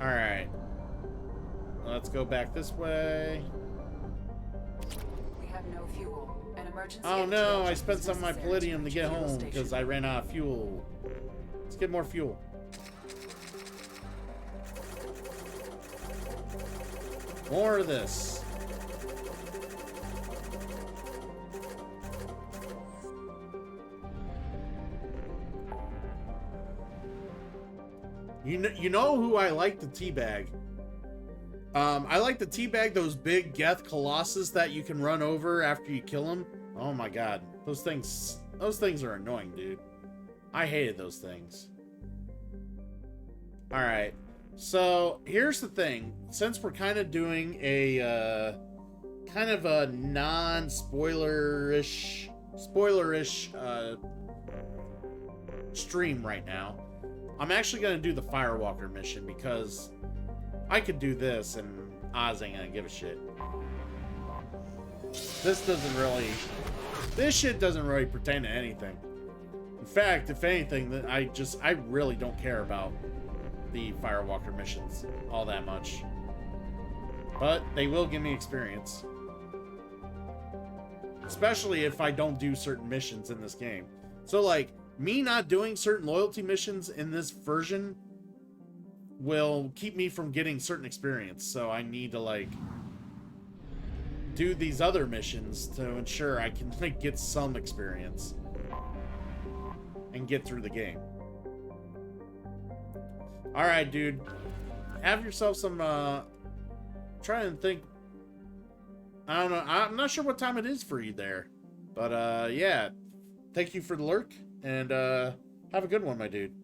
Alright. Let's go back this way. We have no fuel. An emergency. Oh no, I spent some of my palladium to get home because I ran out of fuel. Let's get more fuel. More of this. You know who I like to teabag? I like to teabag those big Geth Colossus that you can run over after you kill them. Oh my god. Those things are annoying, dude. I hated those things. Alright. So, here's the thing. Since we're kind of doing a, kind of a non-spoilerish, stream right now, I'm actually going to do the Firewalker mission because I could do this and Oz ain't going to give a shit. This shit doesn't really pertain to anything. In fact, if anything, I really don't care about the Firewalker missions all that much. But they will give me experience. Especially if I don't do certain missions in this game. So, like, me not doing certain loyalty missions in this version will keep me from getting certain experience. So I need to, like, do these other missions to ensure I can, like, get some experience and get through the game. Alright, dude. Have yourself some, try and think. I don't know. I'm not sure what time it is for you there. But, yeah. Thank you for the lurk. And, have a good one, my dude.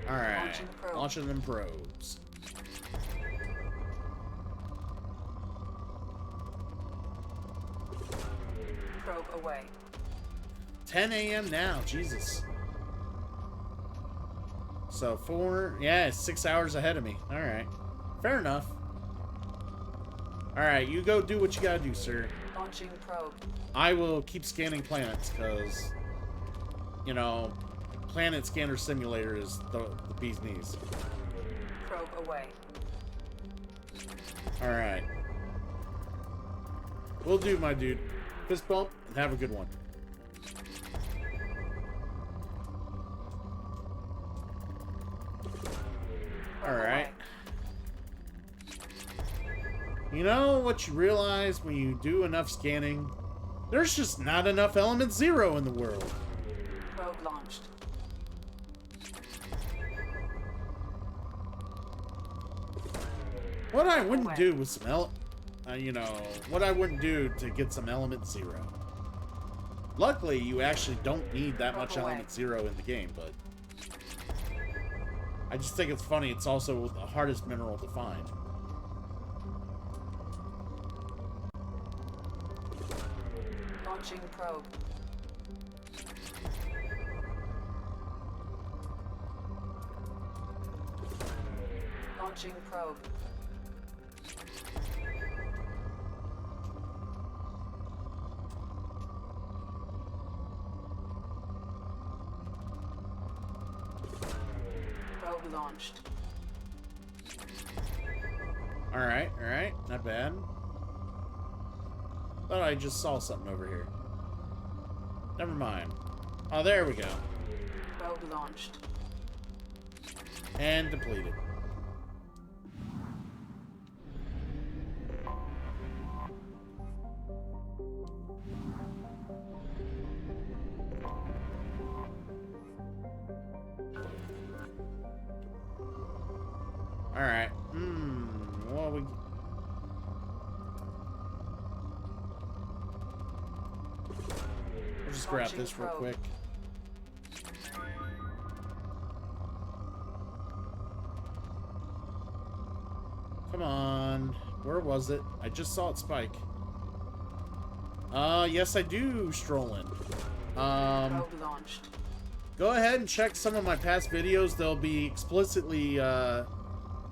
Alright. Launching them probes. away. 10 a.m. now, Jesus. So 6 hours ahead of me. All right, fair enough. All right, you go do what you gotta do, sir. Launching probe. I will keep scanning planets because, you know, Planet Scanner Simulator is the bee's knees. Probe away. All right. Will do, my dude. Fist bump and have a good one. All right. You know what you realize when you do enough scanning? There's just not enough element 0 in the world. Probe launched. What I wouldn't do with some what I wouldn't do to get some element 0. Luckily, you actually don't need that much element 0 in the game, but I just think it's funny. It's also the hardest mineral to find. Launching probe. Launching probe. Probe launched. All right, not bad. Thought I just saw something over here. Never mind. Oh, there we go. Probe launched. And depleted. All right. Well, we'll just grab this real quick. Come on. Where was it? I just saw it spike. Yes, I do, Strolling. Probe launched. Go ahead and check some of my past videos. They'll be explicitly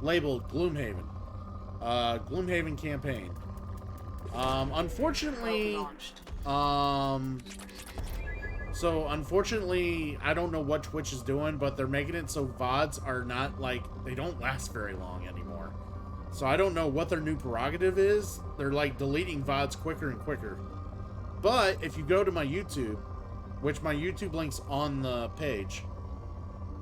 labeled Gloomhaven. Gloomhaven campaign. Unfortunately, so unfortunately, I don't know what Twitch is doing, but they're making it so VODs are not like, they don't last very long anymore. So I don't know what their new prerogative is. They're like deleting VODs quicker and quicker. But if you go to my YouTube, which my YouTube link's on the page,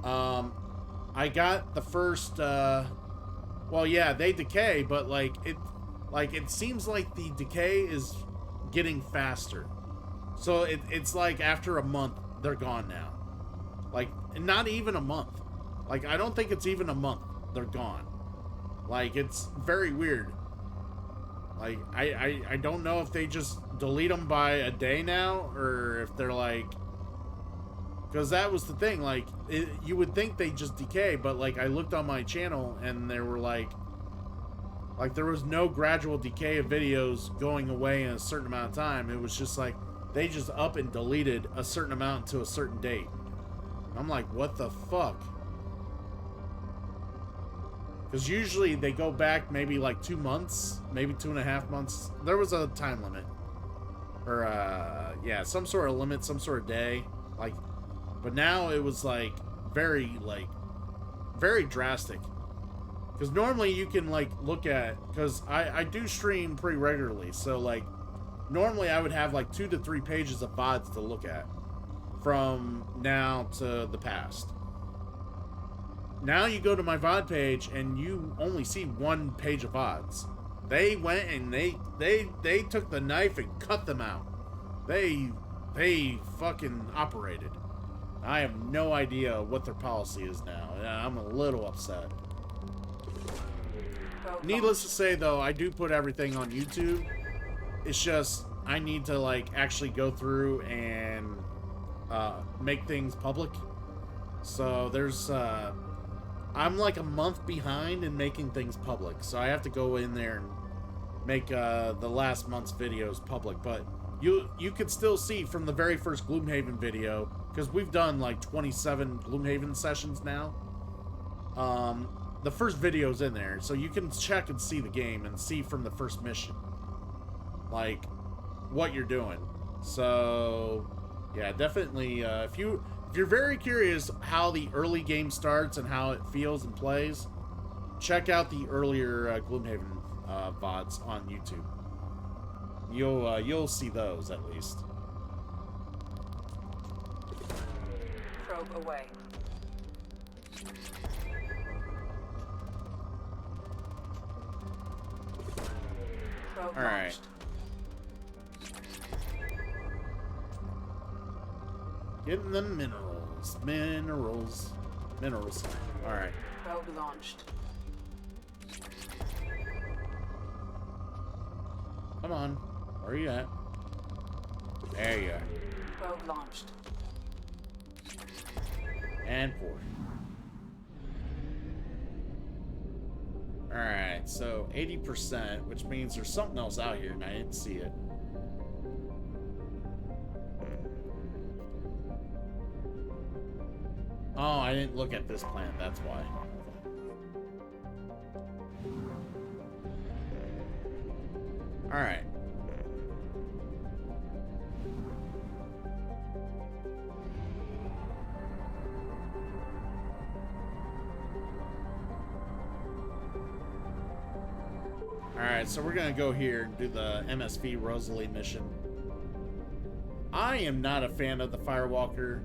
I got the first, well, yeah, they decay, but it seems like the decay is getting faster. So it's like after a month, they're gone now. Like, not even a month. Like, I don't think it's even a month. They're gone. Like, it's very weird. Like, I don't know if they just delete them by a day now, or if they're like... Because that was the thing, like, you would think they just decay, but, like, I looked on my channel, and there were, like, there was no gradual decay of videos going away in a certain amount of time. It was just, like, they just up and deleted a certain amount to a certain date. I'm like, what the fuck? Because usually they go back maybe, like, 2 months, maybe 2.5 months. There was a time limit. Or, yeah, some sort of limit, some sort of day. Like... But now it was, like, very drastic. Because normally you can, like, look at... Because I do stream pretty regularly. So, like, normally I would have, like, 2 to 3 pages of VODs to look at. From now to the past. Now you go to my VOD page and you only see 1 page of VODs. They went and they took the knife and cut them out. They fucking operated. I have no idea what their policy is now. I'm a little upset. Needless to say, though, I do put everything on YouTube. It's just, I need to, like, actually go through and make things public. So there's, I'm like a month behind in making things public. So I have to go in there and make the last month's videos public. But you could still see from the very first Gloomhaven video, because we've done like 27 Gloomhaven sessions now. The first video's in there, so you can check and see the game and see from the first mission, like, what you're doing. So, yeah, definitely, if you're very curious how the early game starts and how it feels and plays, check out the earlier Gloomhaven VODs on YouTube. You'll see those at least. Probe away. Probe All right. launched. Getting the minerals. Minerals. All right. Probe launched. Come on. Where are you at? There you are. Probe launched. And forward. Alright, so 80%, which means there's something else out here and I didn't see it. Oh, I didn't look at this plant, that's why. Alright. Alright, so we're gonna go here and do the MSV Rosalie mission. I am not a fan of the Firewalker.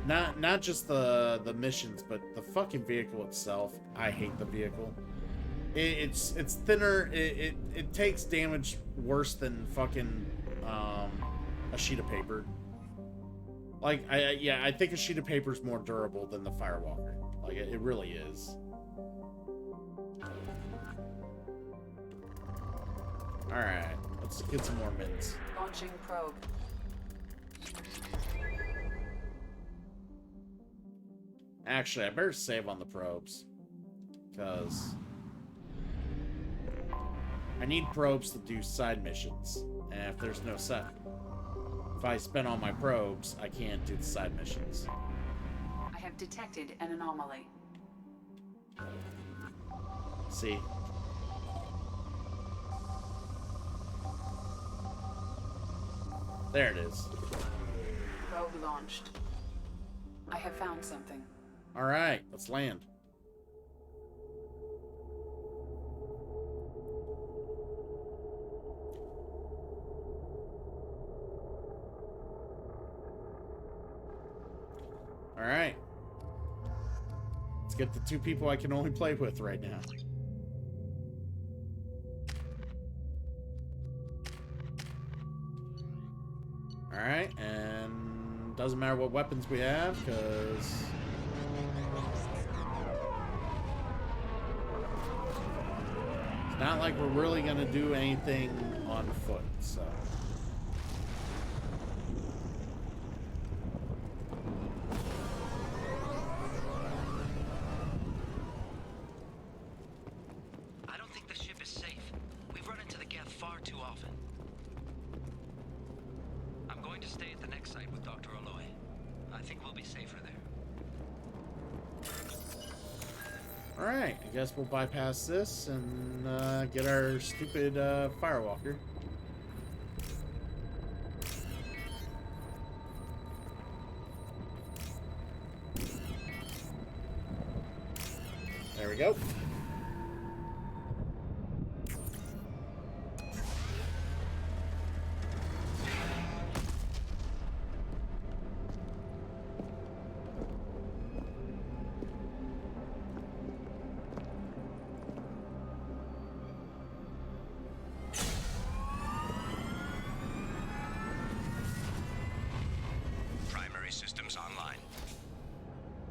Not just the missions, but the fucking vehicle itself. I hate the vehicle. It's thinner. It takes damage worse than fucking a sheet of paper. Like I think a sheet of paper is more durable than the Firewalker. Like it really is. All right, let's get some more mints. Launching probe. Actually, I better save on the probes, because I need probes to do side missions. And if there's no set, if I spend all my probes, I can't do the side missions. I have detected an anomaly. See? There it is. Probe launched. I have found something. All right, let's land. All right. Let's get the two people I can only play with right now. All right, and doesn't matter what weapons we have, because it's not like we're really gonna do anything on foot, so. I don't think the ship is safe. We've run into the geth far too often. I'm going to stay at the next site with Dr. Aloy. I think we'll be safer there. Alright, I guess we'll bypass this and get our stupid Firewalker. There we go. Primary systems online.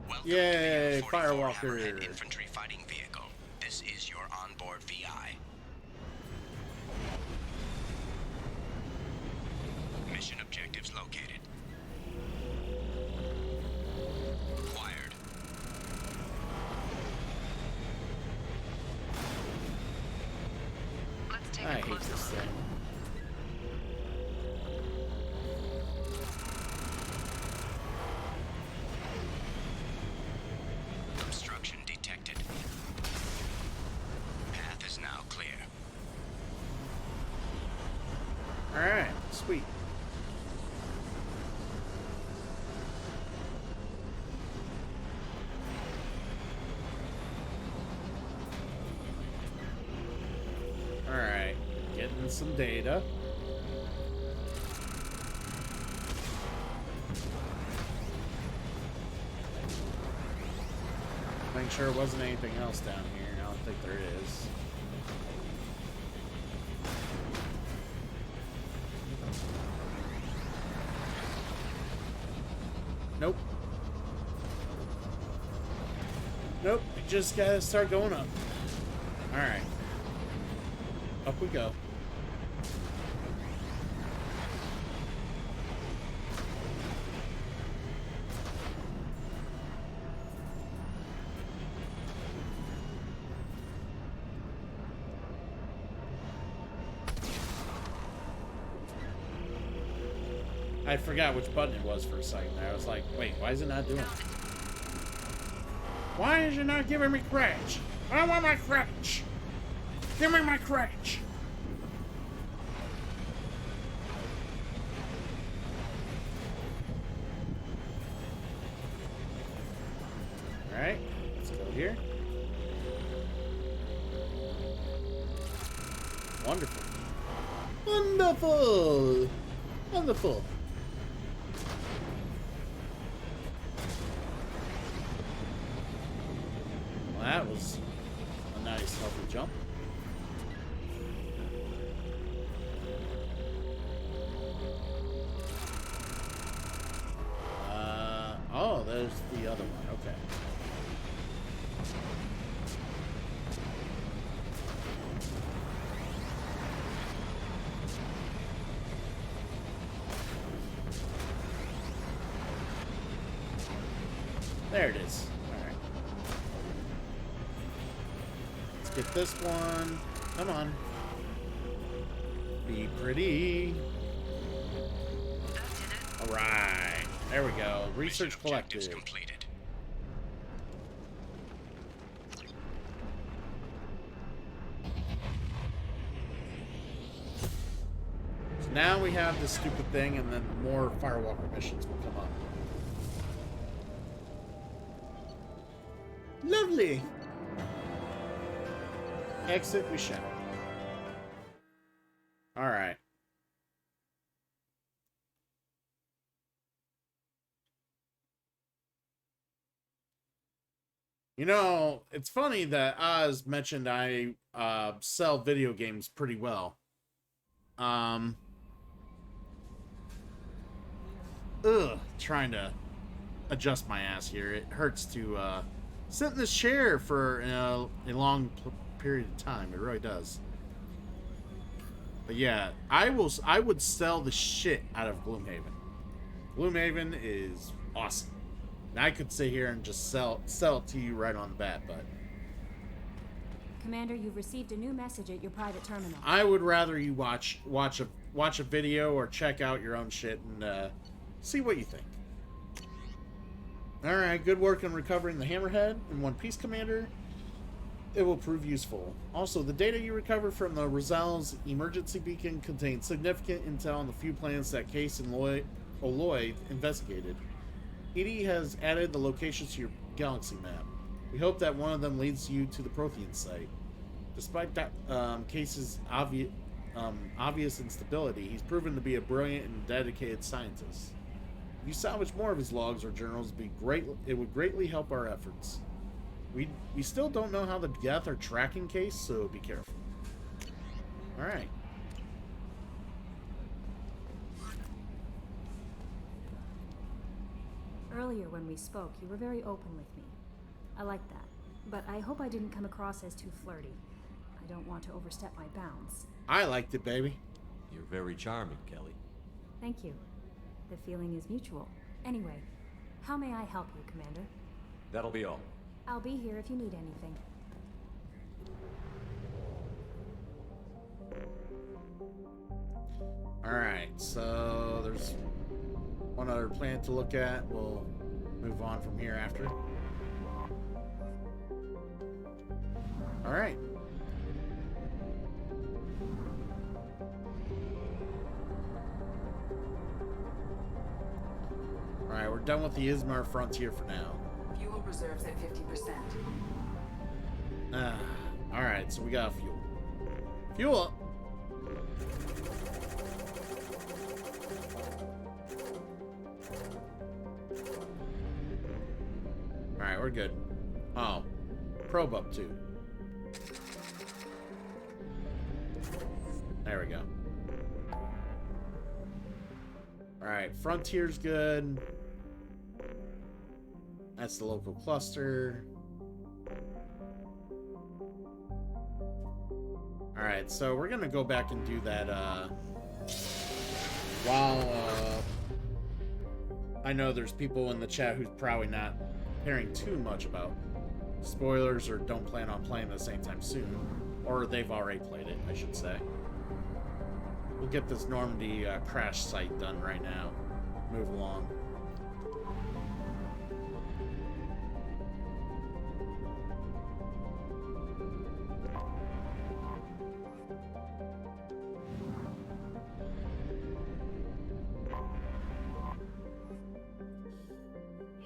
Welcome Yay, to the U-44 Firewalker. Hammerhead infantry fighting vehicle. This is your onboard VI. Mission objectives located. Acquired. Let's take I a hate closer this look. thing. Sweet. Alright, getting some data. Make sure it wasn't anything else down here. I don't think there is. Nope. Nope, we just gotta start going up. Alright. Up we go. I forgot which button it was for a second there. I was like, wait, why is it not doing it? Why is it not giving me crash? I want my crash! Give me my crash! Alright, let's go here. Wonderful. Wonderful! Wonderful. Well, that was a nice healthy jump. Oh, there's the other one. Okay. There it is. Alright. Let's get this one. Come on. Be pretty. Alright. There we go. Research collected. Completed. So now we have this stupid thing, and then more Firewalker missions will come up. Lovely. Exit we shall. All right. You know, it's funny that Oz mentioned I sell video games pretty well. Trying to adjust my ass here. It hurts to sit in this chair for a long period of time. It really does. But yeah, I would sell the shit out of Gloomhaven. Gloomhaven is awesome. And I could sit here and just sell it to you right on the bat, but Commander, you've received a new message at your private terminal. I would rather you watch a video or check out your own shit and see what you think. Alright, good work on recovering the Hammerhead in one piece, Commander. It will prove useful. Also, the data you recovered from the Roselle's emergency beacon contains significant intel on the few planets that Case and Oloy investigated. EDI has added the locations to your galaxy map. We hope that one of them leads you to the Prothean site. Despite that Case's obvious instability, he's proven to be a brilliant and dedicated scientist. If you salvage more of his logs or journals, it would greatly help our efforts. We still don't know how the Geth are tracking Case, so be careful. Alright. Earlier when we spoke, you were very open with me. I like that. But I hope I didn't come across as too flirty. I don't want to overstep my bounds. I liked it, baby. You're very charming, Kelly. Thank you. The feeling is mutual. Anyway, how may I help you, Commander? That'll be all. I'll be here if you need anything. Alright, so there's one other planet to look at. We'll move on from here after. Alright. Alright, we're done with the Ismar Frontier for now. Fuel reserves at 50%. Alright, so we got fuel. Fuel up! Alright, we're good. Oh. Probe up too. There we go. Alright, Frontier's good. That's the local cluster. Alright, so we're gonna go back and do that, while, I know there's people in the chat who's probably not caring too much about spoilers or don't plan on playing at the same time soon. Or they've already played it, I should say. We'll get this Normandy crash site done right now. Move along.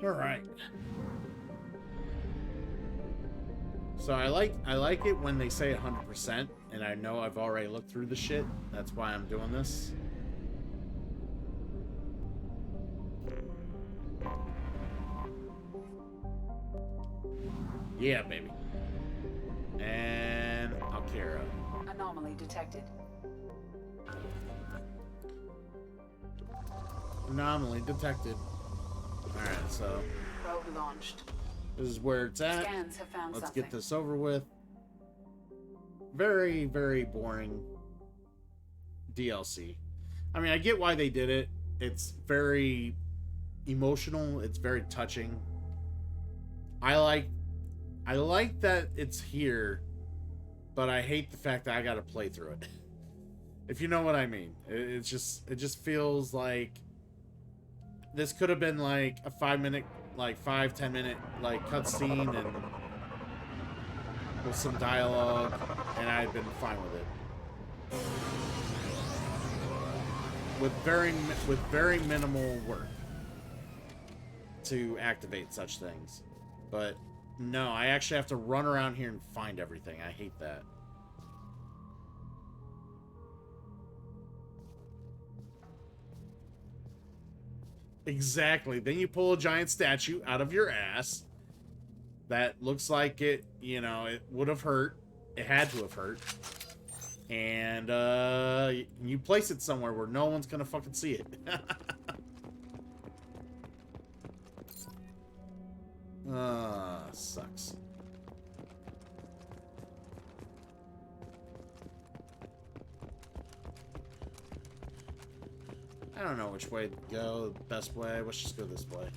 All right. So I like it when they say 100%, and I know I've already looked through the shit. That's why I'm doing this. Yeah, baby. And Alkira. Anomaly detected. Anomaly detected. Alright, so Probe launched. this is where it's at. Scans have found Let's something. get this over with. Very, very boring DLC. I mean, I get why they did it. It's very emotional. It's very touching. I like that it's here, but I hate the fact that I gotta play through it. If you know what I mean. It just feels like this could have been like a 5-10 minute like cutscene and with some dialogue, and I'd been fine with it. With very minimal work to activate such things. But no, I actually have to run around here and find everything. I hate that. Exactly. Then you pull a giant statue out of your ass that looks like it, you know, it would have hurt. It had to have hurt. And you place it somewhere where no one's gonna fucking see it. Sucks. I don't know which way to go, the best way. Let's just go this way.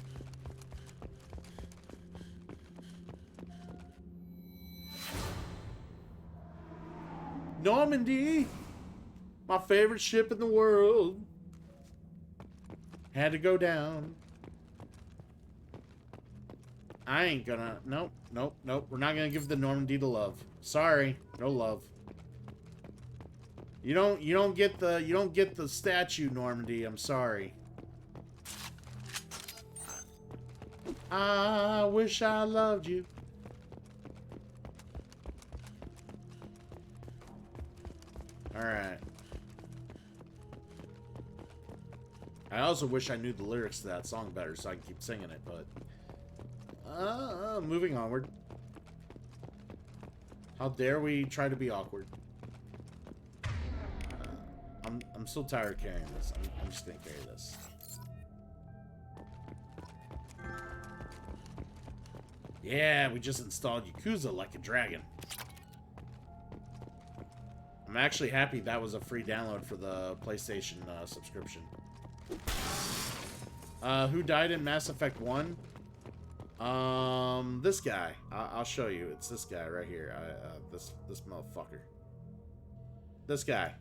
Normandy! My favorite ship in the world. Had to go down. I ain't gonna... Nope. We're not gonna give the Normandy the love. Sorry. No love. You don't get the statue, Normandy. I'm sorry. I wish I loved you. Alright. I also wish I knew the lyrics to that song better so I can keep singing it, but... moving onward. How dare we try to be awkward? I'm so tired of carrying this. I'm just gonna carry this. Yeah, we just installed Yakuza like a dragon. I'm actually happy that was a free download for the PlayStation subscription. Who died in Mass Effect 1? This guy. I'll show you. It's this guy right here. This motherfucker. This guy.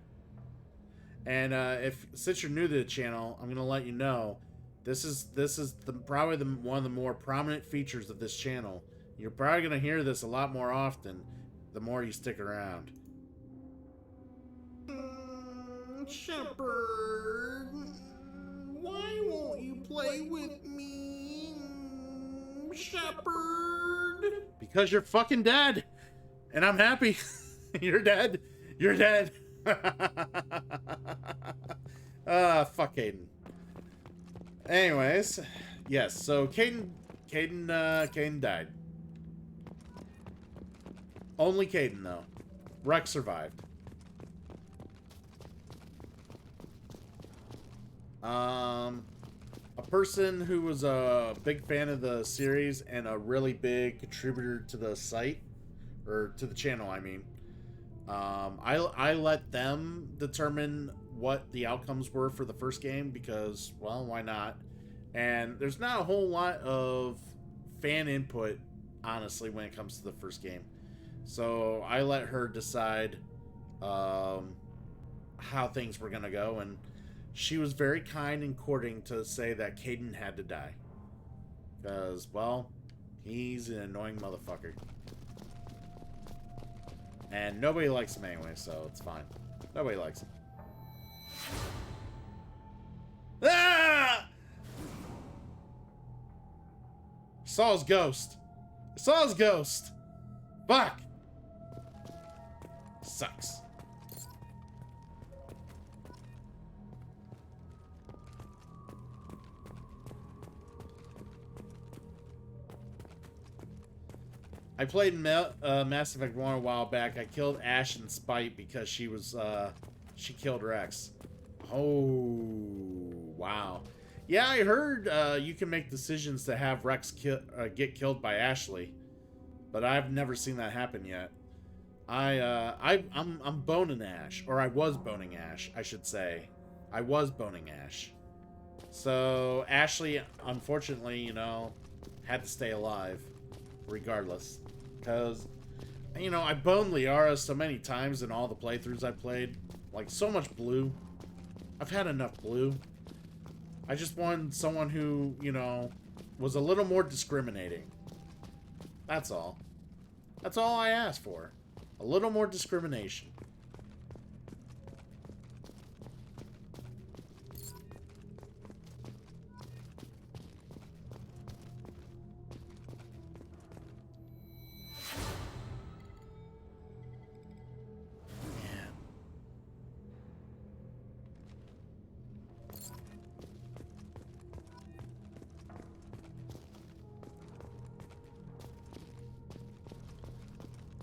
And since you're new to the channel, I'm gonna let you know this is probably one of the more prominent features of this channel. You're probably gonna hear this a lot more often the more you stick around. Shepard, Why won't you play with me, Shepherd? Because you're fucking dead. And I'm happy. You're dead. You're dead. Fuck Caden. Anyways, yes, so Caden died. Only Caden, though. Rex survived. A person who was a big fan of the series and a really big contributor to the site, or to the channel, I mean. I let them determine what the outcomes were for the first game because, well, why not? And there's not a whole lot of fan input, honestly, when it comes to the first game. So I let her decide how things were going to go, and she was very kind and courting to say that Caden had to die. Because, well, he's an annoying motherfucker. And nobody likes him anyway, so it's fine. Nobody likes him. Ah! Saw his ghost. Saw his ghost. Fuck. Sucks. I played Mass Effect 1 a while back. I killed Ash in spite because she was, she killed Rex. Oh, wow. Yeah, I heard you can make decisions to have Rex get killed by Ashley, but I've never seen that happen yet. I'm boning Ash, or I was boning Ash, I should say. I was boning Ash. So Ashley, unfortunately, you know, had to stay alive, regardless. Because, you know, I boned Liara so many times in all the playthroughs I played. Like, so much blue. I've had enough blue. I just wanted someone who, you know, was a little more discriminating. That's all. That's all I asked for. A little more discrimination.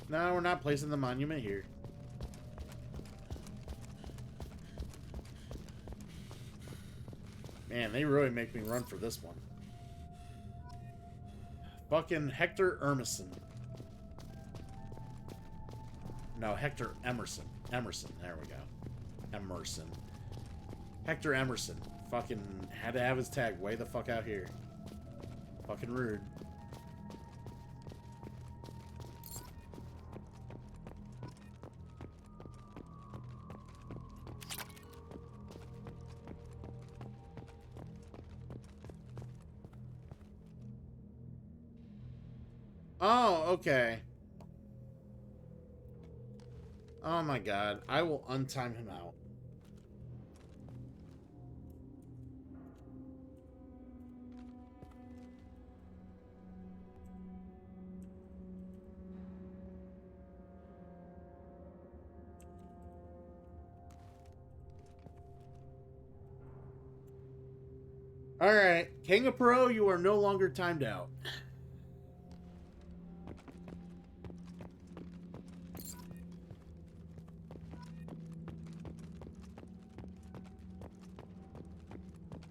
No, we're not placing the monument here. Man, they really make me run for this one. Fucking Hector Emerson. No, Hector Emerson. Emerson, there we go. Emerson. Hector Emerson. Fucking had to have his tag way the fuck out here. Fucking rude. Oh, okay. Oh my god. I will untime him out. Alright. King of Pro, you are no longer timed out.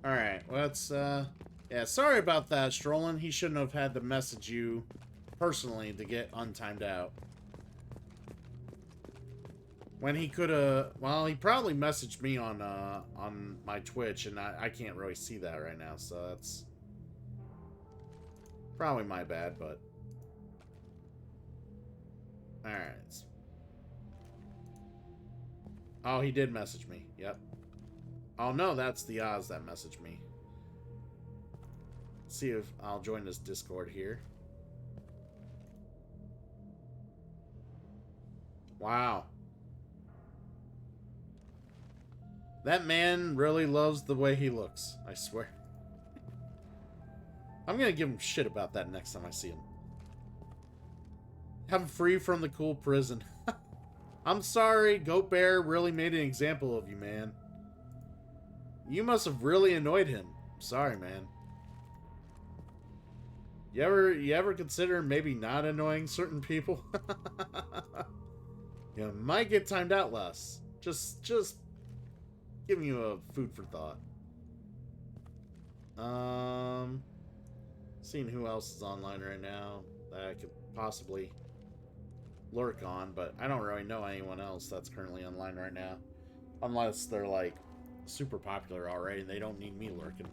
Alright, let's, yeah, sorry about that, Strollin. He shouldn't have had to message you personally to get untimed out. When he could have, well, he probably messaged me on my Twitch, and I can't really see that right now, so that's probably my bad, but... Alright. Oh, he did message me, yep. Oh no, that's the Oz that messaged me. Let's see if I'll join this Discord here. Wow. That man really loves the way he looks, I swear. I'm gonna give him shit about that next time I see him. I'm free from the cool prison. I'm sorry, Goat Bear really made an example of you, man. You must have really annoyed him. I'm sorry, man. You ever consider maybe not annoying certain people? You might get timed out less. Just giving you a food for thought. Seeing who else is online right now that I could possibly lurk on, but I don't really know anyone else that's currently online right now. Unless they're like super popular already and they don't need me lurking.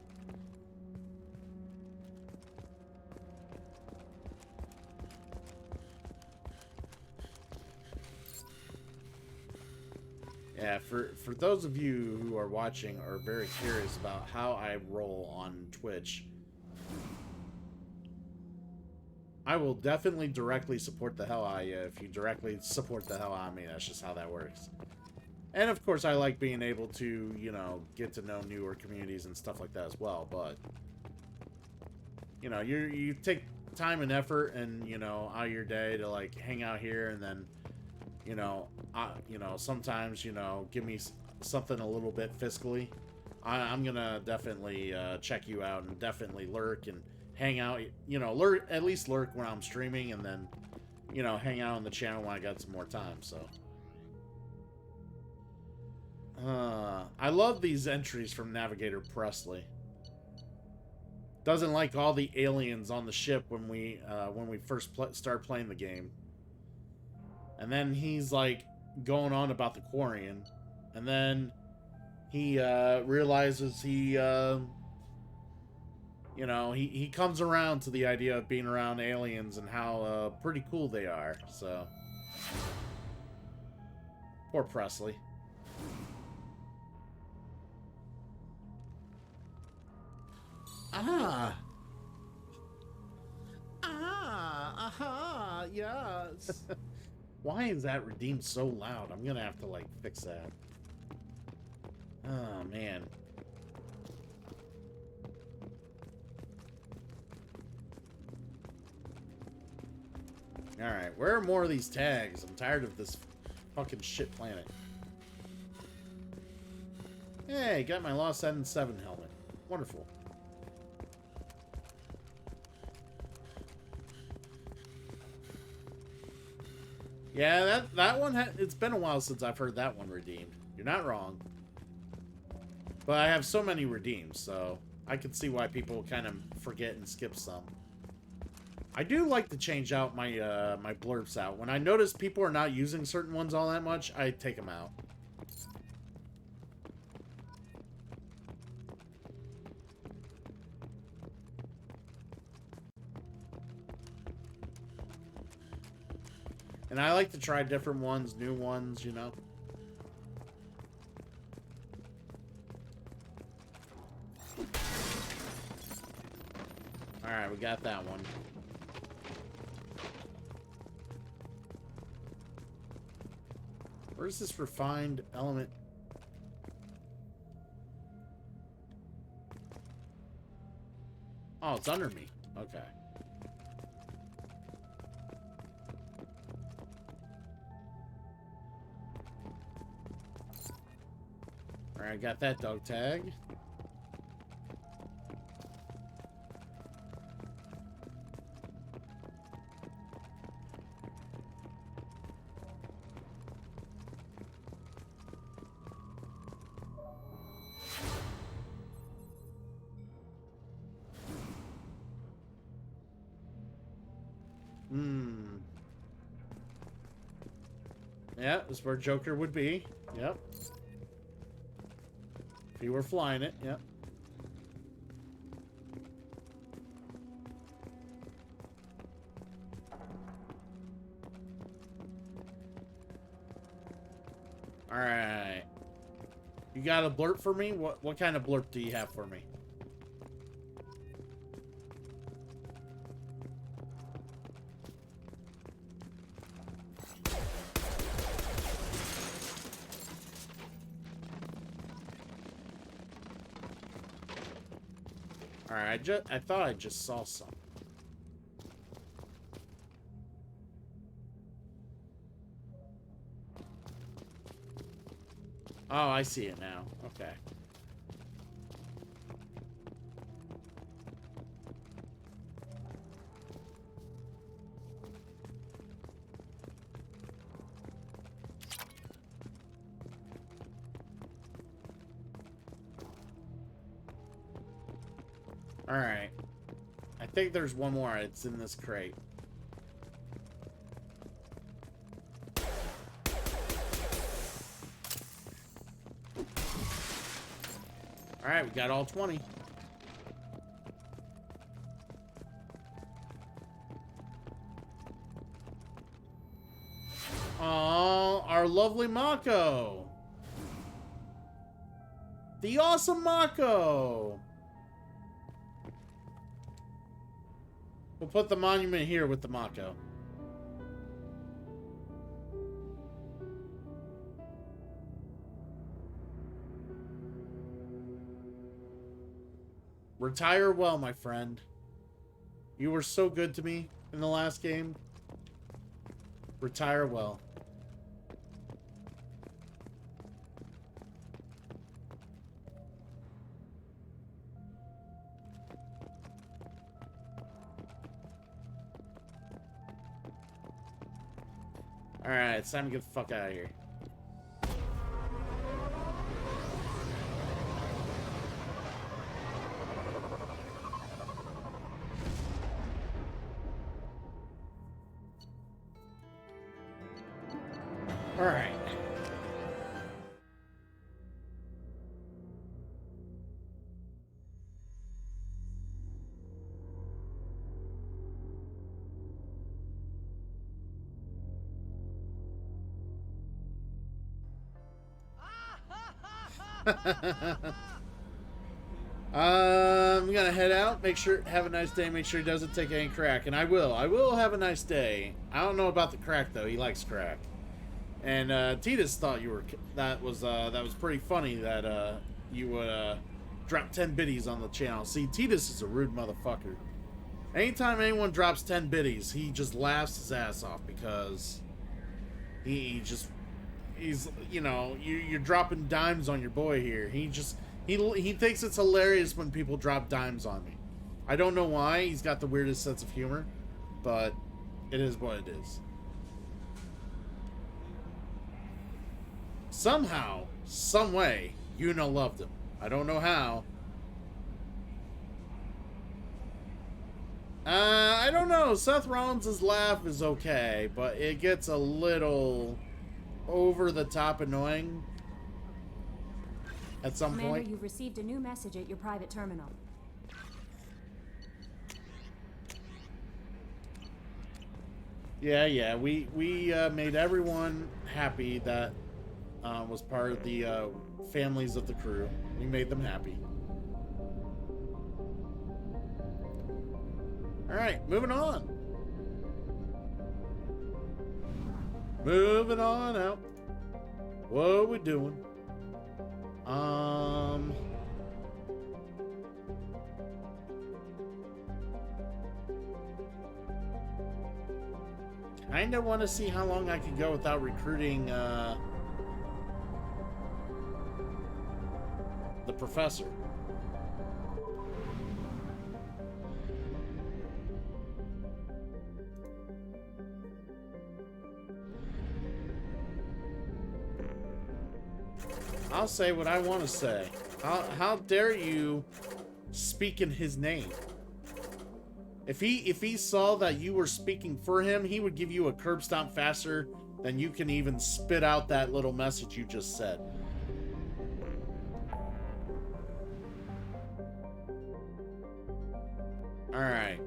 Yeah, for those of you who are watching or very curious about how I roll on Twitch, I will definitely directly support the hell out of you if you directly support the hell out of me. That's just how that works. And of course, I like being able to, you know, get to know newer communities and stuff like that as well. But, you know, you take time and effort and, you know, out of your day to, like, hang out here and then, you know, sometimes, you know, give me something a little bit fiscally. I'm gonna definitely check you out and definitely lurk and hang out, you know, at least lurk when I'm streaming and then, you know, hang out on the channel when I got some more time, so. I love these entries from Navigator Presley. Doesn't like all the aliens on the ship when we first start playing the game. And then he's like going on about the Quarian. And then he realizes he comes around to the idea of being around aliens and how pretty cool they are. So poor Presley. Yes. Why is that redeemed so loud? I'm gonna have to, like, fix that. Oh, man. Alright, where are more of these tags? I'm tired of this fucking shit planet. Hey, got my Lost N7 helmet. Wonderful. Yeah, that one, it's been a while since I've heard that one redeemed. You're not wrong. But I have so many redeems, so I can see why people kind of forget and skip some. I do like to change out my my blurbs out. When I notice people are not using certain ones all that much, I take them out. And I like to try different ones, new ones, you know. Alright, we got that one. Where's this refined element? Oh, it's under me. Okay. Alright, got that dog tag. Yeah, this is where Joker would be. Yep. If he were flying it, yep. Alright. You got a blurb for me? What kind of blurb do you have for me? Alright, I thought I just saw something. Oh, I see it now. Okay. Alright. I think there's one more. It's in this crate. Alright, we got all 20. Oh, our lovely Mako. The awesome Mako. We'll put the monument here with the Mako. Retire well, my friend. You were so good to me in the last game. Retire well. Alright, it's time to get the fuck out of here. Alright. I'm gonna head out, have a nice day, make sure he doesn't take any crack, and I will have a nice day. I don't know about the crack though, he likes crack. And Titus thought that was pretty funny that you would drop 10 biddies on the channel. See, Titus is a rude motherfucker. Anytime anyone drops 10 biddies, he just laughs his ass off because he's, you know, you're dropping dimes on your boy here. He thinks it's hilarious when people drop dimes on me. I don't know why. He's got the weirdest sense of humor, but it is what it is. Somehow, some way, Yuna loved him. I don't know how. I don't know. Seth Rollins' laugh is okay, but it gets a little over the top annoying at some Commander, point. you've received a new message at your private terminal. Yeah. We made everyone happy that was part of the families of the crew. We made them happy. Alright, moving on. Moving on out. What are we doing? Kinda want to see how long I can go without recruiting the professor. I'll say what I want to say. How dare you speak in his name? If he saw that you were speaking for him, he would give you a curb stomp faster than you can even spit out that little message you just said. All right.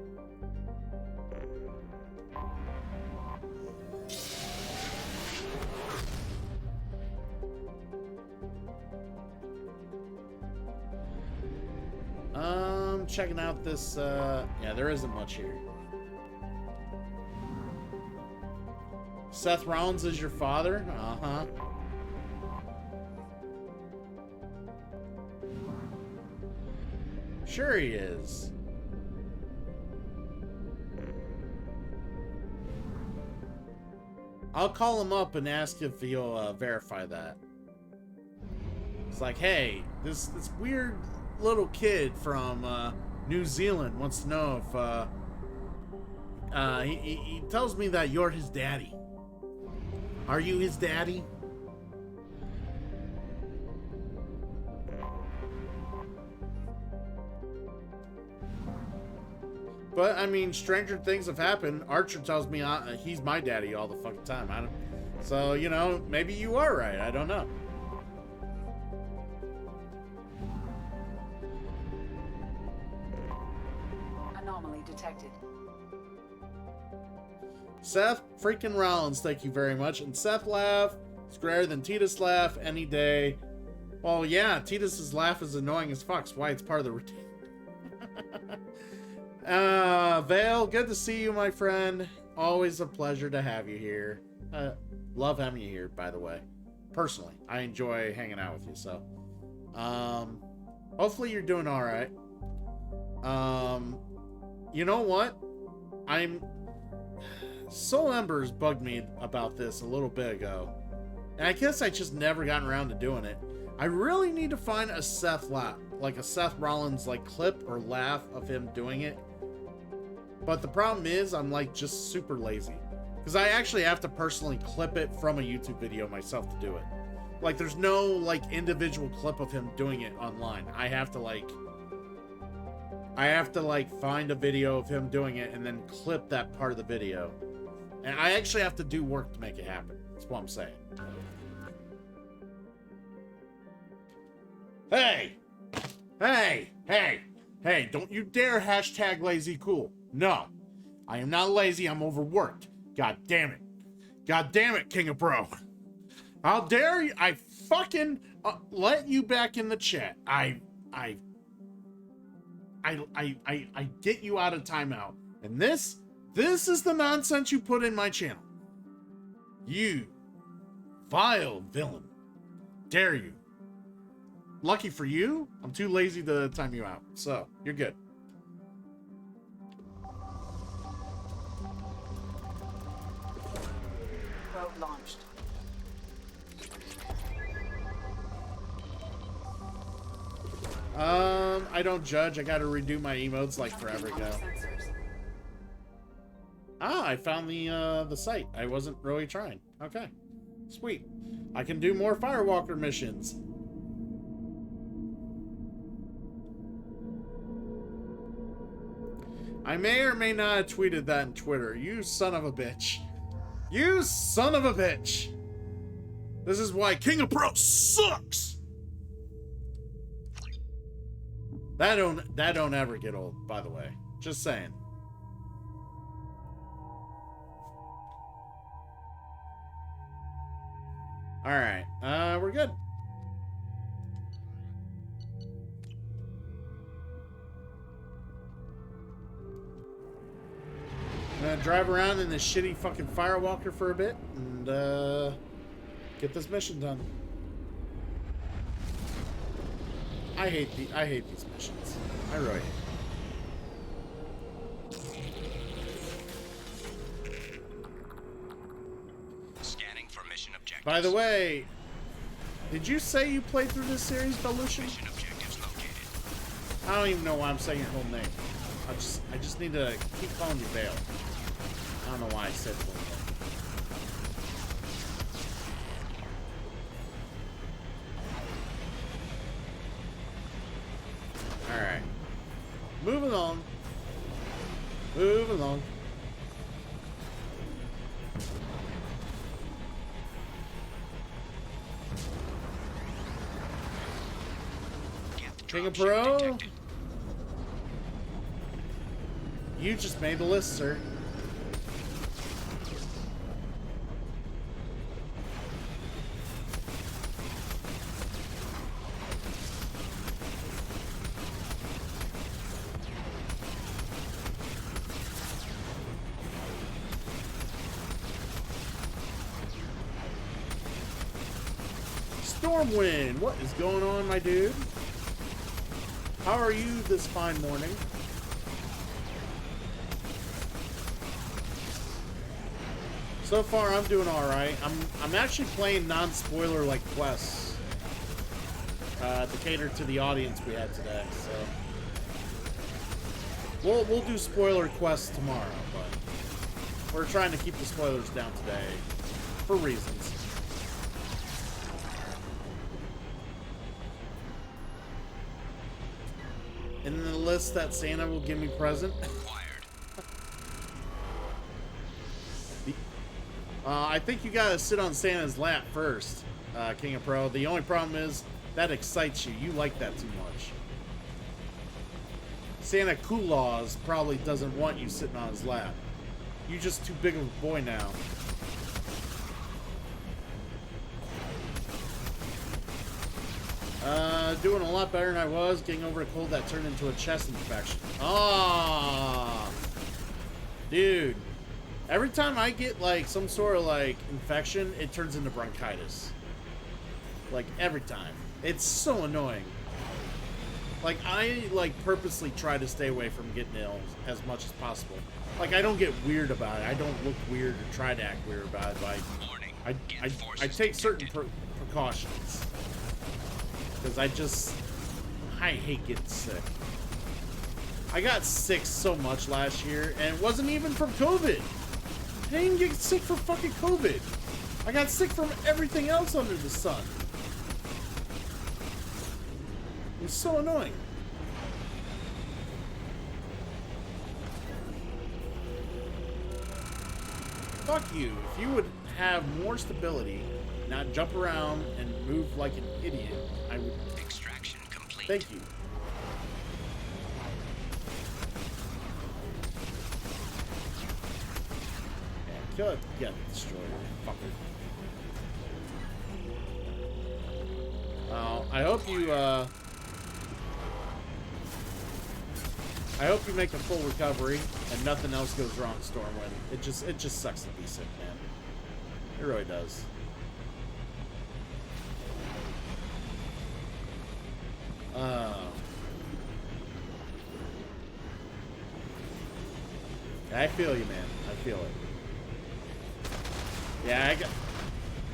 Checking out this, yeah, there isn't much here. Seth Rollins is your father? Uh-huh. Sure he is. I'll call him up and ask if he'll verify that. It's like, hey, this weird little kid from New Zealand wants to know if he tells me that you're his daddy. Are you his daddy? But I mean, stranger things have happened. Archer tells me he's my daddy all the fucking time. So you know, maybe you are right. I don't know. Anomaly detected. Seth freaking Rollins, thank you very much. And Seth laugh is greater than Titus laugh any day. Well, yeah, Titus's laugh is annoying as fuck. That's why it's part of the routine. Vale, good to see you, my friend. Always a pleasure to have you here. Love having you here, by the way. Personally, I enjoy hanging out with you, so. Hopefully you're doing all right. You know what? Soul Embers bugged me about this a little bit ago. And I guess I just never gotten around to doing it. I really need to find a Seth laugh, like a Seth Rollins like clip or laugh of him doing it. But the problem is I'm like just super lazy. Because I actually have to personally clip it from a YouTube video myself to do it. Like there's no like individual clip of him doing it online. I have to like find a video of him doing it and then clip that part of the video. And I actually have to do work to make it happen. That's what I'm saying. Hey! Hey! Hey! Hey, don't you dare hashtag lazy cool. No. I am not lazy, I'm overworked. God damn it. God damn it, King of Bro. How dare you? I fucking let you back in the chat. I get you out of timeout. And this is the nonsense you put in my channel. You vile villain. Dare you. Lucky for you, I'm too lazy to time you out. So, you're good. Probe launched. I don't judge. I gotta redo my emotes like forever ago. Ah, I found the site. I wasn't really trying. Okay. Sweet. I can do more Firewalker missions. I may or may not have tweeted that in Twitter. You son of a bitch. You son of a bitch. This is why King of Pro sucks. That don't ever get old, by the way. Just saying. All right, we're good. I'm gonna drive around in this shitty fucking Firewalker for a bit and get this mission done. I hate these missions. I really hate them. Scanning for mission objectives. By the way, did you say you played through this series, Belushi? Mission objectives located. I don't even know why I'm saying your whole name. I just need to keep calling you Vale. I don't know why I said full name. Alright. Move along. Move along. King of Pro. You just made the list, sir. Stormwind, what is going on, my dude? How are you this fine morning? So far, I'm doing all right. I'm actually playing non-spoiler like quests to cater to the audience we had today. So we'll do spoiler quests tomorrow, but we're trying to keep the spoilers down today for reasons. In the list that Santa will give me present. I think you gotta sit on Santa's lap first, King of Pro. The only problem is that excites you. You like that too much. Santa Claus probably doesn't want you sitting on his lap. You're just too big of a boy now. Doing a lot better than I was. Getting over a cold that turned into a chest infection. Ah, dude. Every time I get, like, some sort of, like, infection, it turns into bronchitis. Like, every time. It's so annoying. Like, I, like, purposely try to stay away from getting ill as much as possible. Like, I don't get weird about it. I don't look weird or try to act weird about it. Like, I take certain precautions. Because I hate getting sick. I got sick so much last year, and it wasn't even from COVID. I didn't even get sick from fucking COVID. I got sick from everything else under the sun. It was so annoying. Fuck you. If you would have more stability, not jump around and move like an idiot, I would... Extraction complete. Thank you. Yeah, get destroyed, fucker. I hope you make a full recovery and nothing else goes wrong, Stormwind. It just sucks to be sick, man. It really does. I feel you, man. I feel it. Yeah, I got...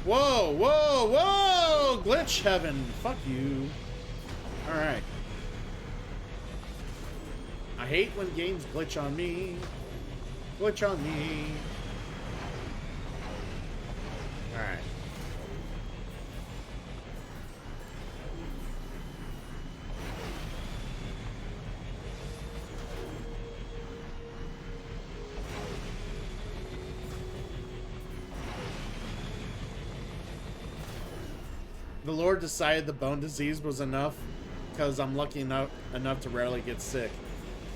Whoa, whoa, whoa! Glitch heaven. Fuck you. Alright. I hate when games glitch on me. Glitch on me. Alright. The Lord decided the bone disease was enough because I'm lucky enough to rarely get sick.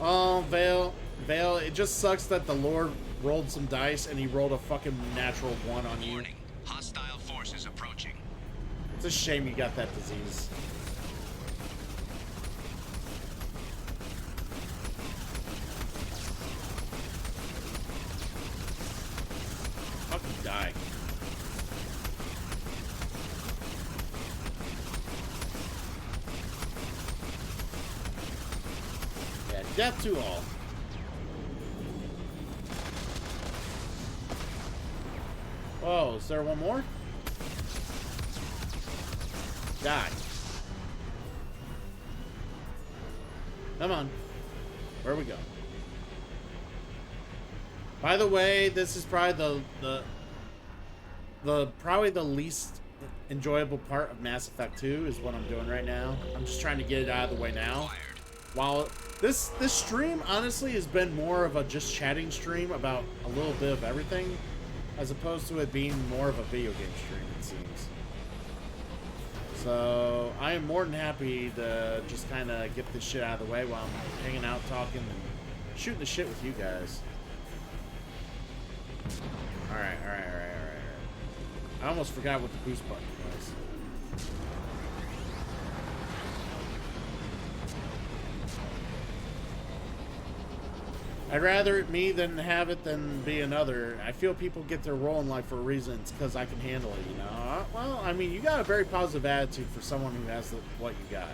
Oh, Vale, it just sucks that the Lord rolled some dice and he rolled a fucking natural 1 on you. Warning. Hostile forces approaching. It's a shame you got that disease. Fucking die. Death to all. Oh, is there one more? Die. Come on. Where we go? By the way, this is probably probably the least enjoyable part of Mass Effect 2 is what I'm doing right now. I'm just trying to get it out of the way now. While this stream honestly has been more of a just chatting stream about a little bit of everything, as opposed to it being more of a video game stream, it seems. So I am more than happy to just kind of get this shit out of the way while I'm hanging out, talking, and shooting the shit with you guys. All right. I almost forgot what the boost button was. I'd rather it me than have it than be another. I feel people get their role in life for reasons because I can handle it, you know? Well, I mean, you got a very positive attitude for someone who has what you got.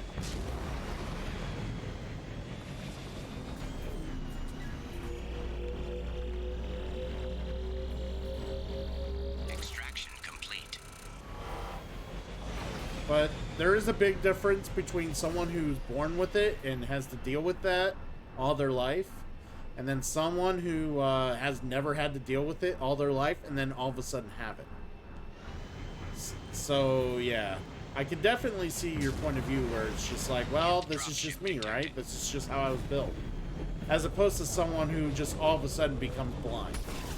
But there is a big difference between someone who's born with it and has to deal with that all their life, and then someone who has never had to deal with it all their life and then all of a sudden have it. So, yeah. I could definitely see your point of view where it's just like, well, this is just me, right? This is just how I was built. As opposed to someone who just all of a sudden becomes blind.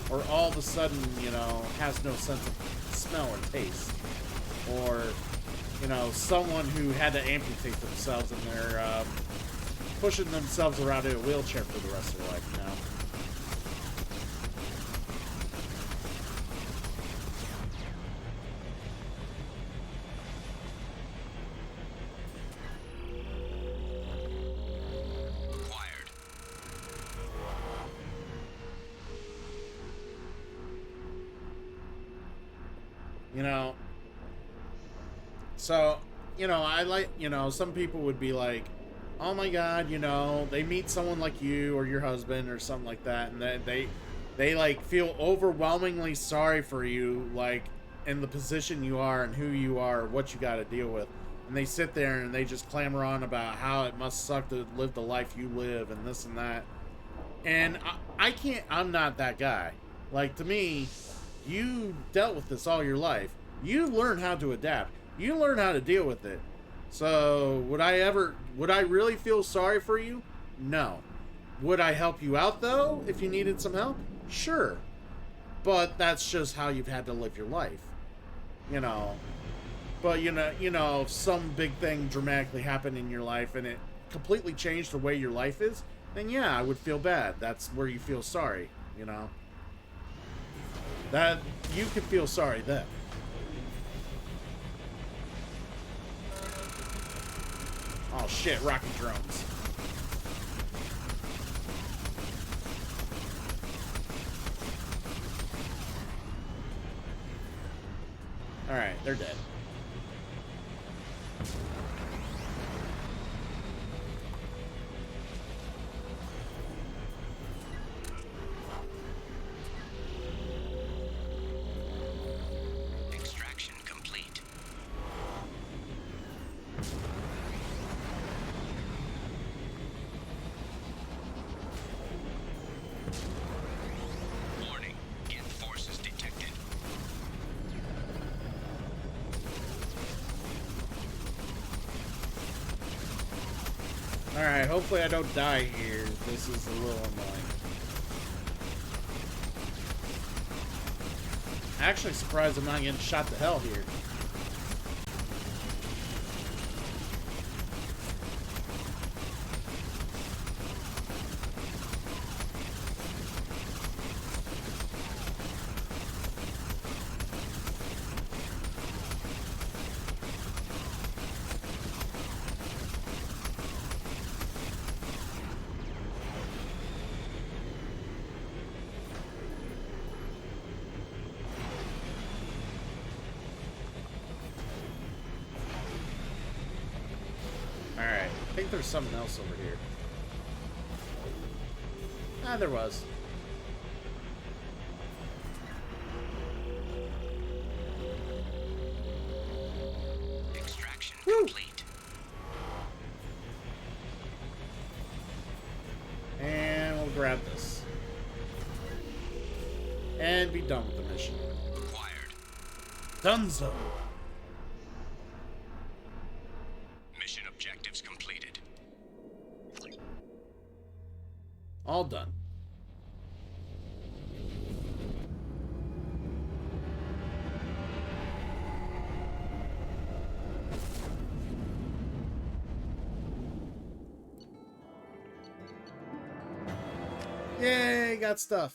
Or all of a sudden, you know, has no sense of smell or taste. Or, you know, someone who had to amputate themselves and they're pushing themselves around in a wheelchair for the rest of their life now. You know, so, you know, I like, you know, some people would be like, oh my God, you know, they meet someone like you or your husband or something like that, and they like feel overwhelmingly sorry for you, like in the position you are and who you are, what you got to deal with. And they sit there and they just clamor on about how it must suck to live the life you live and this and that. And I can't, I'm not that guy. Like, to me, you dealt with this all your life. You learn how to adapt. You learn how to deal with it. So, would I really feel sorry for you? No. Would I help you out, though, if you needed some help? Sure. But that's just how you've had to live your life. You know. But, you know, if some big thing dramatically happened in your life and it completely changed the way your life is, then yeah, I would feel bad. That's where you feel sorry, you know. That you could feel sorry then. Oh shit, rocket drones. Alright, they're dead. Extraction complete. Warning, Geth forces detected. Alright, hopefully I don't die here. This is a little annoying. Actually surprised I'm not getting shot to hell here. Alright, I think there's something else over here. Ah, there was. Extraction complete. And we'll grab this. And be done with the mission. Acquired. Dunzo! Mission objectives completed. All done. Yay, got stuff.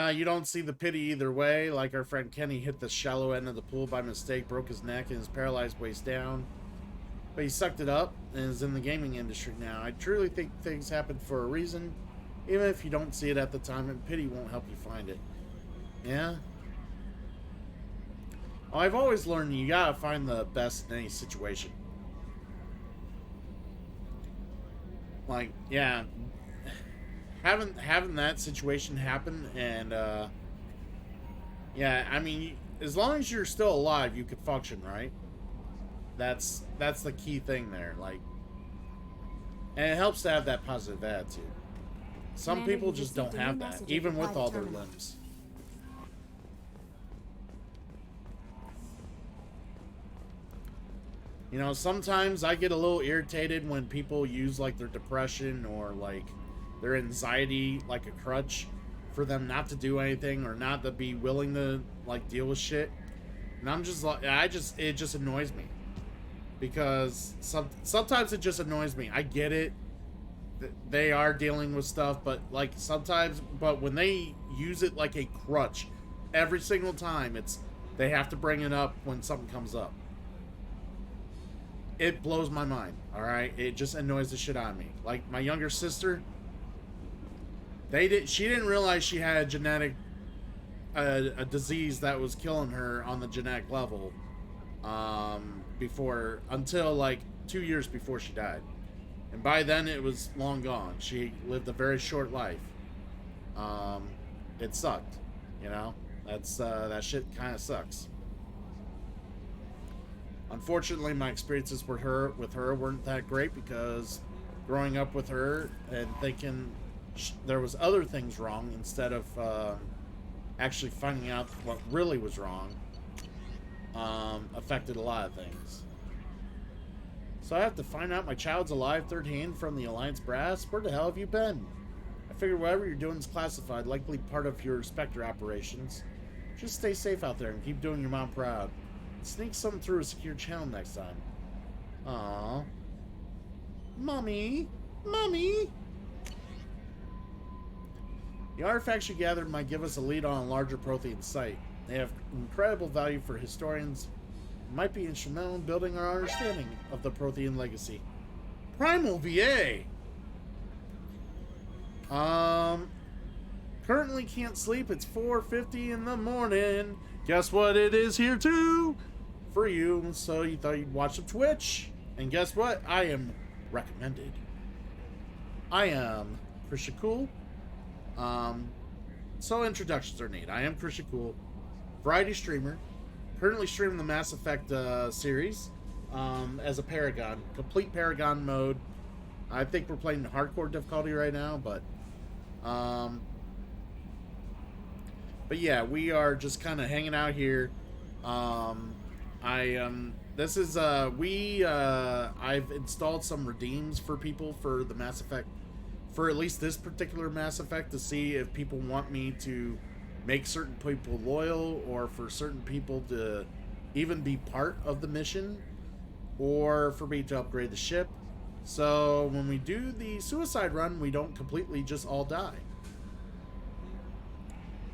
You don't see the pity either way. Like our friend Kenny hit the shallow end of the pool by mistake, broke his neck and is paralyzed waist down. But he sucked it up and is in the gaming industry now. I truly think things happen for a reason, even if you don't see it at the time, and pity won't help you find it. Yeah? Oh, I've always learned you gotta find the best in any situation. like, yeah, having that situation happen, and yeah, I mean, as long as you're still alive, you can function, right? That's the key thing there, like, and it helps to have that positive attitude. Some Commander, people you just received don't a new have that, message even at the with all their private terminal. limbs. You know, sometimes I get a little irritated when people use like their depression or like their anxiety like a crutch for them not to do anything or not to be willing to like deal with shit. And I'm just like, it just annoys me because sometimes it just annoys me. I get it. They are dealing with stuff, but like sometimes, but when they use it like a crutch every single time, they have to bring it up when something comes up. It blows my mind, all right? It just annoys the shit out of me. Like my younger sister, she didn't realize she had a disease that was killing her on the genetic level until like 2 years before she died. And by then it was long gone. She lived a very short life. It sucked, you know? That shit kind of sucks. Unfortunately, my experiences with her weren't that great because growing up with her and thinking there was other things wrong instead of actually finding out what really was wrong affected a lot of things. So I have to find out my child's alive third hand from the Alliance brass? Where the hell have you been? I figure whatever you're doing is classified, likely part of your Spectre operations. Just stay safe out there and keep doing your mom proud. Sneak something through a secure channel next time. Aww. Mommy! Mommy! The artifacts you gathered might give us a lead on a larger Prothean site. They have incredible value for historians and might be instrumental in building our understanding of the Prothean legacy. Primal VA! Currently can't sleep. It's 4:50 in the morning. Guess what it is here too? For you. So you thought you'd watch some Twitch. And guess what? I am recommended. I am Christian Cool. So introductions are neat. I am Christian Cool, variety streamer, currently streaming the Mass Effect series as a Paragon, complete Paragon mode. I think we're playing hardcore difficulty right now, but yeah, we are just kind of hanging out here. I've installed some redeems for people for the Mass Effect, for at least this particular Mass Effect, to see if people want me to make certain people loyal, or for certain people to even be part of the mission, or for me to upgrade the ship. So when we do the suicide run, we don't completely just all die.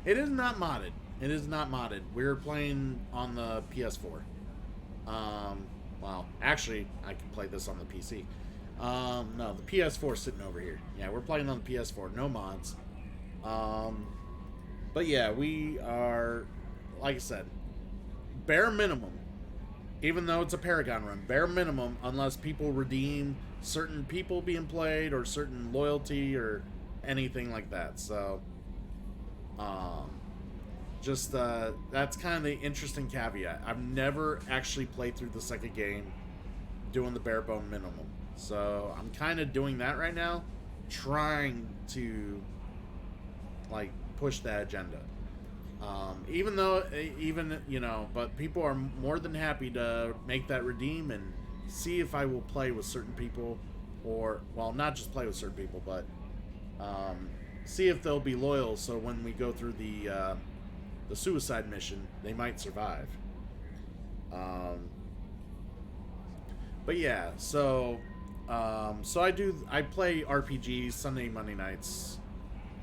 It is not modded. It is not modded. We're playing on the PS4. Well, actually, I can play this on the PC. No, the PS4 is sitting over here. Yeah, we're playing on the PS4. No mods. But yeah, we are, like I said, bare minimum. Even though it's a Paragon run, bare minimum, unless people redeem certain people being played or certain loyalty or anything like that. So, that's kind of the interesting caveat. I've never actually played through the second game doing the bare bone minimum. So I'm kind of doing that right now, trying to like push that agenda. But people are more than happy to make that redeem and see if I will play with certain people, or, well, not just play with certain people, but see if they'll be loyal. So when we go through the suicide mission, they might survive. But yeah, so I play RPGs Sunday, Monday nights.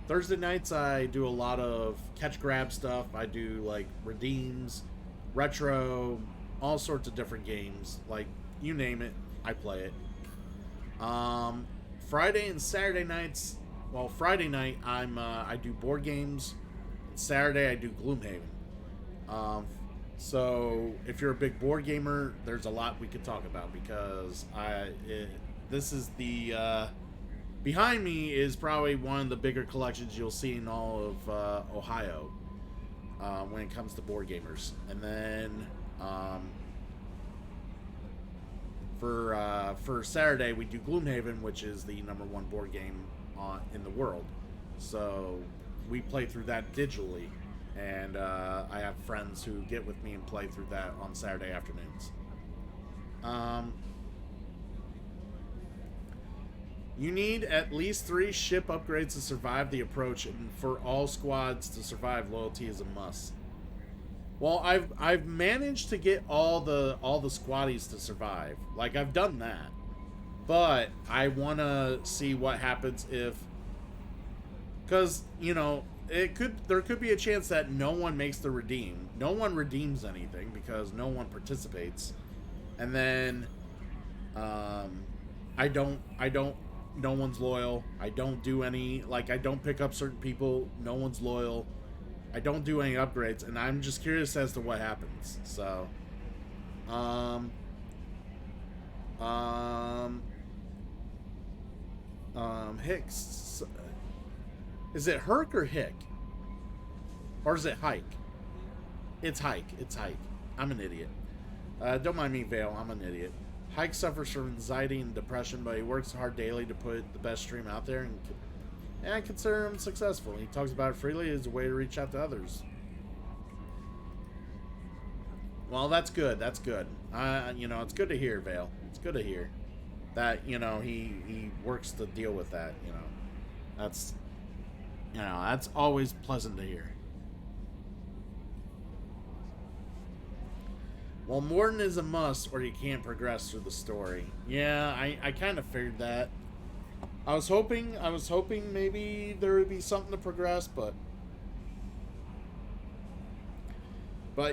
Thursday nights I do a lot of catch grab stuff. I do like redeems, retro, all sorts of different games. Like, you name it, I play it. Friday and Saturday nights, well, Friday night I do board games. Saturday I do Gloomhaven. So if you're a big board gamer, there's a lot we could talk about, because this is the Behind me is probably one of the bigger collections you'll see in all of Ohio when it comes to board gamers. And then for Saturday, we do Gloomhaven, which is the #1 board game in the world. So we play through that digitally, and I have friends who get with me and play through that on Saturday afternoons. You need at least 3 ship upgrades to survive the approach, and for all squads to survive, loyalty is a must. Well, I've managed to get all the squaddies to survive. Like, I've done that. But I want to see what happens if, cuz, you know, there could be a chance that no one makes the redeem. No one redeems anything because no one participates. And then no one's loyal. I don't do any, like, I don't pick up certain people. No one's loyal. I don't do any upgrades, and I'm just curious as to what happens. So, Hicks. Is it Herc or Hick? Or is it Hike? It's Hike. It's Hike. I'm an idiot. Don't mind me, Vale. I'm an idiot. Hike suffers from anxiety and depression, but he works hard daily to put the best stream out there, and I consider him successful. He talks about it freely as a way to reach out to others. Well, that's good. That's good. You know, it's good to hear, Vale. It's good to hear that, you know, he works to deal with that. You know, that's always pleasant to hear. Well, Morden is a must, or you can't progress through the story. Yeah, I kind of figured that. I was hoping maybe there would be something to progress, but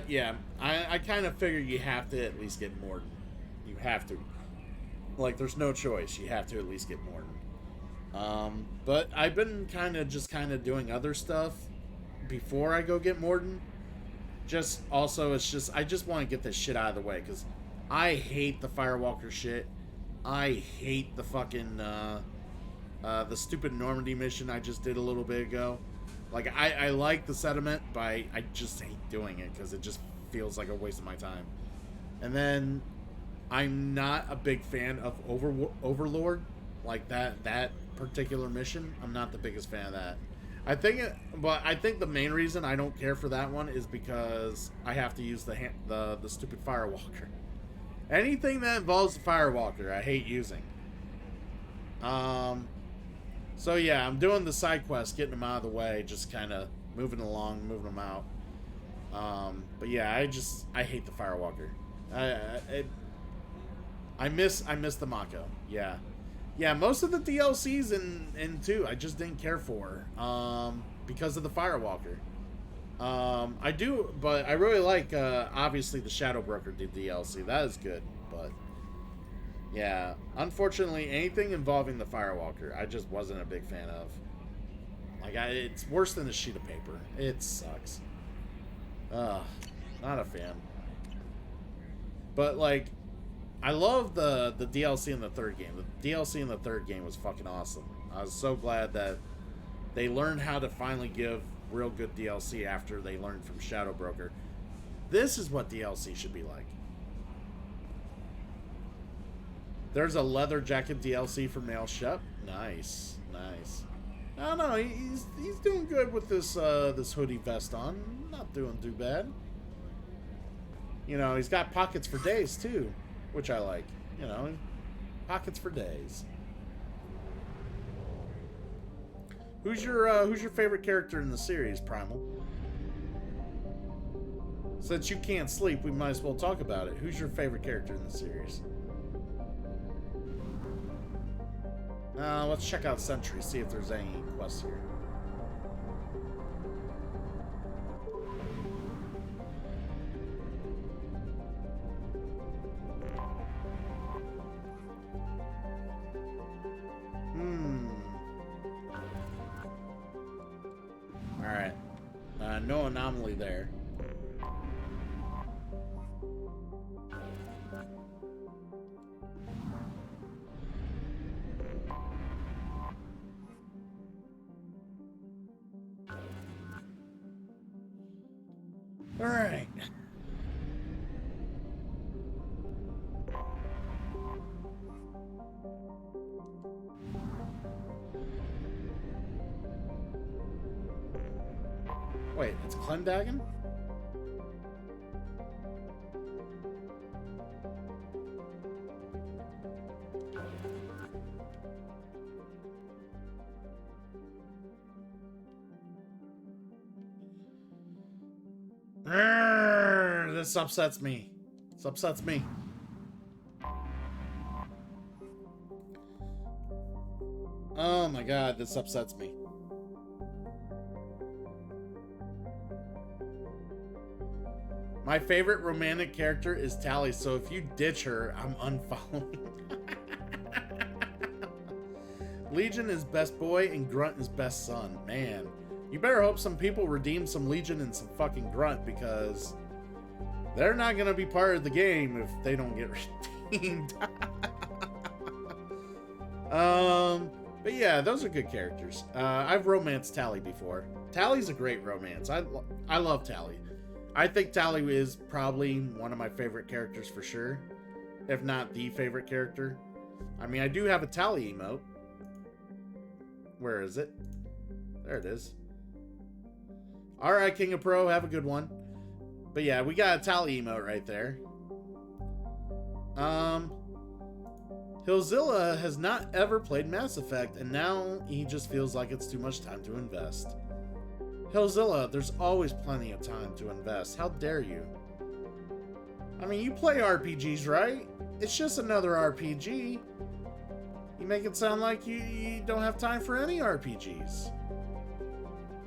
yeah, I kind of figured you have to at least get Morden. You have to. Like, there's no choice. You have to at least get Morden. But I've been kind of doing other stuff before I go get Morden. It's just I just want to get this shit out of the way, because I hate the Firewalker shit. I hate the fucking the stupid Normandy mission I just did a little bit ago. Like, I like the sediment, but I just hate doing it because it just feels like a waste of my time. And then I'm not a big fan of Overlord, like that particular mission. I'm not the biggest fan of that. I think the main reason I don't care for that one is because I have to use the stupid Firewalker. Anything that involves the Firewalker, I hate using. So yeah, I'm doing the side quests, getting them out of the way, just kind of moving along, moving them out. But yeah, I hate the Firewalker. I miss the Mako. Yeah, most of the DLCs in 2 I just didn't care for because of the Firewalker. I do, but I really like obviously the Shadow Broker DLC. That is good, but yeah, unfortunately, anything involving the Firewalker, I just wasn't a big fan of. Like, it's worse than a sheet of paper. It sucks. Not a fan. But, like, I love the DLC in the 3rd game. The DLC in the 3rd game was fucking awesome. I was so glad that they learned how to finally give real good DLC after they learned from Shadow Broker. This is what DLC should be like. There's a leather jacket DLC for Mail Shep. Nice. I don't know. He's doing good with this this hoodie vest on. Not doing too bad. You know, he's got pockets for days too, which I like. You know, pockets for days. Who's your favorite character in the series, Primal? Since you can't sleep, we might as well talk about it. Who's your favorite character in the series? Let's check out Sentry, see if there's any quests here. Alright. No anomaly there. Wait, it's Clendagon? This upsets me. This upsets me. Oh my god, this upsets me. My favorite romantic character is Tally, so if you ditch her, I'm unfollowing. Legion is best boy and Grunt is best son. Man, you better hope some people redeem some Legion and some fucking Grunt, because they're not gonna be part of the game if they don't get redeemed. But yeah, those are good characters. I've romanced Tally before. Tally's a great romance. I love Tally. I think Tally is probably one of my favorite characters for sure, if not the favorite character. I mean, I do have a Tally emote. Where is it? There it is. Alright, King of Pro, have a good one. But yeah, we got a Tally emote right there. Hillzilla has not ever played Mass Effect, and now he just feels like it's too much time to invest. Hillzilla, there's always plenty of time to invest. How dare you? I mean, you play RPGs, right? It's just another RPG. You make it sound like you don't have time for any RPGs.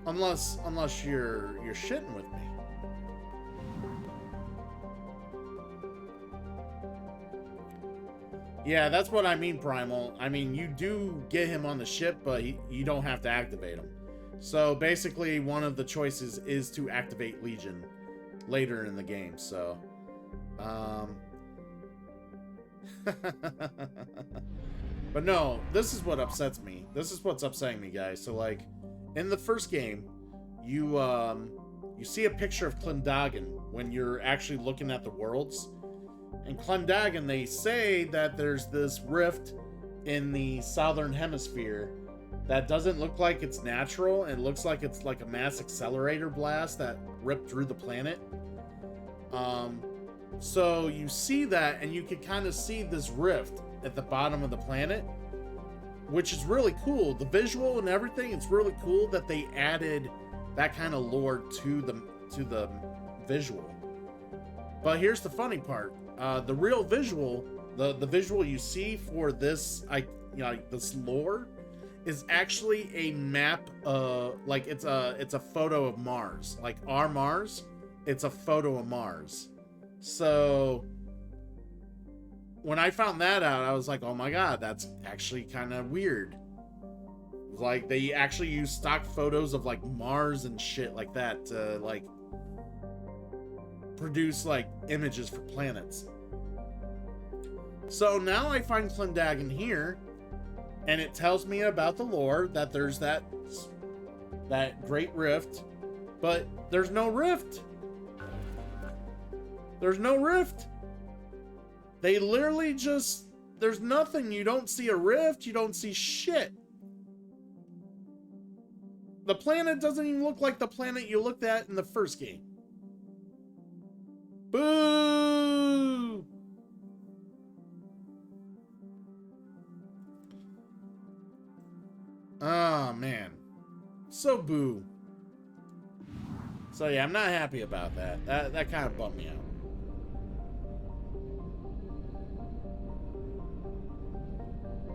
Unless you're shitting with me. Yeah, that's what I mean, Primal. I mean, you do get him on the ship, but you don't have to activate him. So basically, one of the choices is to activate Legion later in the game, so... But no, this is what upsets me. This is what's upsetting me, guys. So, like, in the first game, you see a picture of Clendagon when you're actually looking at the worlds. And Clendagon, they say that there's this rift in the southern hemisphere that doesn't look like it's natural. It looks like it's like a mass accelerator blast that ripped through the planet. So you see that, and you can kind of see this rift at the bottom of the planet, which is really cool. The visual and everything, it's really cool that they added that kind of lore to the visual. But here's the funny part. The real visual, the visual you see for this, this lore, is actually a map. Like it's a photo of Mars, like our Mars. It's a photo of Mars. So when I found that out, I was like, oh my god, that's actually kind of weird. Like, they actually use stock photos of like Mars and shit like that to like produce like images for planets. So now I find Clendagon here, and it tells me about the lore that there's that great rift, but there's no rift. There's no rift. They literally just, there's nothing. You don't see a rift. You don't see shit. The planet doesn't even look like the planet you looked at in the first game. Boo! Oh, man. So boo. So yeah, I'm not happy about that. That kind of bummed me out.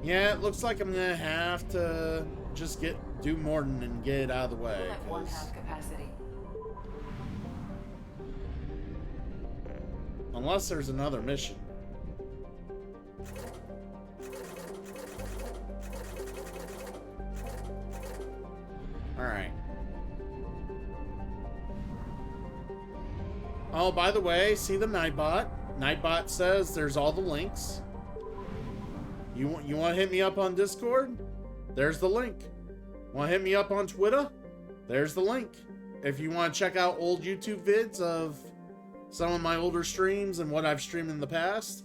Yeah, it looks like I'm gonna have to just do more than get it out of the way. We'll have one-half capacity. Unless there's another mission. Alright. Oh, by the way, see the Nightbot? Nightbot says there's all the links. You want to hit me up on Discord? There's the link. Want to hit me up on Twitter? There's the link. If you want to check out old YouTube vids of some of my older streams and what I've streamed in the past,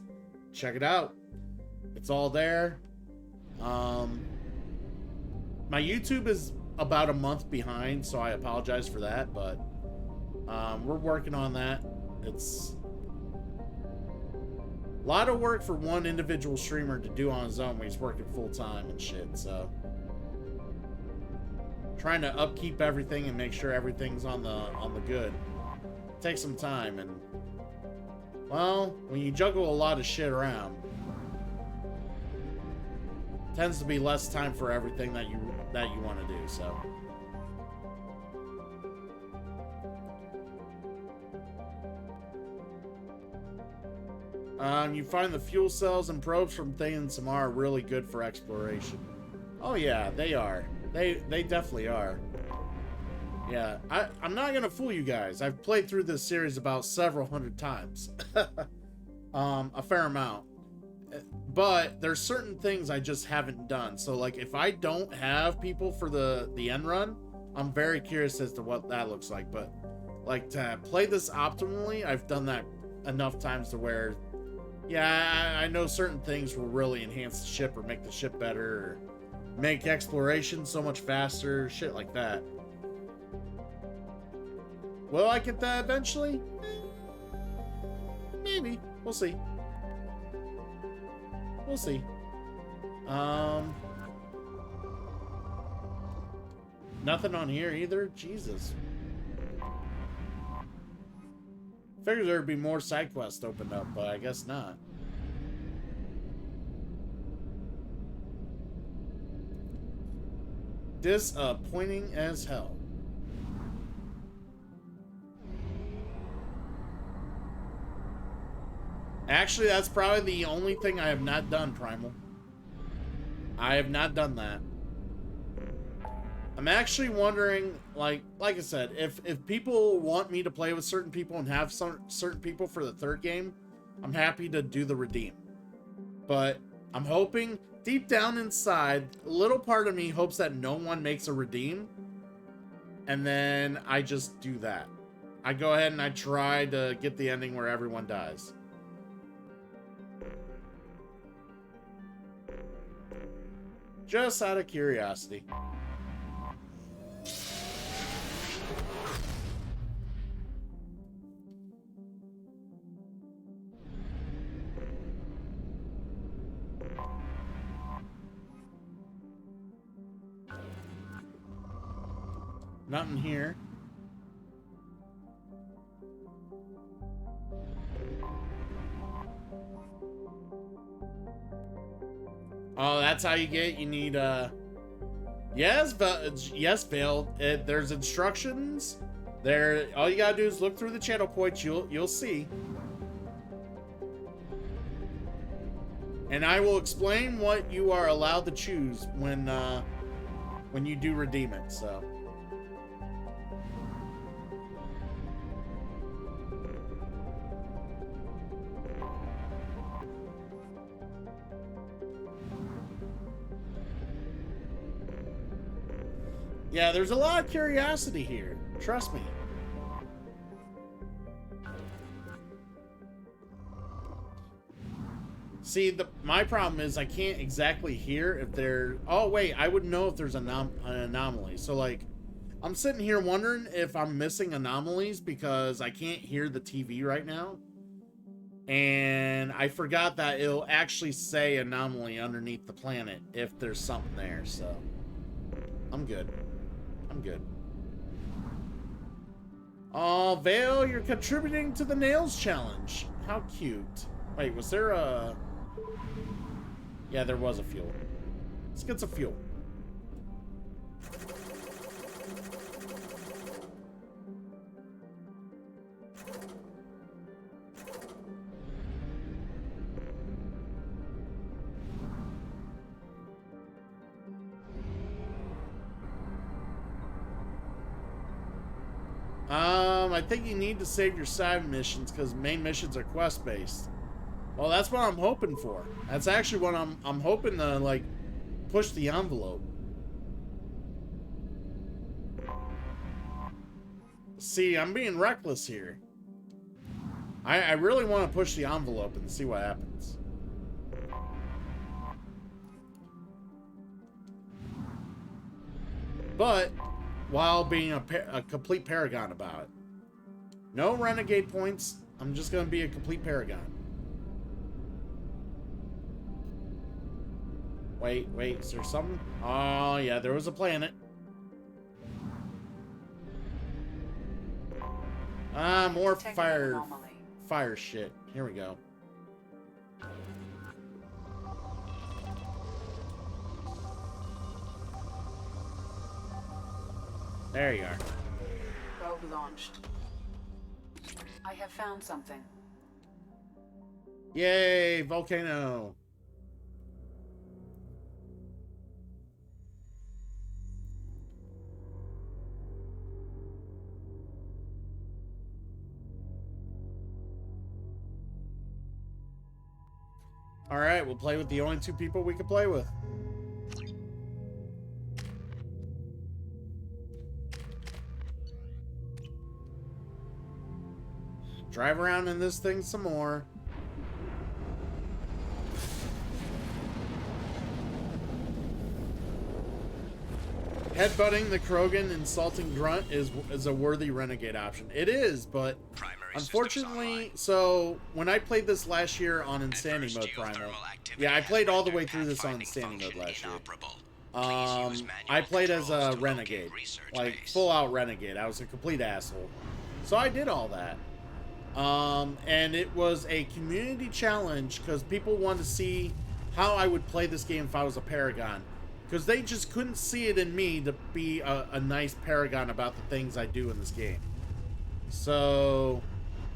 check it out. It's all there. My YouTube is about a month behind, so I apologize for that, but we're working on that. It's a lot of work for one individual streamer to do on his own when he's working full-time and shit, so trying to upkeep everything and make sure everything's on the good. Takes some time, and well, when you juggle a lot of shit around, tends to be less time for everything that you want to do, so. You find the fuel cells and probes from Thay and Samar really good for exploration. Oh yeah, they are. They definitely are. Yeah, I'm not gonna fool you guys. I've played through this series about several hundred times. A fair amount. But there's certain things I just haven't done. So like if I don't have people for the end run, I'm very curious as to what that looks like. But like to play this optimally, I've done that enough times to where, yeah, I know certain things will really enhance the ship or make the ship better, or make exploration so much faster, shit like that. Will I get that eventually? Maybe. We'll see. We'll see. Nothing on here either? Jesus. Figured there'd be more side quests opened up, but I guess not. Disappointing as hell. Actually, that's probably the only thing I have not done, Primal. I have not done that. I'm actually wondering, like I said, if people want me to play with certain people and have certain people for the third game, I'm happy to do the redeem. But I'm hoping, deep down inside, a little part of me hopes that no one makes a redeem, and then I just do that. I go ahead and I try to get the ending where everyone dies. Just out of curiosity. Nothing here. Oh, that's how you get. You need yes, Vale. There's instructions. There. All you gotta do is look through the channel points. You'll see. And I will explain what you are allowed to choose when you do redeem it. So. Yeah, there's a lot of curiosity here. Trust me. See, my problem is I can't exactly hear if there... Oh, wait, I would know if there's an anomaly. So, like, I'm sitting here wondering if I'm missing anomalies because I can't hear the TV right now. And I forgot that it'll actually say anomaly underneath the planet if there's something there, so... I'm good. I'm good. Oh, Vale, you're contributing to the Nails Challenge. How cute. Wait, was there a... Yeah, there was a fuel. Let's get some fuel. I think you need to save your side missions because main missions are quest-based. Well, that's what I'm hoping for. That's actually what I'm hoping to, like, push the envelope. See, I'm being reckless here. I really want to push the envelope and see what happens. but while being a complete Paragon about it. No renegade points. I'm just going to be a complete Paragon. Wait, is there something? Oh, yeah, there was a planet. More fire shit. Here we go. There you are. Probe launched. I have found something. Yay, volcano. All right, we'll play with the only two people we can play with. Drive around in this thing some more. Headbutting the Krogan insulting grunt is a worthy renegade option. It is, but unfortunately, so when I played this last year on Insanity Mode Primal, yeah, I played all the way through this on Insanity Mode last year. I played as a renegade, like full out renegade. I was a complete asshole, so I did all that. And it was a community challenge because people wanted to see how I would play this game if I was a Paragon. Because they just couldn't see it in me to be a nice Paragon about the things I do in this game. So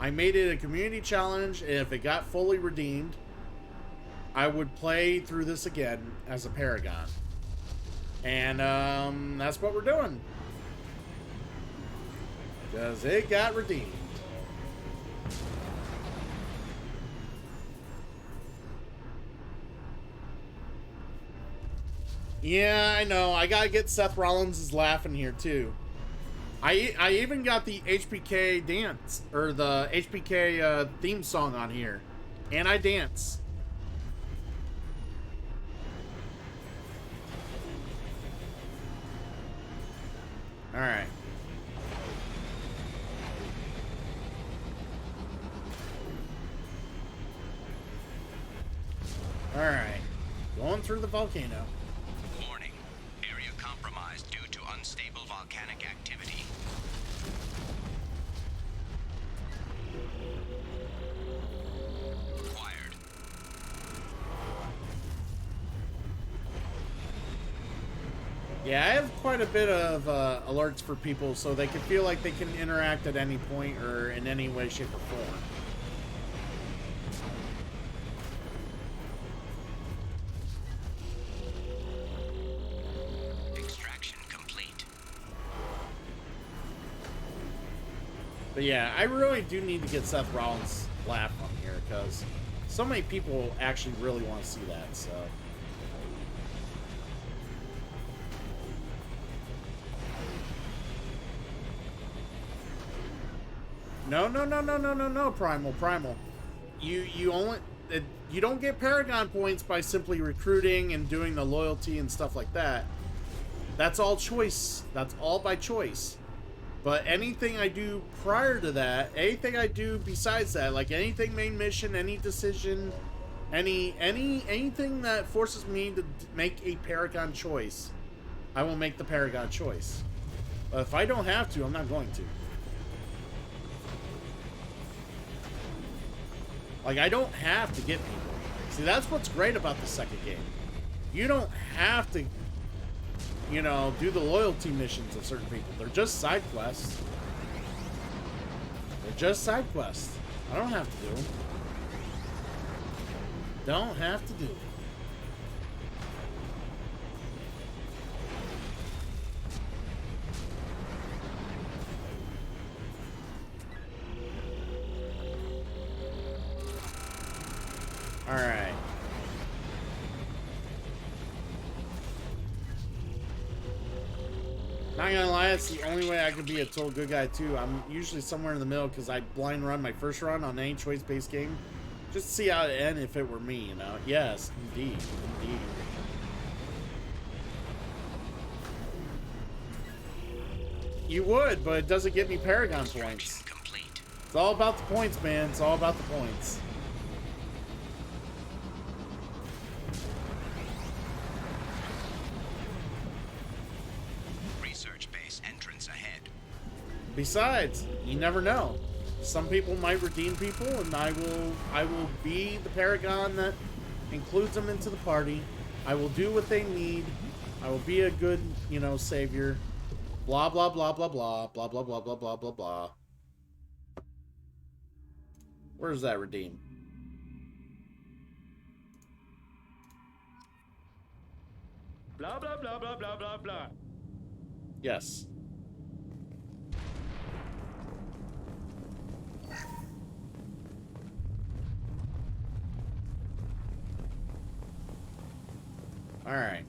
I made it a community challenge, and if it got fully redeemed, I would play through this again as a Paragon. And that's what we're doing. Because it got redeemed. Yeah, I know. I gotta get Seth Rollins' laugh in here too. I even got the HBK dance or the HBK theme song on here, and I dance. All right. All right. Going through the volcano. Unstable volcanic activity. Acquired. Yeah, I have quite a bit of alerts for people so they can feel like they can interact at any point or in any way, shape, or form. But yeah, I really do need to get Seth Rollins' laugh on here because so many people actually really want to see that, so. No, Primal. You only you don't get Paragon points by simply recruiting and doing the loyalty and stuff like that. That's all choice. That's all by choice. But anything I do prior to that, anything I do besides that, like anything main mission, any decision, anything that forces me to make a Paragon choice, I will make the Paragon choice. But if I don't have to, I'm not going to. Like, I don't have to get people. See, that's what's great about the second game. You don't have to, you know, do the loyalty missions of certain people. They're just side quests. They're just side quests. I don't have to do them. Don't have to do them. All right. Not gonna lie, it's the only way I could be a total good guy too. I'm usually somewhere in the middle because I blind run my first run on any choice-based game, just to see how it end if it were me, you know. Yes, indeed. You would, but it doesn't get me Paragon points. Complete. It's all about the points, man. It's all about the points. Research base entrance ahead. Besides, you never know. Some people might redeem people, and I will be the Paragon that includes them into the party. I will do what they need. I will be a good, you know, savior. Blah blah blah blah blah blah blah blah blah blah blah blah. Where's that redeem? Blah blah blah blah blah blah blah. Yes. All right.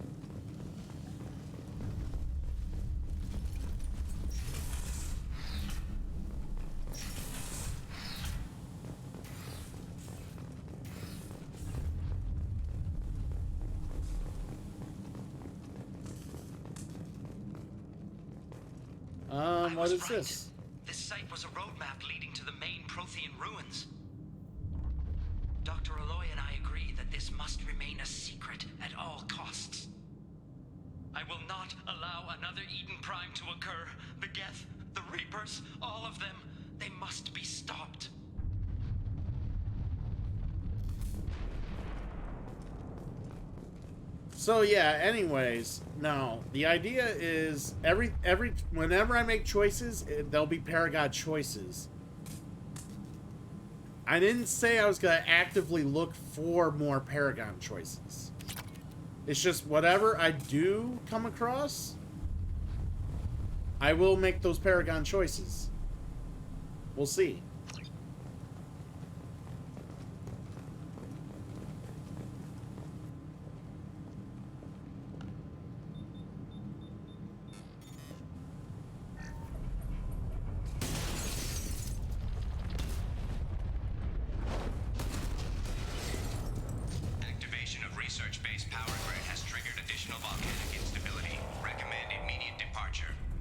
What is this? This site was a roadmap leading to the main Prothean ruins. Dr. Aloy and I agree that this must remain a secret at all costs. I will not allow another Eden Prime to occur. The Geth, the Reapers, all of them, they must be stopped. So yeah, anyways, no. The idea is whenever I make choices, there'll be Paragon choices. I didn't say I was going to actively look for more Paragon choices. It's just whatever I do come across, I will make those Paragon choices. We'll see.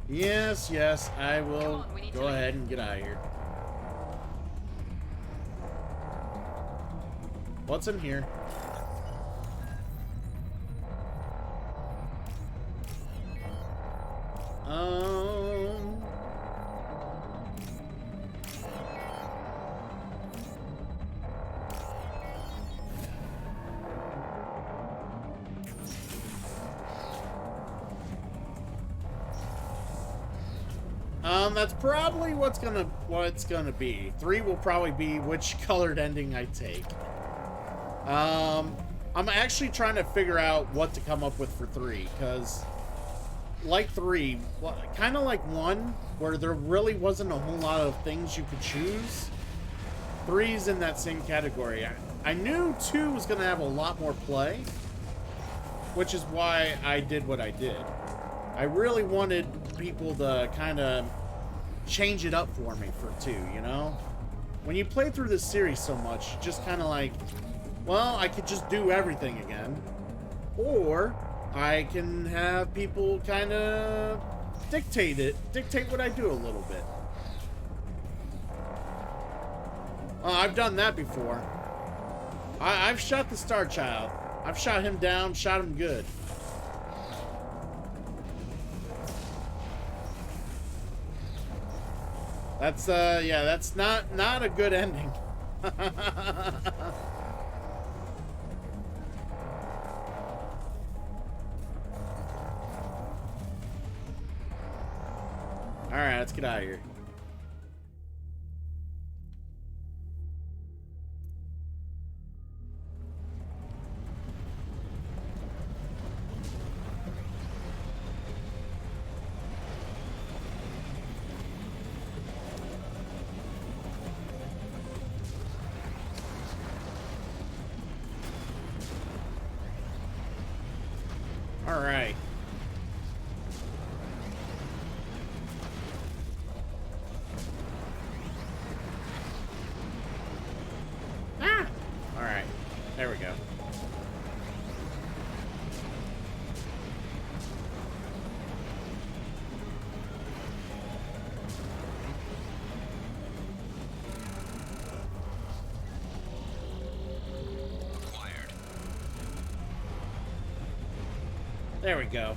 Yes, yes, I will go ahead and get out of here. What's in here? That's probably what's gonna be. 3 will probably be which colored ending I take. I'm actually trying to figure out what to come up with for 3, because like 3, kind of like 1, where there really wasn't a whole lot of things you could choose. 3's in that same category. I knew 2 was gonna have a lot more play, which is why I did what I did. I really wanted people to kind of change it up for me for 2, you know? When you play through this series so much, you just kind of like, well, I could just do everything again. Or I can have people kind of dictate what I do a little bit. I've done that before. I've shot the Star Child. I've shot him down, shot him good. That's yeah, that's not a good ending. All right, let's get out of here. All right. Ah! All right. There we go. There we go.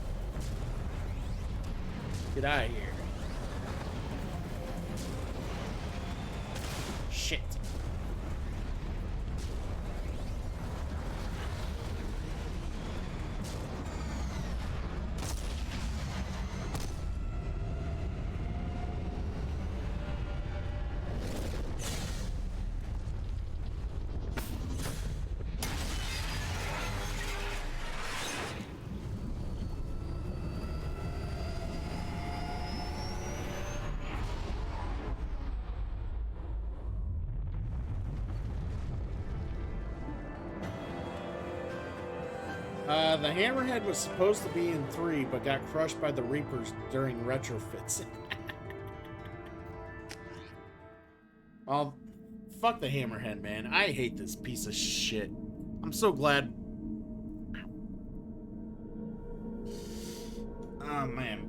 Get out of here. Shit. The Hammerhead was supposed to be in 3, but got crushed by the Reapers during retrofits. Well, fuck the Hammerhead, man. I hate this piece of shit. I'm so glad. Oh, man.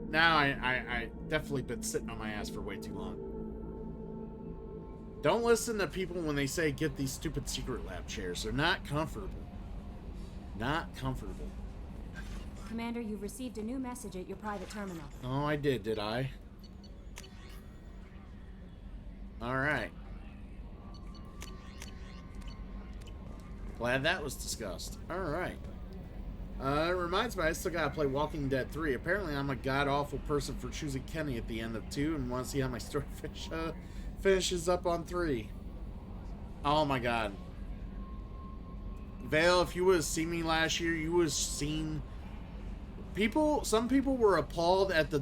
Now I definitely been sitting on my ass for way too long. Don't listen to people when they say get these stupid secret lab chairs. They're not comfortable. Not comfortable. Commander, you've received a new message at your private terminal. Oh, I did I? Alright. Glad that was discussed. Alright. It reminds me, I still gotta play Walking Dead 3. Apparently, I'm a god-awful person for choosing Kenny at the end of 2 and want to see how my story finishes up on 3. Oh my god. Vale, if you would have seen me last year, you would have seen people. Some people were appalled at the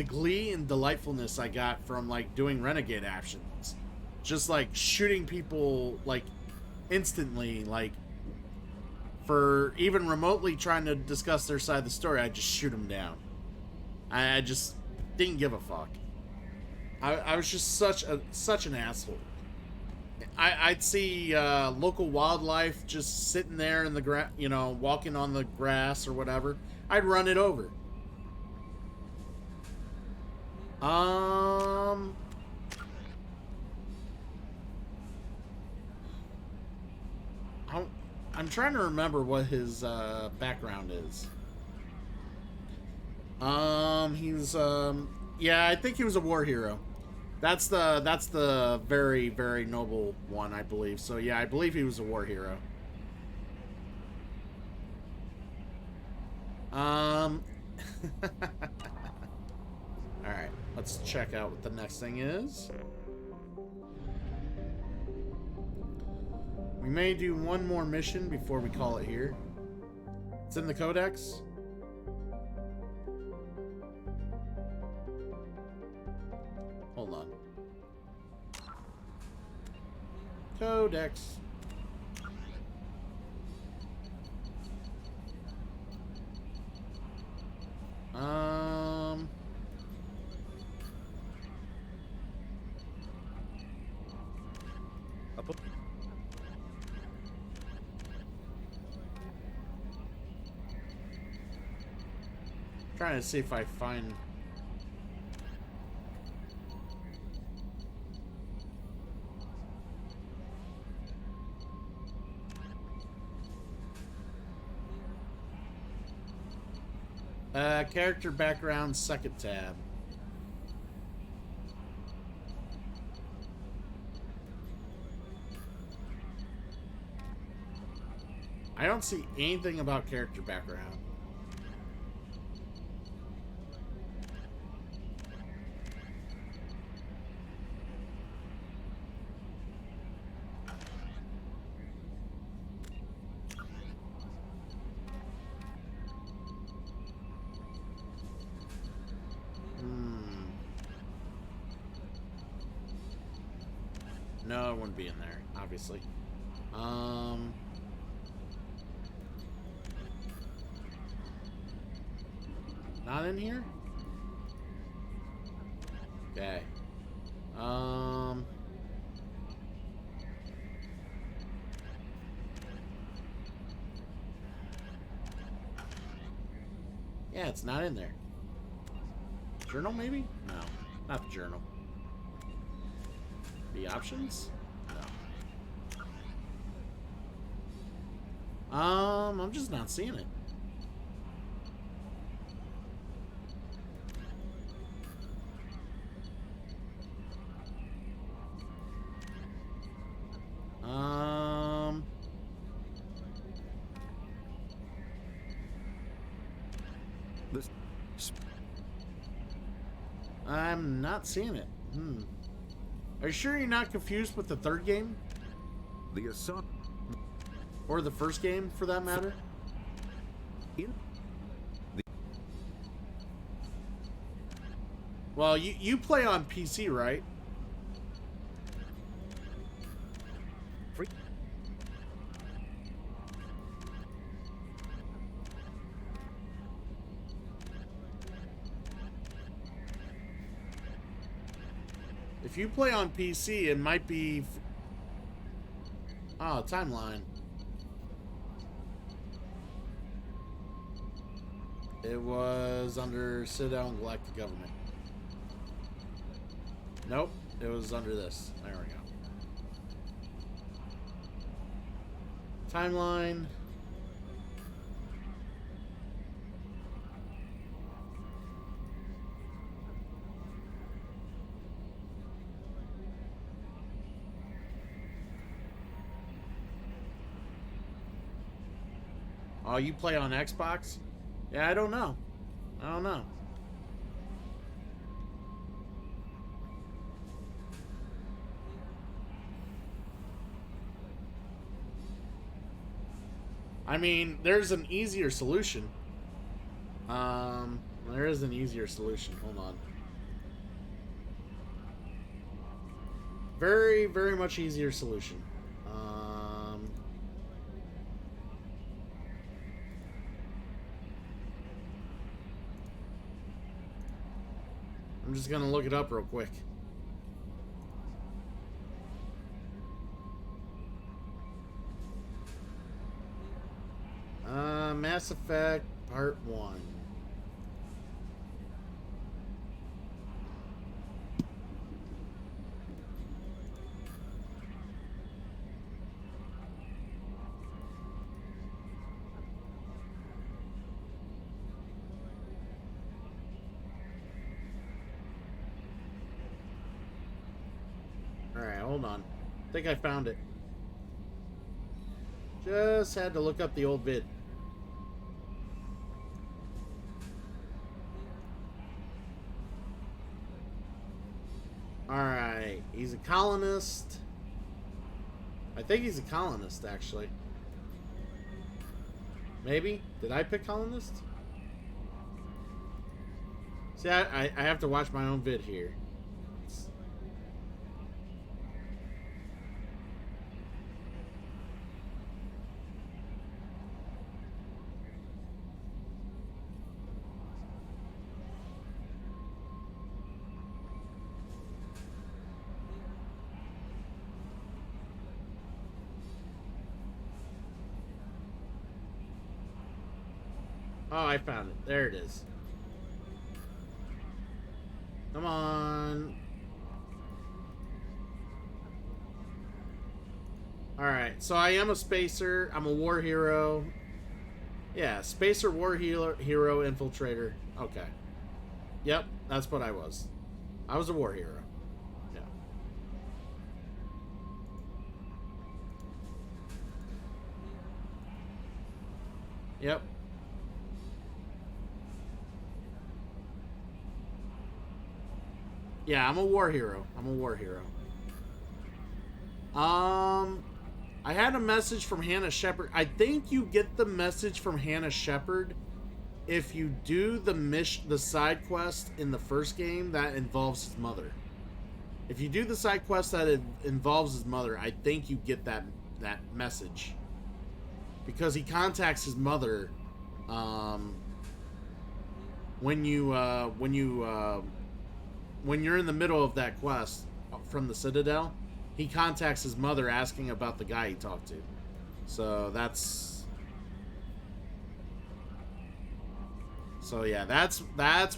glee and delightfulness I got from like doing renegade actions, just like shooting people like instantly, like for even remotely trying to discuss their side of the story. I just shoot them down. I just didn't give a fuck. I was just such an asshole. I'd see local wildlife just sitting there in the grass, you know, walking on the grass or whatever. I'd run it over. I'm trying to remember what his background is. He's yeah, I think he was a war hero. That's the very, very noble one, I believe. So yeah, I believe he was a war hero. Alright, let's check out what the next thing is. We may do one more mission before we call it here. It's in the codex. Hold on. Codex. Trying to see if I find. Character background, second tab. I don't see anything about character background. No, it wouldn't be in there, obviously. Not in here? Okay. Yeah, it's not in there. Journal, maybe? No, not the journal. The options? No. I'm just not seeing it. I'm not seeing it. Are you sure you're not confused with the third game? The assault. Or the first game, for that matter? Well, you play on PC, right? If you play on PC, it might be... Oh, timeline. It was under Citadel and Galactic Government. Nope, it was under this. There we go. Timeline. Oh, you play on Xbox? Yeah, I don't know. I don't know. I mean, there's an easier solution. There is an easier solution. Hold on. Very, very much easier solution. I'm just gonna look it up real quick. Mass Effect Part 1. Alright, hold on. I think I found it. Just had to look up the old vid. Alright, he's a colonist. I think he's a colonist, actually. Maybe? Did I pick colonist? See, I have to watch my own vid here. Oh, I found it. There it is. Come on. Alright, so I am a spacer. I'm a war hero. Yeah, spacer, war hero, infiltrator. Okay. Yep, that's what I was. I was a war hero. Yeah. Yep. Yeah, I'm a war hero. I'm a war hero. I had a message from Hannah Shepard. I think you get the message from Hannah Shepard if you do the side quest in the first game that involves his mother. If you do the side quest that involves his mother, I think you get that message. Because he contacts his mother when you're in the middle of that quest from the Citadel, he contacts his mother asking about the guy he talked to. So yeah, that's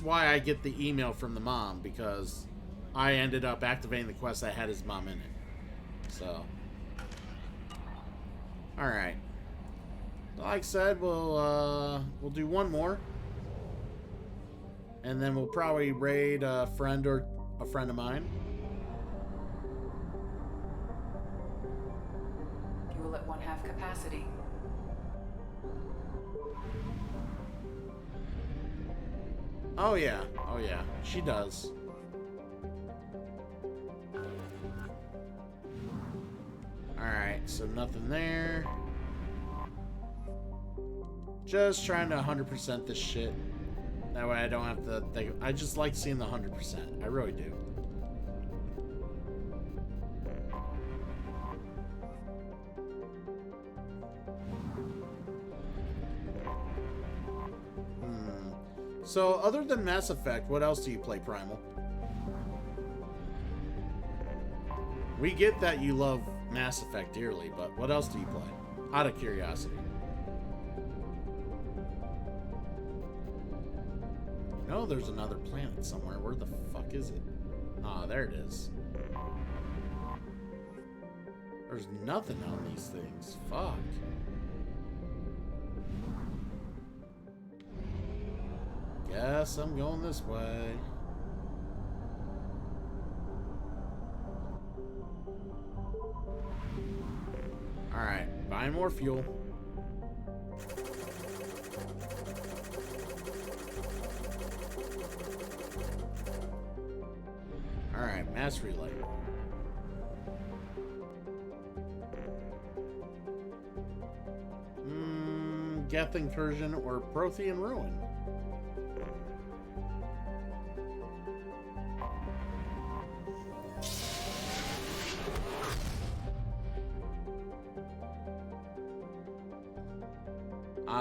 why I get the email from the mom, because I ended up activating the quest that had his mom in it. So, all right. Like I said, we'll do one more. And then we'll probably raid a friend or a friend of mine. Fuel at 1/2 capacity. Oh yeah, she does. Alright, so nothing there. Just trying to 100% this shit. That way I don't have to think. I just like seeing the 100%. I really do. So, other than Mass Effect, what else do you play, Primal? We get that you love Mass Effect dearly, but what else do you play? Out of curiosity. No, there's another planet somewhere. Where the fuck is it? Ah, there it is. There's nothing on these things. Fuck. Guess I'm going this way. Alright, buying more fuel. Alright, mass relay. Geth Incursion or Prothean Ruin.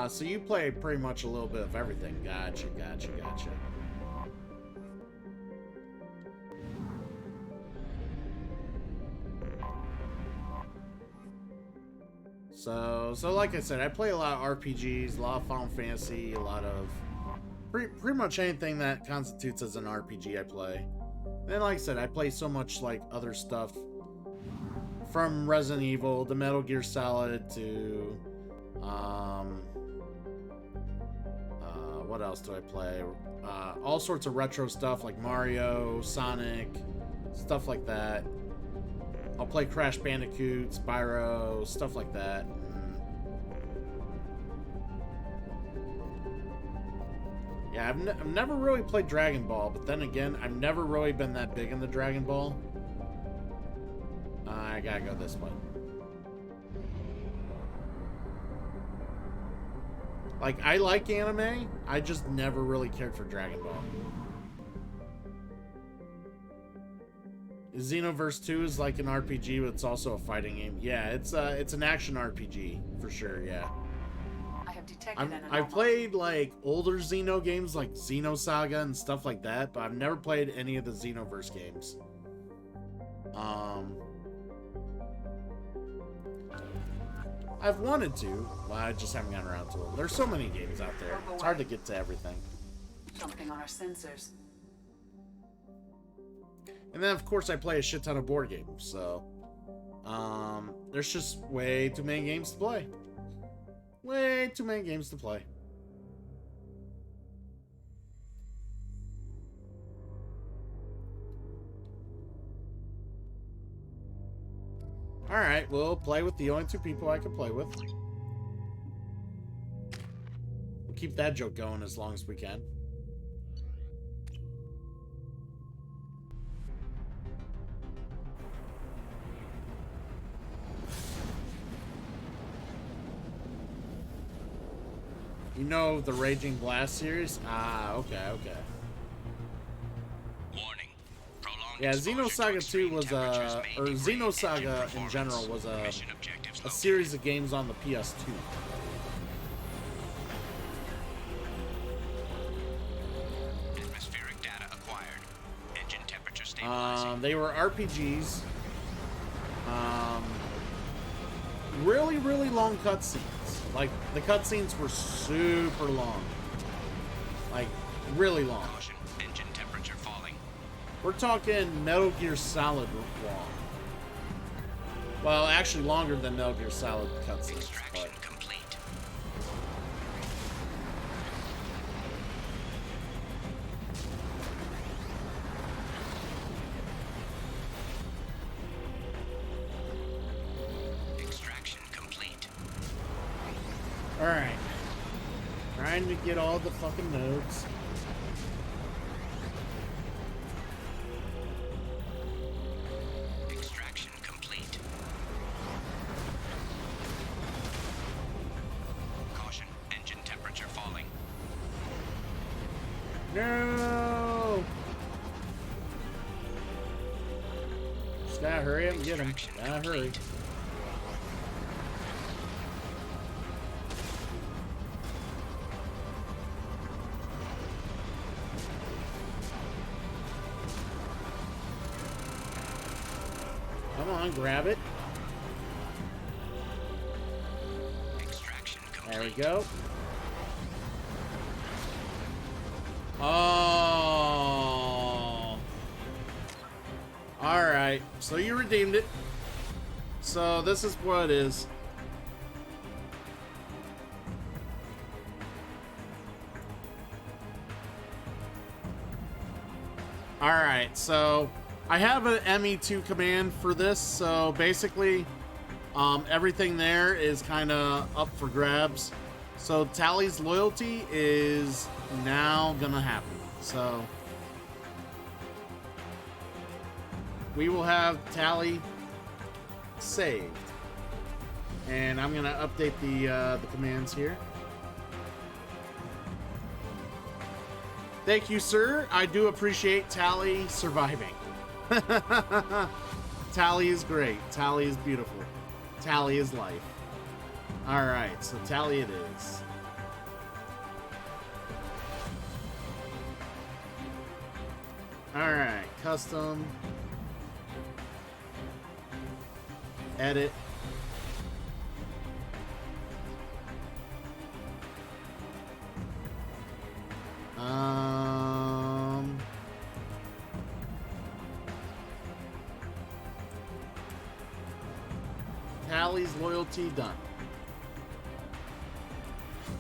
So you play pretty much a little bit of everything. Gotcha. So like I said, I play a lot of RPGs, a lot of Final Fantasy, a lot of pretty much anything that constitutes as an RPG I play. And like I said, I play so much like other stuff, from Resident Evil to Metal Gear Solid to what else do I play? All sorts of retro stuff like Mario, Sonic, stuff like that. I'll play Crash Bandicoot, Spyro, stuff like that. Yeah, I've never really played Dragon Ball, but then again, I've never really been that big into Dragon Ball. I gotta go this way. Like, I like anime, I just never really cared for Dragon Ball. Xenoverse 2 is like an RPG, but it's also a fighting game. Yeah, it's an action RPG, for sure, yeah. I have detected I've played, like, older Xeno games, like Xenosaga and stuff like that, but I've never played any of the Xenoverse games. I've wanted to, but I just haven't gotten around to it. There's so many games out there. It's hard to get to everything. Something on our sensors. And then, of course, I play a shit ton of board games, so... there's just way too many games to play. Way too many games to play. Alright, we'll play with the only two people I can play with. We'll keep that joke going as long as we can. You know the Raging Blast series? Ah, okay. Warning. Yeah, Xenosaga 2 was or Xenosaga in general was a series of games on the PS2. Atmospheric data acquired. Engine temperature stabilizing. They were RPGs. Really, really long cutscenes. Like, the cutscenes were super long. Like, really long. Caution. Engine temperature falling. We're talking Metal Gear Solid long. Well, actually longer than Metal Gear Solid cutscenes. Extraction complete. Extraction complete. Alright. Trying to get all the fucking nodes. No! Just gotta hurry up and get him. Gotta hurry. Come on, grab it. There we go. Oh. Alright, so you redeemed it. So this is what it is. Alright, so I have an ME2 command for this, so basically everything there is kind of up for grabs. So Tally's loyalty is now gonna happen. So we will have Tally saved, and I'm gonna update the commands here. Thank you, sir. I do appreciate Tally surviving. Tally is great. Tally is beautiful. Tally is life. Alright, so Tally it is. Alright, custom. Edit. Tally's loyalty done.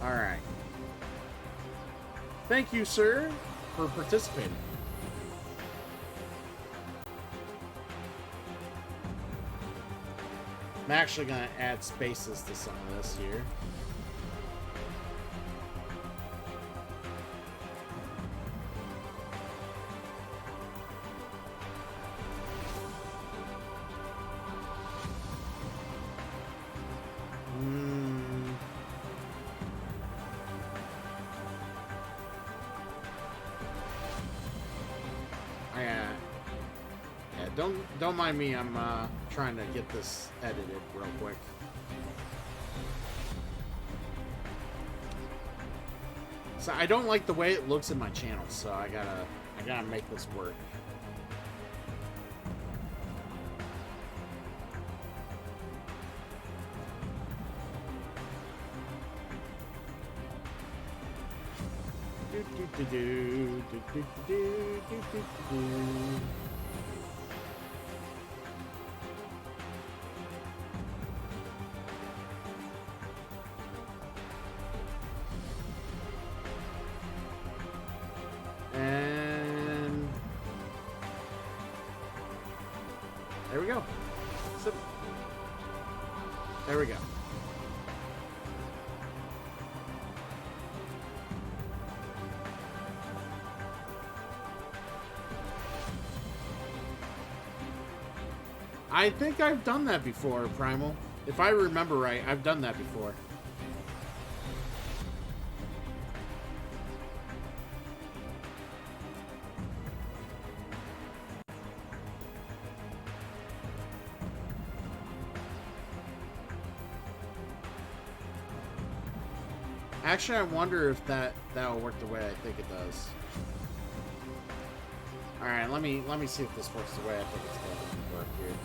Alright. Thank you, sir, for participating. I'm actually going to add spaces to some of this here. Don't mind me, I'm trying to get this edited real quick. So I don't like the way it looks in my channel, so I gotta make this work. And there we go. So, there we go. I think I've done that before, Primal. If I remember right, I've done that before. Actually, I wonder if that'll work the way I think it does. All right, let me see if this works the way I think it's going to work here.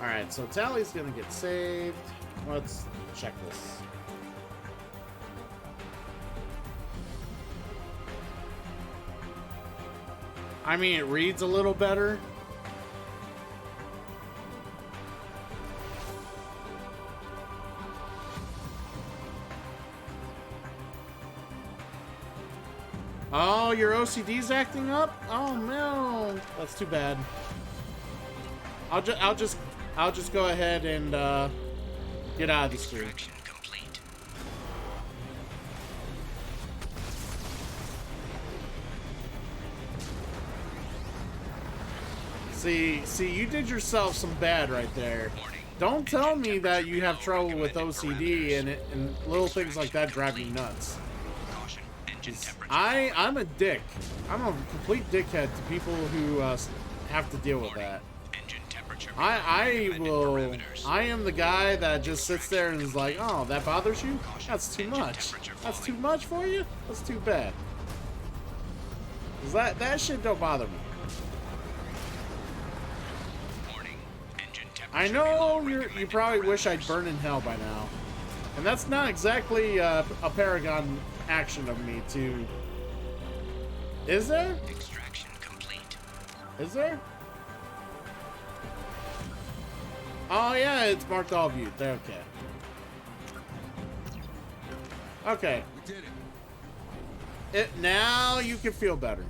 All right, so Tally's gonna get saved. Let's check this. I mean, it reads a little better. Oh, your OCD's acting up? Oh no, that's too bad. I'll just go ahead and get out of the screen. See, you did yourself some bad right there. Don't tell me that you have trouble with OCD and little things like that drive you nuts. Caution, engine Engine temperature. I'm a dick. I'm a complete dickhead to people who have to deal with that. Engine temperature. I will. I am the guy that just sits there and is like, oh, that bothers you? That's too much. That's too much for you? That's too bad. 'Cause that shit don't bother me. I know you probably wish I'd burn in hell by now. And that's not exactly a Paragon action of me to... Is there? Extraction complete. Is there? Oh yeah, it's marked all viewed. Okay. Okay. We did it. Now you can feel better.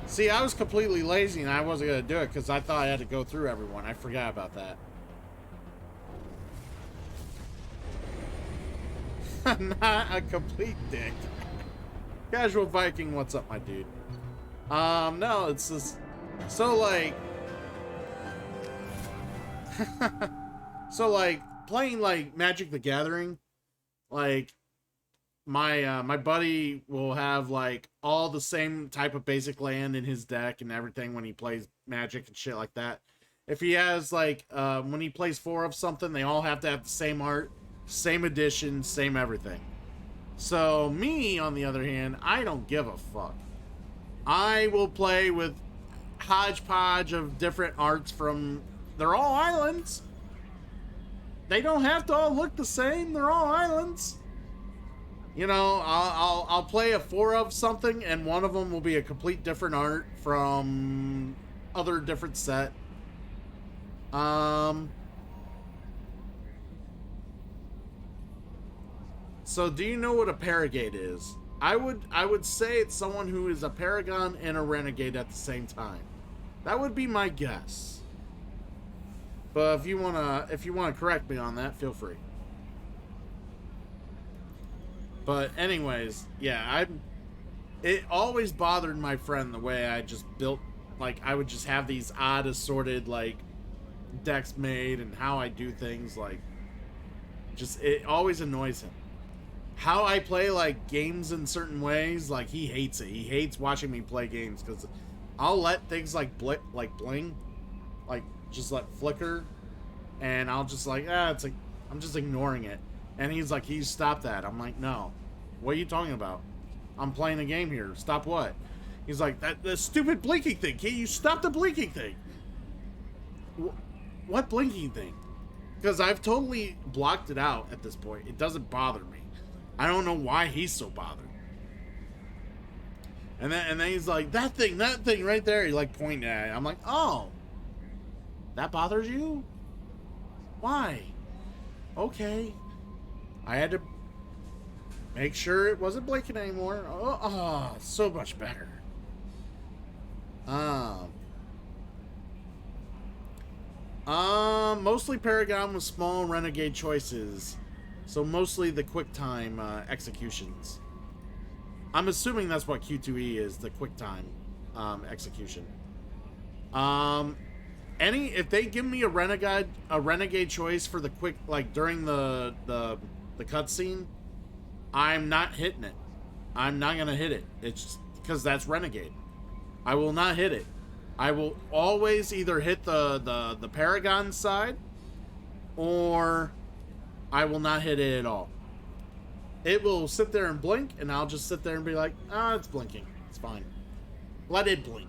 See, I was completely lazy and I wasn't going to do it because I thought I had to go through everyone. I forgot about that. I'm not a complete dick. Casual Viking, what's up, my dude? No, it's just... So, like... so, like, playing, like, Magic the Gathering, like... My buddy will have like all the same type of basic land in his deck and everything when he plays Magic and shit like that. If he has like when he plays 4 of something, they all have to have the same art, same edition, same everything. So me, on the other hand, I don't give a fuck. I will play with hodgepodge of different arts from... They're all islands. They don't have to all look the same. They're all islands. You know, I'll play a 4 of something, and one of them will be a complete different art from other different set. So do you know what a Paragate is? I would say it's someone who is a Paragon and a Renegade at the same time. That would be my guess. But if you wanna correct me on that, feel free. But anyways, yeah, it always bothered my friend the way I just built, like, I would just have these odd assorted, like, decks made and how I do things, like, just, it always annoys him. How I play, like, games in certain ways, like, he hates it. He hates watching me play games, because I'll let things, like, bling, like, just, like, flicker, and I'll just, like, it's like, I'm just ignoring it. And he's like, "Can you stop that?" I'm like, "No. What are you talking about? I'm playing a game here. Stop what?" He's like, "The stupid blinking thing. Can you stop the blinking thing?" What blinking thing? Because I've totally blocked it out at this point. It doesn't bother me. I don't know why he's so bothered. And then he's like, that thing right there. He like pointing at it. I'm like, "Oh, that bothers you? Why? Okay." I had to make sure it wasn't blinking anymore. Oh, so much better. Mostly Paragon with small Renegade choices. So mostly the QuickTime executions. I'm assuming that's what Q2E is, the QuickTime execution. If they give me a renegade choice for the quick, like during the cutscene, I'm not hitting it. I'm not gonna hit it. It's because that's Renegade. I will not hit it. I will always either hit the Paragon side, or I will not hit it at all. It will sit there and blink, and I'll just sit there and be like, it's blinking. It's fine. Let it blink.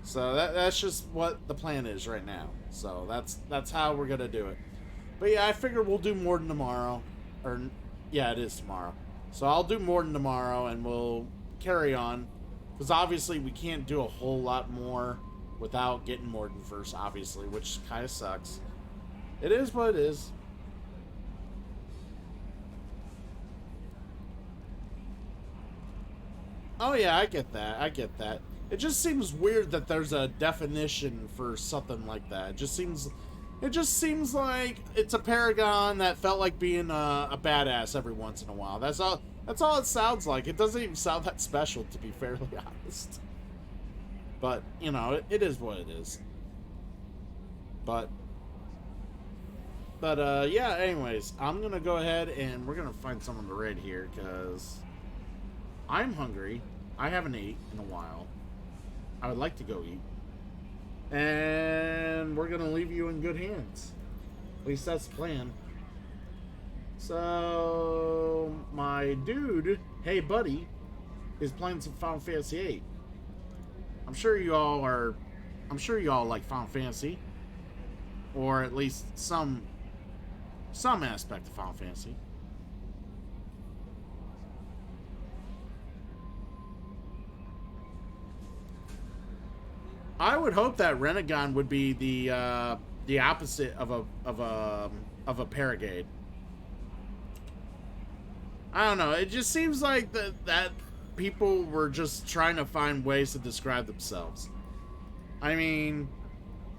So that's just what the plan is right now. So that's how we're gonna do it. But yeah, I figure we'll do more than tomorrow. Or yeah, it is tomorrow. So I'll do more than tomorrow, and we'll carry on. Because obviously we can't do a whole lot more without getting Morden first, obviously, which kind of sucks. It is what it is. Oh yeah, I get that. I get that. It just seems weird that there's a definition for something like that. It just seems like it's a Paragon that felt like being a badass every once in a while. That's all it sounds like. It doesn't even sound that special, to be fairly honest. But, you know, it is what it is. But But yeah, anyways, I'm gonna go ahead and we're gonna find someone to raid here because I'm hungry. I haven't eaten in a while. I would like to go eat. And we're gonna leave you in good hands. At least that's the plan. So my dude, hey buddy, is playing some Final Fantasy VIII. I'm sure you all like Final Fantasy. Or at least some aspect of Final Fantasy. I would hope that Renegon would be the opposite of a Paragon. I don't know. It just seems like that people were just trying to find ways to describe themselves. I mean,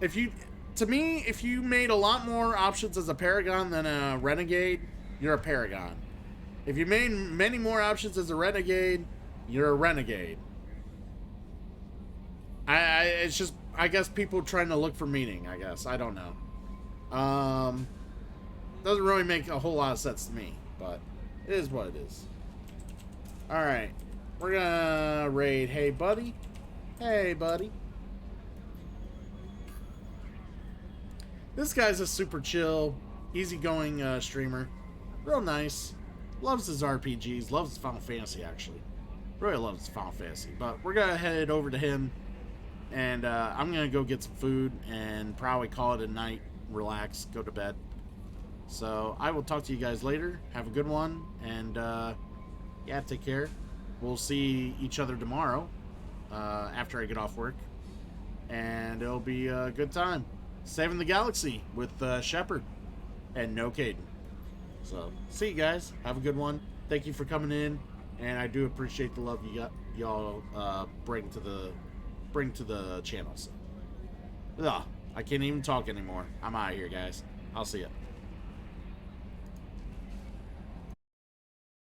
if you made a lot more options as a Paragon than a Renegade, you're a Paragon. If you made many more options as a Renegade, you're a Renegade. It's just, I guess people trying to look for meaning, I guess. I don't know. Doesn't really make a whole lot of sense to me, but it is what it is. Alright. We're gonna raid Hey Buddy. Hey Buddy. This guy's a super chill, easygoing streamer. Real nice. Loves his RPGs. Loves Final Fantasy, actually. Really loves Final Fantasy. But we're gonna head over to him. And I'm gonna go get some food and probably call it a night, relax, go to bed. So I will talk to you guys later. Have a good one, and yeah, take care. We'll see each other tomorrow after I get off work, and it'll be a good time saving the galaxy with Shepard and no Caden. So see you guys. Have a good one. Thank you for coming in, and I do appreciate the love y'all bring to the channel. So, I can't even talk anymore. I'm out of here, guys. I'll see ya.